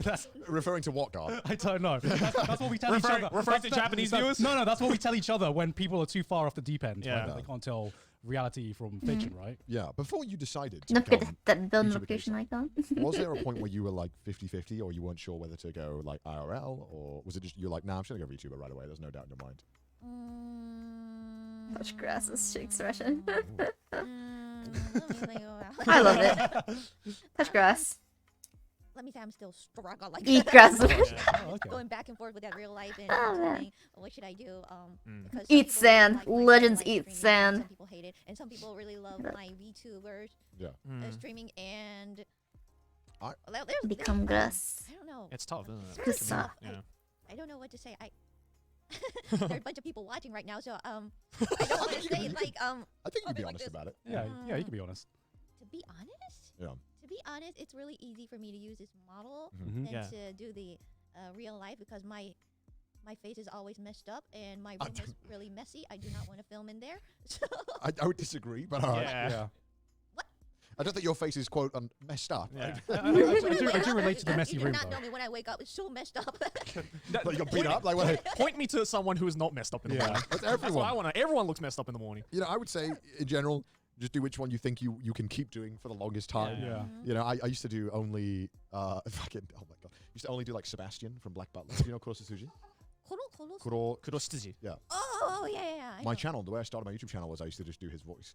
That's, Referring to what, God? I don't know. That's what we tell each other. Referring to That's- Japanese viewers? No, that's what we tell each other when people are too far off the deep end. Yeah. Right? That they can't tell reality from fiction, right? Yeah. Before you decided to Don't forget become, that bell YouTuber notification icon. was there a point where you were like 50-50 or you weren't sure whether to go like IRL, or was it just you're like, nah, I'm just gonna go VTuber right away? There's no doubt in your mind. Touch grass is expression. Let me think about I love it. Touch grass. Let me say I'm still struggling. Like Eat grass. Oh, okay. Going back and forth with that real life and Oh, man. saying, what should I do? Because some Eat people really sand. like my Legends live eat streaming, and sand. Some people hate it, and some people really love my VTubers Yeah. streaming. And I- well, there's Become grass. I don't know. It's tough, isn't it? Good It's stuff. tough. Yeah. I don't know what to say. There are a bunch of people watching right now, so I don't want to say like I think you can be like honest this. about it. Yeah, you can be honest. To be honest, Yeah. it's really easy for me to use this model Mhm. than Yeah. to do the real life because my face is always messed up and my I room is really messy. I do not want to film in there. So I would disagree, but all right. Yeah. I don't think your face is quote messed up. Yeah. I do relate to the messy you room did not though. know me when I wake up. It's so messed up. Like you're beat up. Like what? Point me to someone who is not messed up in the Yeah. morning. That's That's what I everyone. want. Everyone looks messed up in the morning. You know, I would say in general, just do which one you think you can keep doing for the longest time. Yeah. Yeah. You know, I used to do only fucking oh my god, used to only do like Sebastian from Black Butler. Do you know Kuro Satsuji? Kuro. Kuroshitsuji. Oh yeah. I My know. channel, the way I started my YouTube channel was I used to just do his voice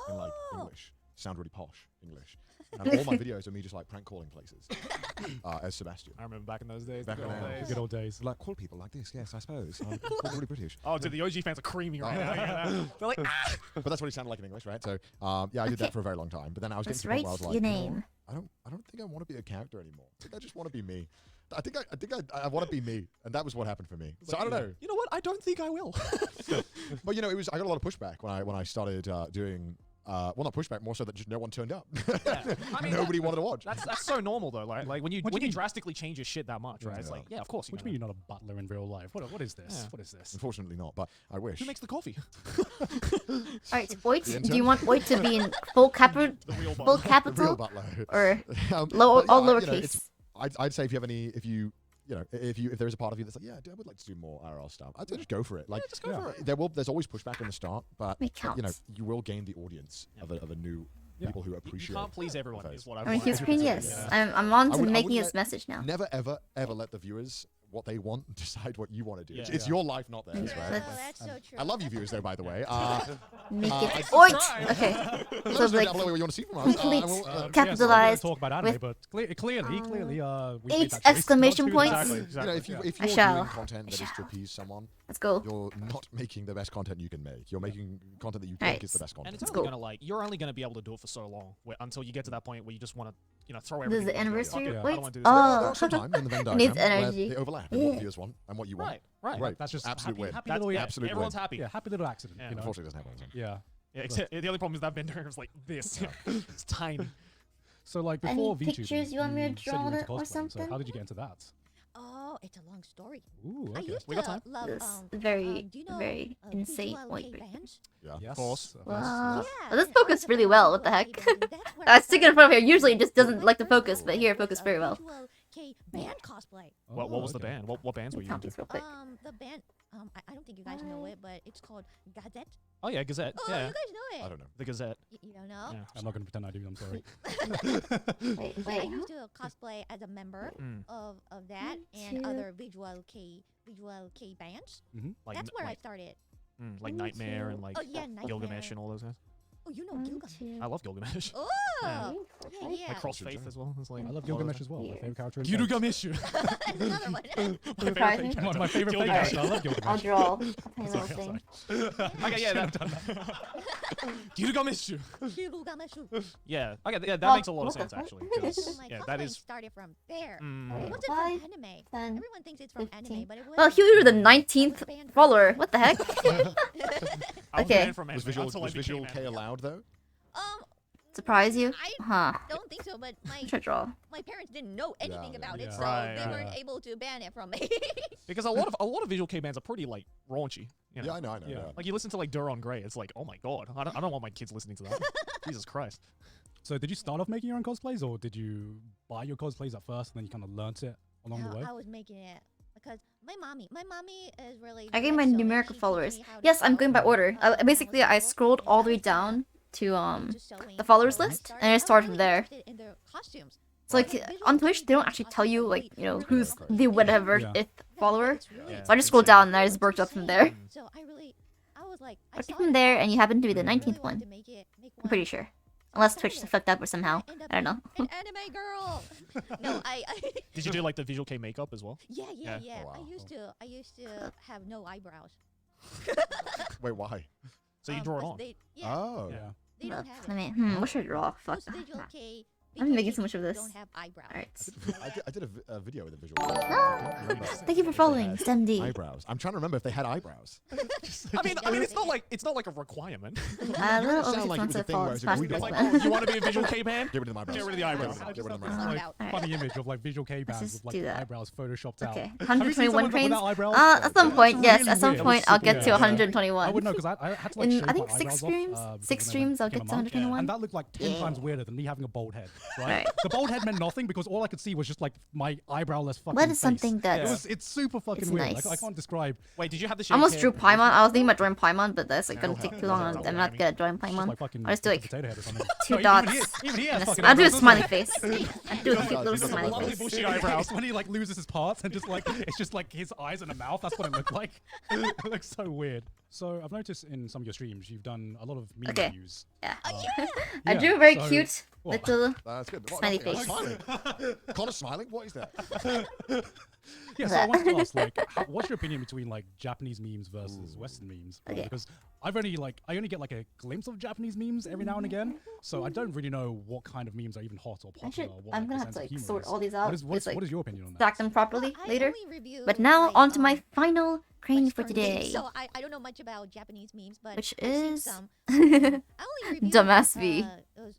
in like Oh. English, sound really posh English, and all my videos are me just like prank calling places as Sebastian. I remember back in those days. Back the in good old the days. Good old days. Like call people like this, yes, I suppose. I'm really British. Oh, dude, the OG fans are creamy right Oh. now. They're like, ah! But that's what he sounded like in English, right? So yeah, I did that for a very long time. But then I was Let's getting to the write point where I was like, your you know name. what? I don't think I want to be a character anymore. I think I just want to be me. I think I want to be me, and that was what happened for me. So I don't know. You know what? I don't think I will. But you know, I got a lot of pushback when I started doing. Well, not pushback, more so that just no one turned up. I mean, Nobody wanted to watch. That's so normal though. Like when you What do when you you mean? drastically change your shit that much, right? It's Yeah. like, yeah, of course you What do you mean you're not a butler in real life? What is this? Yeah. What is this? Unfortunately, not. But I wish. Who makes the coffee? Alright, Oit, The do you intern? want Oit to be in full capital, The real full butler. the real capital, butler? or But, all you know, lowercase? I'd say if there's a part of you that's like, yeah, I would like to do more IRL stuff, I'd say just go for it. Like, just go for it. There's always pushback in the start, but It you know, counts. you will gain the audience of a new Yeah. people who You appreciate. can't please everyone. the Is face. what I mean, his I've opinion, learned. yes. Yeah. I'm on I to would- I making wouldn't his let- message now. Never ever let the viewers what they want decide what you want to do. Yeah. It's your life, not theirs, Yeah. right? Oh, that's so true. I love you, viewers, though. By the way, Make I- it Oit! Okay. let So us know like down below what you want to see from us. complete and we'll, Yes, I'm gonna capitalized talk about anime, with, but clearly, we made 8 that choice not exclamation to. points. Exactly. you know, if yeah. you're I doing shall. content that is to shall. appease someone, Let's go. you're not making the best content you can make. You're making content that you Right. think is the best And content. it's Let's only go. gonna like you're only gonna be able to do it for so long until you get to that point where you just want to throw This everything. is the at it. anniversary. Fuck it, I Wait. don't wanna do this. There Oh. are some times in the Venn Needs diagram where energy. they overlap in what Yeah. viewers want and what you want. Right, right. Right. That's just Absolute happy, win. happy That's little, yeah, absolute everyone's win. happy. yeah, happy little accident. Yeah. You know? Unfortunately, it doesn't happen. Yeah. Yeah, except the only problem is that Venn diagram is like this. It's tiny. So like Any before VTubing, pictures you want me to said draw were on into it or cosplaying, So something? how did you get into that? Oh, it's a long story. Ooh, I okay. used We to got time. love This um, very, do you know, very insane visual white K break. bands? Yeah. Yes. Course. of Wow. course. Yeah, Oh, this and I focused was a really fan well. of What the visual heck? K bands. That's where I was started sticking in front of here. Usually it just my doesn't like to first focus, but here it was, focused very well. Visual K band cosplay. What Oh, was the okay. band? What bands were you Count into? these real quick. The band I don't think you guys know it, but it's called Gazette. Oh yeah, Gazette. Oh, yeah, you guys know it. I don't know. the Gazette. You don't know? Yeah. I'm not going to pretend I do. I'm sorry. Wait, I wait. used to cosplay as a member Mm. of that Me and too. other visual K bands. Like That's where I like, started. like Me Nightmare too. and like Oh yeah, Nightmare. Gilgamesh and all those guys. Oh, you know One, Gilgamesh. two, I love Gilgamesh. Oh, Yeah. yeah, yeah. Like Cross Should Faith join. as well. It's like I love a lot of Gilgamesh them. as well. My Here. favorite character. in Gilgamesh. That's another one. Surprising. Fate. My favorite fake Gilgamesh. character. I love I'll Gilgamesh. draw. I'll tell you a little Sorry, thing. Okay, yeah, that. Gilgamesh. Gilgamesh. Yeah. Okay, yeah, that Oh, makes a lot of what the sense fuck? actually. So 'cause, my yeah, cosplay that is. started from there. Mm, It wasn't from Five, anime. 10. Everyone thinks it's from anime, 15. but it was. Well, Hugh, you're the 19th follower. What the heck? I was Okay. banned from Was anime Visual, until I was Visual became K anime. allowed though? Surprise you? I Huh. don't think so, but my Should draw. my parents didn't know anything Yeah, about yeah. it, so Right, they right, weren't right. able to ban it from me. Because a lot of visual K bands are pretty like raunchy. You know? Yeah, I know. Yeah. Like you listen to like Duron Grey, it's like, oh my god, I don't want my kids listening to that. Jesus Christ. So did you start off making your own cosplays, or did you buy your cosplays at first and then you kind of learnt it along the No, way? I was making it because my mommy is really. I good gave at my sewing. numerical She teach followers. me how to Yes, I'm sew. going by order. Basically, I scrolled all the way down to the followers list, and I started from there. So like on Twitch, they don't actually tell you like who's the whatever Yeah. if follower. Yeah. So I just scrolled down and I just worked up from there. So I was like, I Worked saw up from it there, all. and you happen to be I the really 19th wanted one. to make I'm pretty one. sure, So I unless started Twitch it. fucked up or somehow. I end up I don't know. being an anime girl. No, I Did you do like the visual K makeup as well? yeah. Yeah. Oh, wow. I used to have no eyebrows. Wait, why? So you draw it 'cause on. Yeah, Oh. Yeah. they don't Look, have I it. mean, what should I draw? Fuck. Most visual K. I'm making BKB so much of this. Don't have eyebrows. Alright. I did a video with a visual. Thank you for following, StemD. Eyebrows. I'm trying to remember if they had eyebrows. I mean, it's not like a requirement. A little sound over like 6 it months was a of thing where followers it's past like, this It's like, one. oh, you want to be a visual K band? Get rid of the eyebrows. Get rid of the eyebrows. I Get just rid of have the this eyebrows. like Out. funny image of like visual K bands just with like do the that. eyebrows photoshopped out. Okay, Have you seen 121 someone frames. without eyebrows? At some point, yes. Really At some weird. point, I'll get to Yeah. 121. I would know because I had to like In, shave I think my 6 eyebrows streams. off, because 6 when I, streams, I'll became get a to monk. 121. And that looked like 10 times weirder than me having a bald head, right? Right. The bald head meant nothing because all I could see was just like my eyebrowless fucking What is face. something It that's was, it's super fucking It's weird. nice. I can't describe. Wait, did you have the I almost shaved drew hair? Paimon. I was thinking about drawing Paimon, but that's like gonna Yeah. take too long. I'm not good at drawing It's just Paimon. like fucking I'll just do Mr. like potato head or something. 2 No, dots. Even he has and fucking I'll do a eyebrows. smiley face. I'll do a cute does, little he does. smiley Lovely face. bushy eyebrows. It's when he like loses his parts and just like it's just like his eyes and a mouth. That's what it looked like. It looks so weird. So I've noticed in some of your streams you've done a lot of meme Okay. reviews. Yeah. Oh, I Yeah, drew a very so- cute what? little. That's good. Smiley I'm face. smiling. Connor's smiling? What is that? Yeah, so I wanted to ask, like, what's your opinion between like Japanese memes versus Western memes? Okay. Because I only get like a glimpse of Japanese memes every now and again, so I don't really know what kind of memes are even hot or popular. or what, I'm like, gonna the have sense to of like humor sort is. all these out. What is, Just, like, what is your opinion on that? stack them properly I later. only review, But now like, on to my final crane for Western memes, today, So I don't know much about Japanese memes, but which I've seen is some. I only review Dumbass V. Those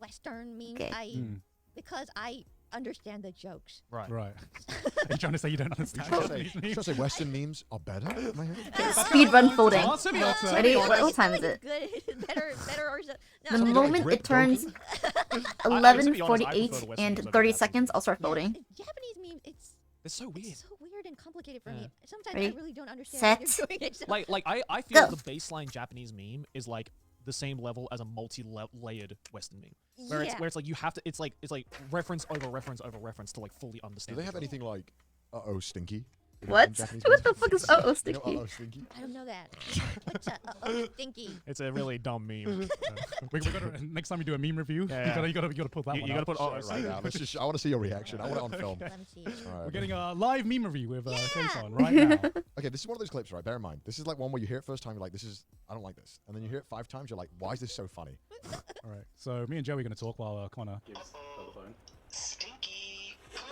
Western memes. Okay. Mm. Because I understand the jokes. Right. Right. Are you trying to say you don't understand Should I Japanese say, memes? should I say Western memes are better? speedrun folding. Answer me, answer. Ready? Honest. What time is it? Good, better or so. The No, moment grip it turns to be honest, I prefer 11:48 the Western and memes over 30 Japanese seconds, I'll memes. start folding. Japanese memes, it's It's so weird. so weird and complicated for Yeah. me. Sometimes Ready? I really don't understand what Set. you're doing. So Like I feel Go. the baseline Japanese meme is like the same level as a multi-layered Western meme, where yeah. it's like you have to it's like reference over reference over reference to like fully Do understand. they the have joke. anything like "uh-oh, stinky"? in What? Japanese What the memes? fuck is You know, sticky? "Uh-oh, stinky"? I don't know that. What's stinky? It's a really dumb meme. We gotta, next time you do a meme review, Yeah. you gotta put that You one gotta out. put Show oh, it right now. Let's just. I want to see your reaction. I want it on film. Let me see. Alright, We're getting a live meme review with Kason right now. Okay, this is one of those clips, right? Bear in mind, this is like one where you hear it first time, you're like, "This is, I don't like this," and then you hear it 5 times, you're like, "Why is this so funny?" All right. So me and Joey are gonna talk while Connor gives the phone. Stinky poop.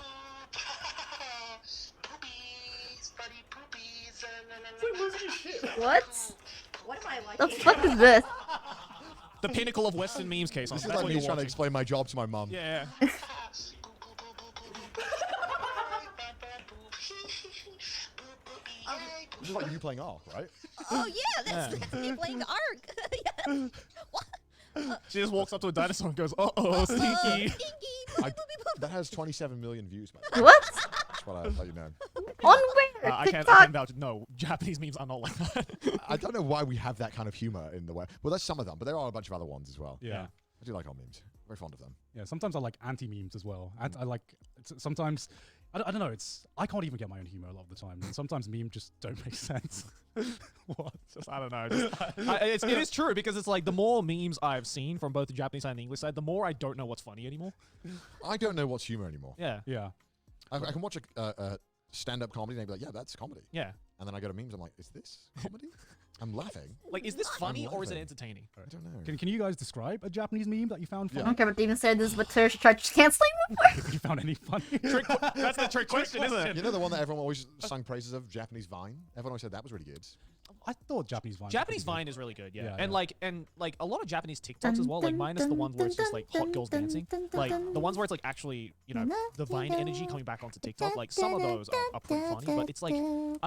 Poopies, buddy poopies. What? What am I The watching? fuck is this? the pinnacle of Western memes case. This is That's like what me you're trying to watching. explain my job to my mum. Yeah. This is like you playing Ark, right? Oh yeah, that's me playing Ark. Yeah. She just walks up to a dinosaur and goes, "Uh-oh, stinky." Stinky. I- that has 27 million views, man. What? That's what I'll let you know. On where? I TikTok. can't vouch. No, Japanese memes are not like that. I don't know why we have that kind of humor in the way. Well, that's some of them, but there are a bunch of other ones as well. Yeah. I do like our memes. Very fond of them. Yeah, sometimes I like anti-memes as well. And I like sometimes I don't know. I can't even get my own humor a lot of the time. And sometimes memes just don't make sense. What? I don't know. It is true because it's like the more memes I've seen from both the Japanese side and the English side, the more I don't know what's funny anymore. I don't know what's humor anymore. Yeah. Yeah. I can watch a stand-up comedy and be like, yeah, that's comedy. Yeah. And then I go to memes, I'm like, is this comedy? I'm laughing. Like, is this funny or is it laughing. entertaining? I don't know. Can you guys describe a Japanese meme that you found I funny? don't care what Demon said. This is what Tersh tried canceling before. If you found any funny? That's the trick question, isn't it? You know the one that everyone always sung praises of, Japanese Vine? Everyone always said that was really good. I thought Japanese Vine. Japanese Vine is really good, yeah. Yeah, and yeah. like a lot of Japanese TikToks as well, like minus the ones where it's just like hot girls dancing. Like the ones where it's like actually, you know, the Vine energy coming back onto TikTok, like some of those are pretty funny, but it's like I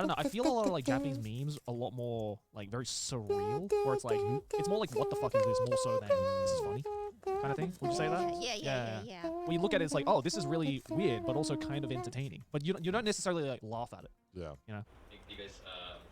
don't know, I feel a lot of like Japanese memes a lot more like very surreal, where it's like it's more like what the fuck is this more so than this is funny kind of thing. Would you say that? Yeah. When you look at it, it's like, oh, this is really weird, but also kind of entertaining. But you don't necessarily like laugh at it. Yeah. You know? Do you guys,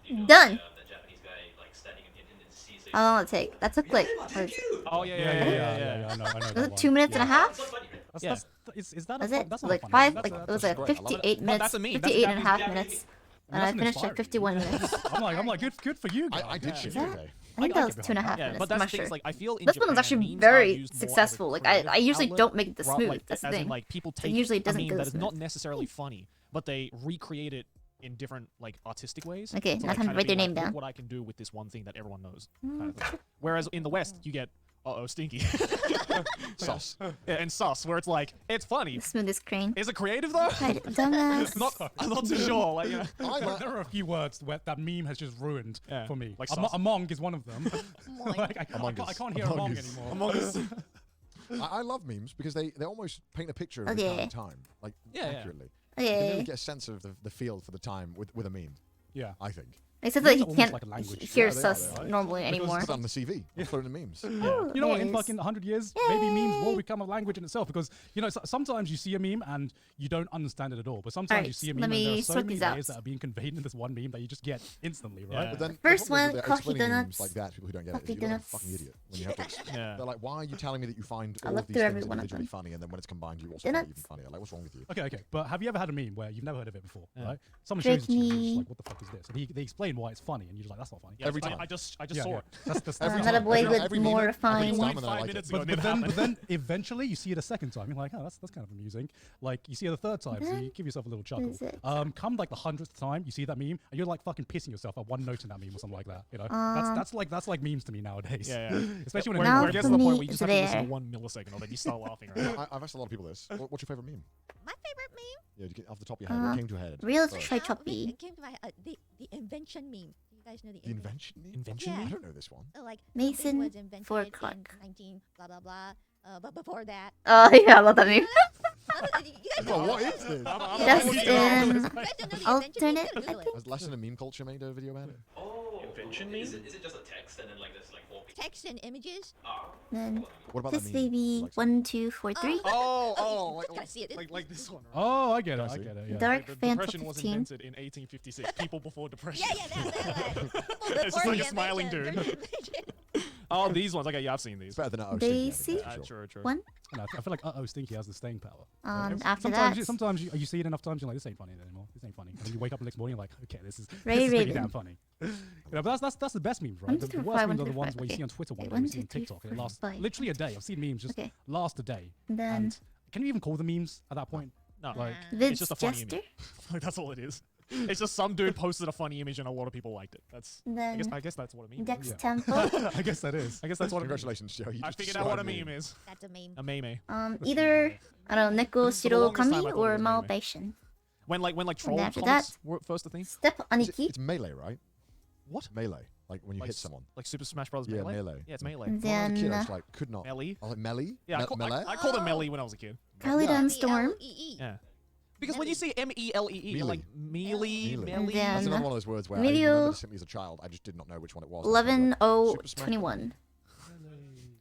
do you know Done. The Japanese guy like standing in the sea saying, How long will it take? That took like, what is it? Oh Yeah. I know Was that it one. 2 minutes and a half? It's not funny, right? That's, is that Was a it? fun, that's Was not like funny. 5? That's Like, it was like great. I love it. 58 minutes, that's a meme. That's 58 and a half Japanese minutes. Well, And I that's finished at inspiring. 51 minutes. I'm like, good for you guys. I did shit that- today. I think I that was get 2.5 behind Yeah, minutes. but I'm that's not the thing. sure. Is, like, I feel in This one was Japan, actually memes are very used more as a successful. Like, creative I usually outlet, don't make it this right, smooth. like, That's the as in, thing. like people It take usually a doesn't meme go that is smooth. not necessarily funny, but they recreate it in different like artistic ways. Okay, So, now like, time to kind of write their be like, name look down. what I can do with this one thing that everyone knows. Kind of thing. Whereas in the West, you get stinky. Sauce. Yeah, and sus, where it's like it's funny. The smoothest crane. Is it creative though? Right, dumbass. I'm not too sure. Like, you know. There are a few words where that meme has just ruined Yeah, for me. like Among, sauce. among is one of them. Like, I Among can't, I Us. can't hear Among among Us. anymore. Among Us. I love memes because they almost paint a picture of the Okay. current time, like Yeah, yeah. accurately. You can really Okay. get a sense of the feel for the time with a meme, Yeah. I think. Except that Memes he are almost can't like a language. hear Yeah, they are, sus they are. normally Because anymore. Put it on the CV. Upload the memes. Oh, You know what? In nice. fucking 100 years, maybe memes will become a language in itself because you know sometimes you see a meme and you don't understand it at all. But sometimes Alright, you see a let meme and there me are so sort many these layers out. that are being conveyed in this one meme that you just get instantly, right? Yeah. But then the First problem one, with coffee explaining donuts. memes like that, to people who don't get Coffee it, is you're like a donuts. fucking idiot when you have to. Yeah. They're like, why are you telling me that you find I all of looked these through things every one of individually them. funny, and then when it's combined, you also find it Donuts. even funnier? Like, what's wrong with you? Okay, but have you ever had a meme where you've never heard of it before, Yeah. right? Someone shows it to you, and you're Britney. just like, what the fuck is this? And they explain why it's funny, and you're just like, that's not funny. Yeah, Every I- time. I just Yeah, saw yeah. it. That's Every Another time. boy Every- with every more meme, refined. every time, and then I 5 like minutes it. ago. But then eventually you see it a second time. You're like, oh, that's kind of amusing. Like you see it a third time, so you give yourself a little chuckle. is it? Come like the 100th time, you see that meme, and you're like fucking pissing yourself at one note in that meme or something like that. You know, that's like memes to me nowadays. Yeah, yeah. Especially when Now Where it it's gets for to the me, point where you it's just have to listen there. to 1 millisecond of it, you start laughing, right? I've asked a lot of people this. What's your favorite meme? My favorite meme? Yeah, you get off the top of your head. What came to your head? Real first? try Okay, choppy. it came to my the invention meme. Do you guys know the The invention meme? Invention Yeah. I meme? don't know this one. Like Mason something was invented 4 in o'clock. 19 blah blah blah. But before that, Oh yeah, I love that meme. you guys Well, don't what know. is this? Justin, You guys don't know the invention alternate. meme? Google it. Has Lesson in Meme Culture made a video about it? Oh, Invention okay. Is meme? it just a text and then like there's like 4 pictures? Text and images. Then What about this that meme? baby Like- 1, 2, 4, 3. Oh, You gotta see it. Like this one, right? Oh, I get it. I I see. get it. Yeah. Dark The Phantom depression was 15. invented in 1856. People before depression. Yeah, that. People It's just before like the a smiling invention, dude. there's invention. Oh, these ones. Okay, yeah, I've seen these. It's better than that. Daisy? True, true. One. And I feel like oh Stinky has the staying power. After sometimes that, sometimes you see it enough times, you're like, this ain't funny anymore. This ain't funny. And then you wake up the next morning, you're like, okay, this is Ray pretty Raven. damn funny. You know, but that's the best memes, right? One, The two, worst five, memes one, are the two, ones five, where you okay. see on Twitter, one Okay, day you one, see on two, three, TikTok, and it four, lasts five. literally a day. I've seen memes just Okay. last a day. then And can you even call them memes at that point? No, Like, Vid's it's just a funny Jester. image. Like that's all it is. It's just some dude posted a funny image and a lot of people liked it. That's. Then I guess that's what a meme Dex is. Yeah. Temple. I guess that is. I guess that's what. Congratulations, Joe. You I just figured out what a described meme is. That's a meme. A meme. Either I don't know, Neko For the Shiro longest time, I Kami thought it or was Mao meme. Baishin. When troll after comics that- were first a thing. Step Aniki. It's melee, right? What? Melee. Like when you Like hit s- someone. Like Super Smash Bros. Yeah, Melee? melee. Yeah, it's melee. And When I was a kid, I then was like, could not. Melee? I was like, melee? Yeah, Melee? I called it melee when I was a kid. Kalidan Storm. MELEE. Yeah. Because when you say MELEE, you're like melee, Melee. melee. then- That's another one of those words where Video- I remember distinctly as a child, I just did not know which one it was. 11 Super Smash 21.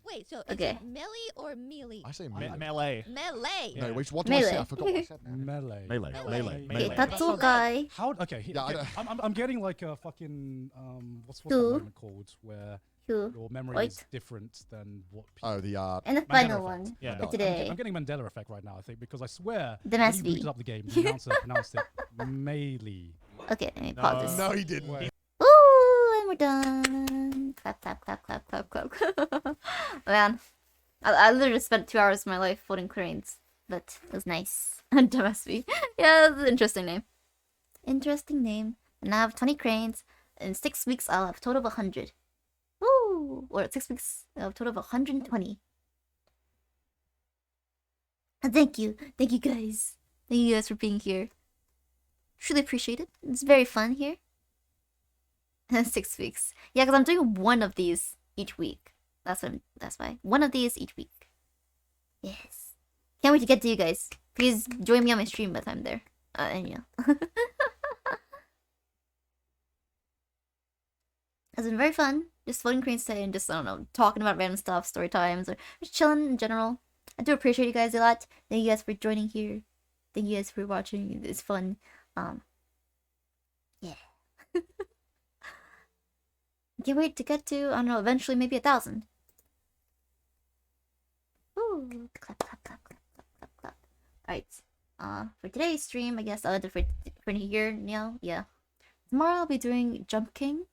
Wait, Wait, so Okay. is it melee or melee? I say Me- melee. melee. Melee. No, Yeah. which what do I say? I Melee. forgot what I said. now. Melee. Melee. Melee. Melee. Okay, Tatsugai. How? Okay. Yeah, I okay, don't- I'm getting like a fucking what's that Who? moment called where Who? your memory Wait. is different than what. People Oh, the And the Mandela final effect. one Yeah. for I'm today. I'm getting Mandela effect right now, I think, because I swear The when must you be. booted up the game, the announcer pronounced it melee. Okay, let me pause this. No, he didn't. Wait. Ooh, and we're done. Clap, clap, clap, clap, clap, clap. Man, I literally spent 2 hours of my life floating cranes, but it was nice. Demesby. Yeah, that's an interesting name. Interesting name. And I have 20 cranes. In 6 weeks, I'll have a total of 100. Woo! Or 6 weeks, I'll have a total of 120. And thank you. Thank you guys. Thank you guys for being here. Truly appreciate it. It's very fun here. 6 weeks. Yeah, because I'm doing one of these each week. That's why. One of these each week. Yes. Can't wait to get to you guys. Please join me on my stream by the time there. And yeah. It's been very fun. Just floating cranes today and just, I don't know, talking about random stuff, story times, or just chilling in general. I do appreciate you guys a lot. Thank you guys for joining here. Thank you guys for watching. It's fun. Yeah. Can't wait to get to, I don't know, eventually maybe 1,000. Ooh, clap, clap, clap, clap, clap, clap, clap. Alright. For today's stream, I guess for here now, yeah. Tomorrow I'll be doing Jump King.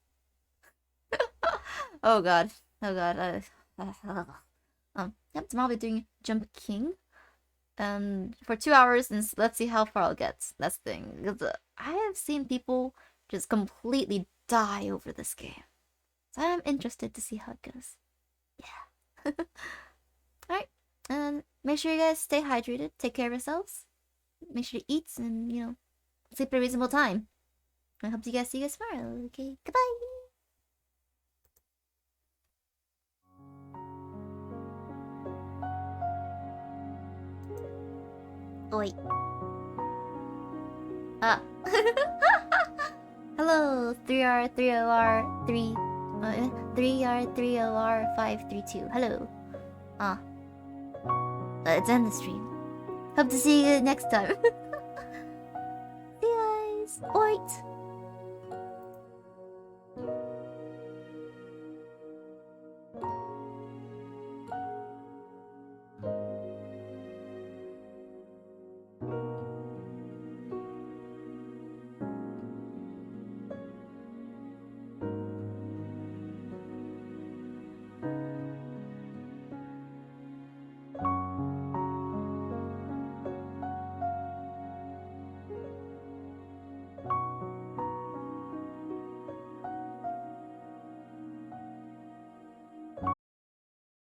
Oh god. Oh god. Yep, tomorrow I'll be doing Jump King. For 2 hours, and let's see how far I'll get. That's the thing. 'Cause, I have seen people just completely die over this game. So I'm interested to see how it goes. Yeah. Alright. And make sure you guys stay hydrated, take care of yourselves. Make sure to eat and, you know, sleep at a reasonable time. I hope you guys see you guys tomorrow. Okay, goodbye. Oh, wait. Ah. Hello, 3R3OR3 3R3OR532. Hello. It's end the stream. Hope to see you next time. See you guys. Wait.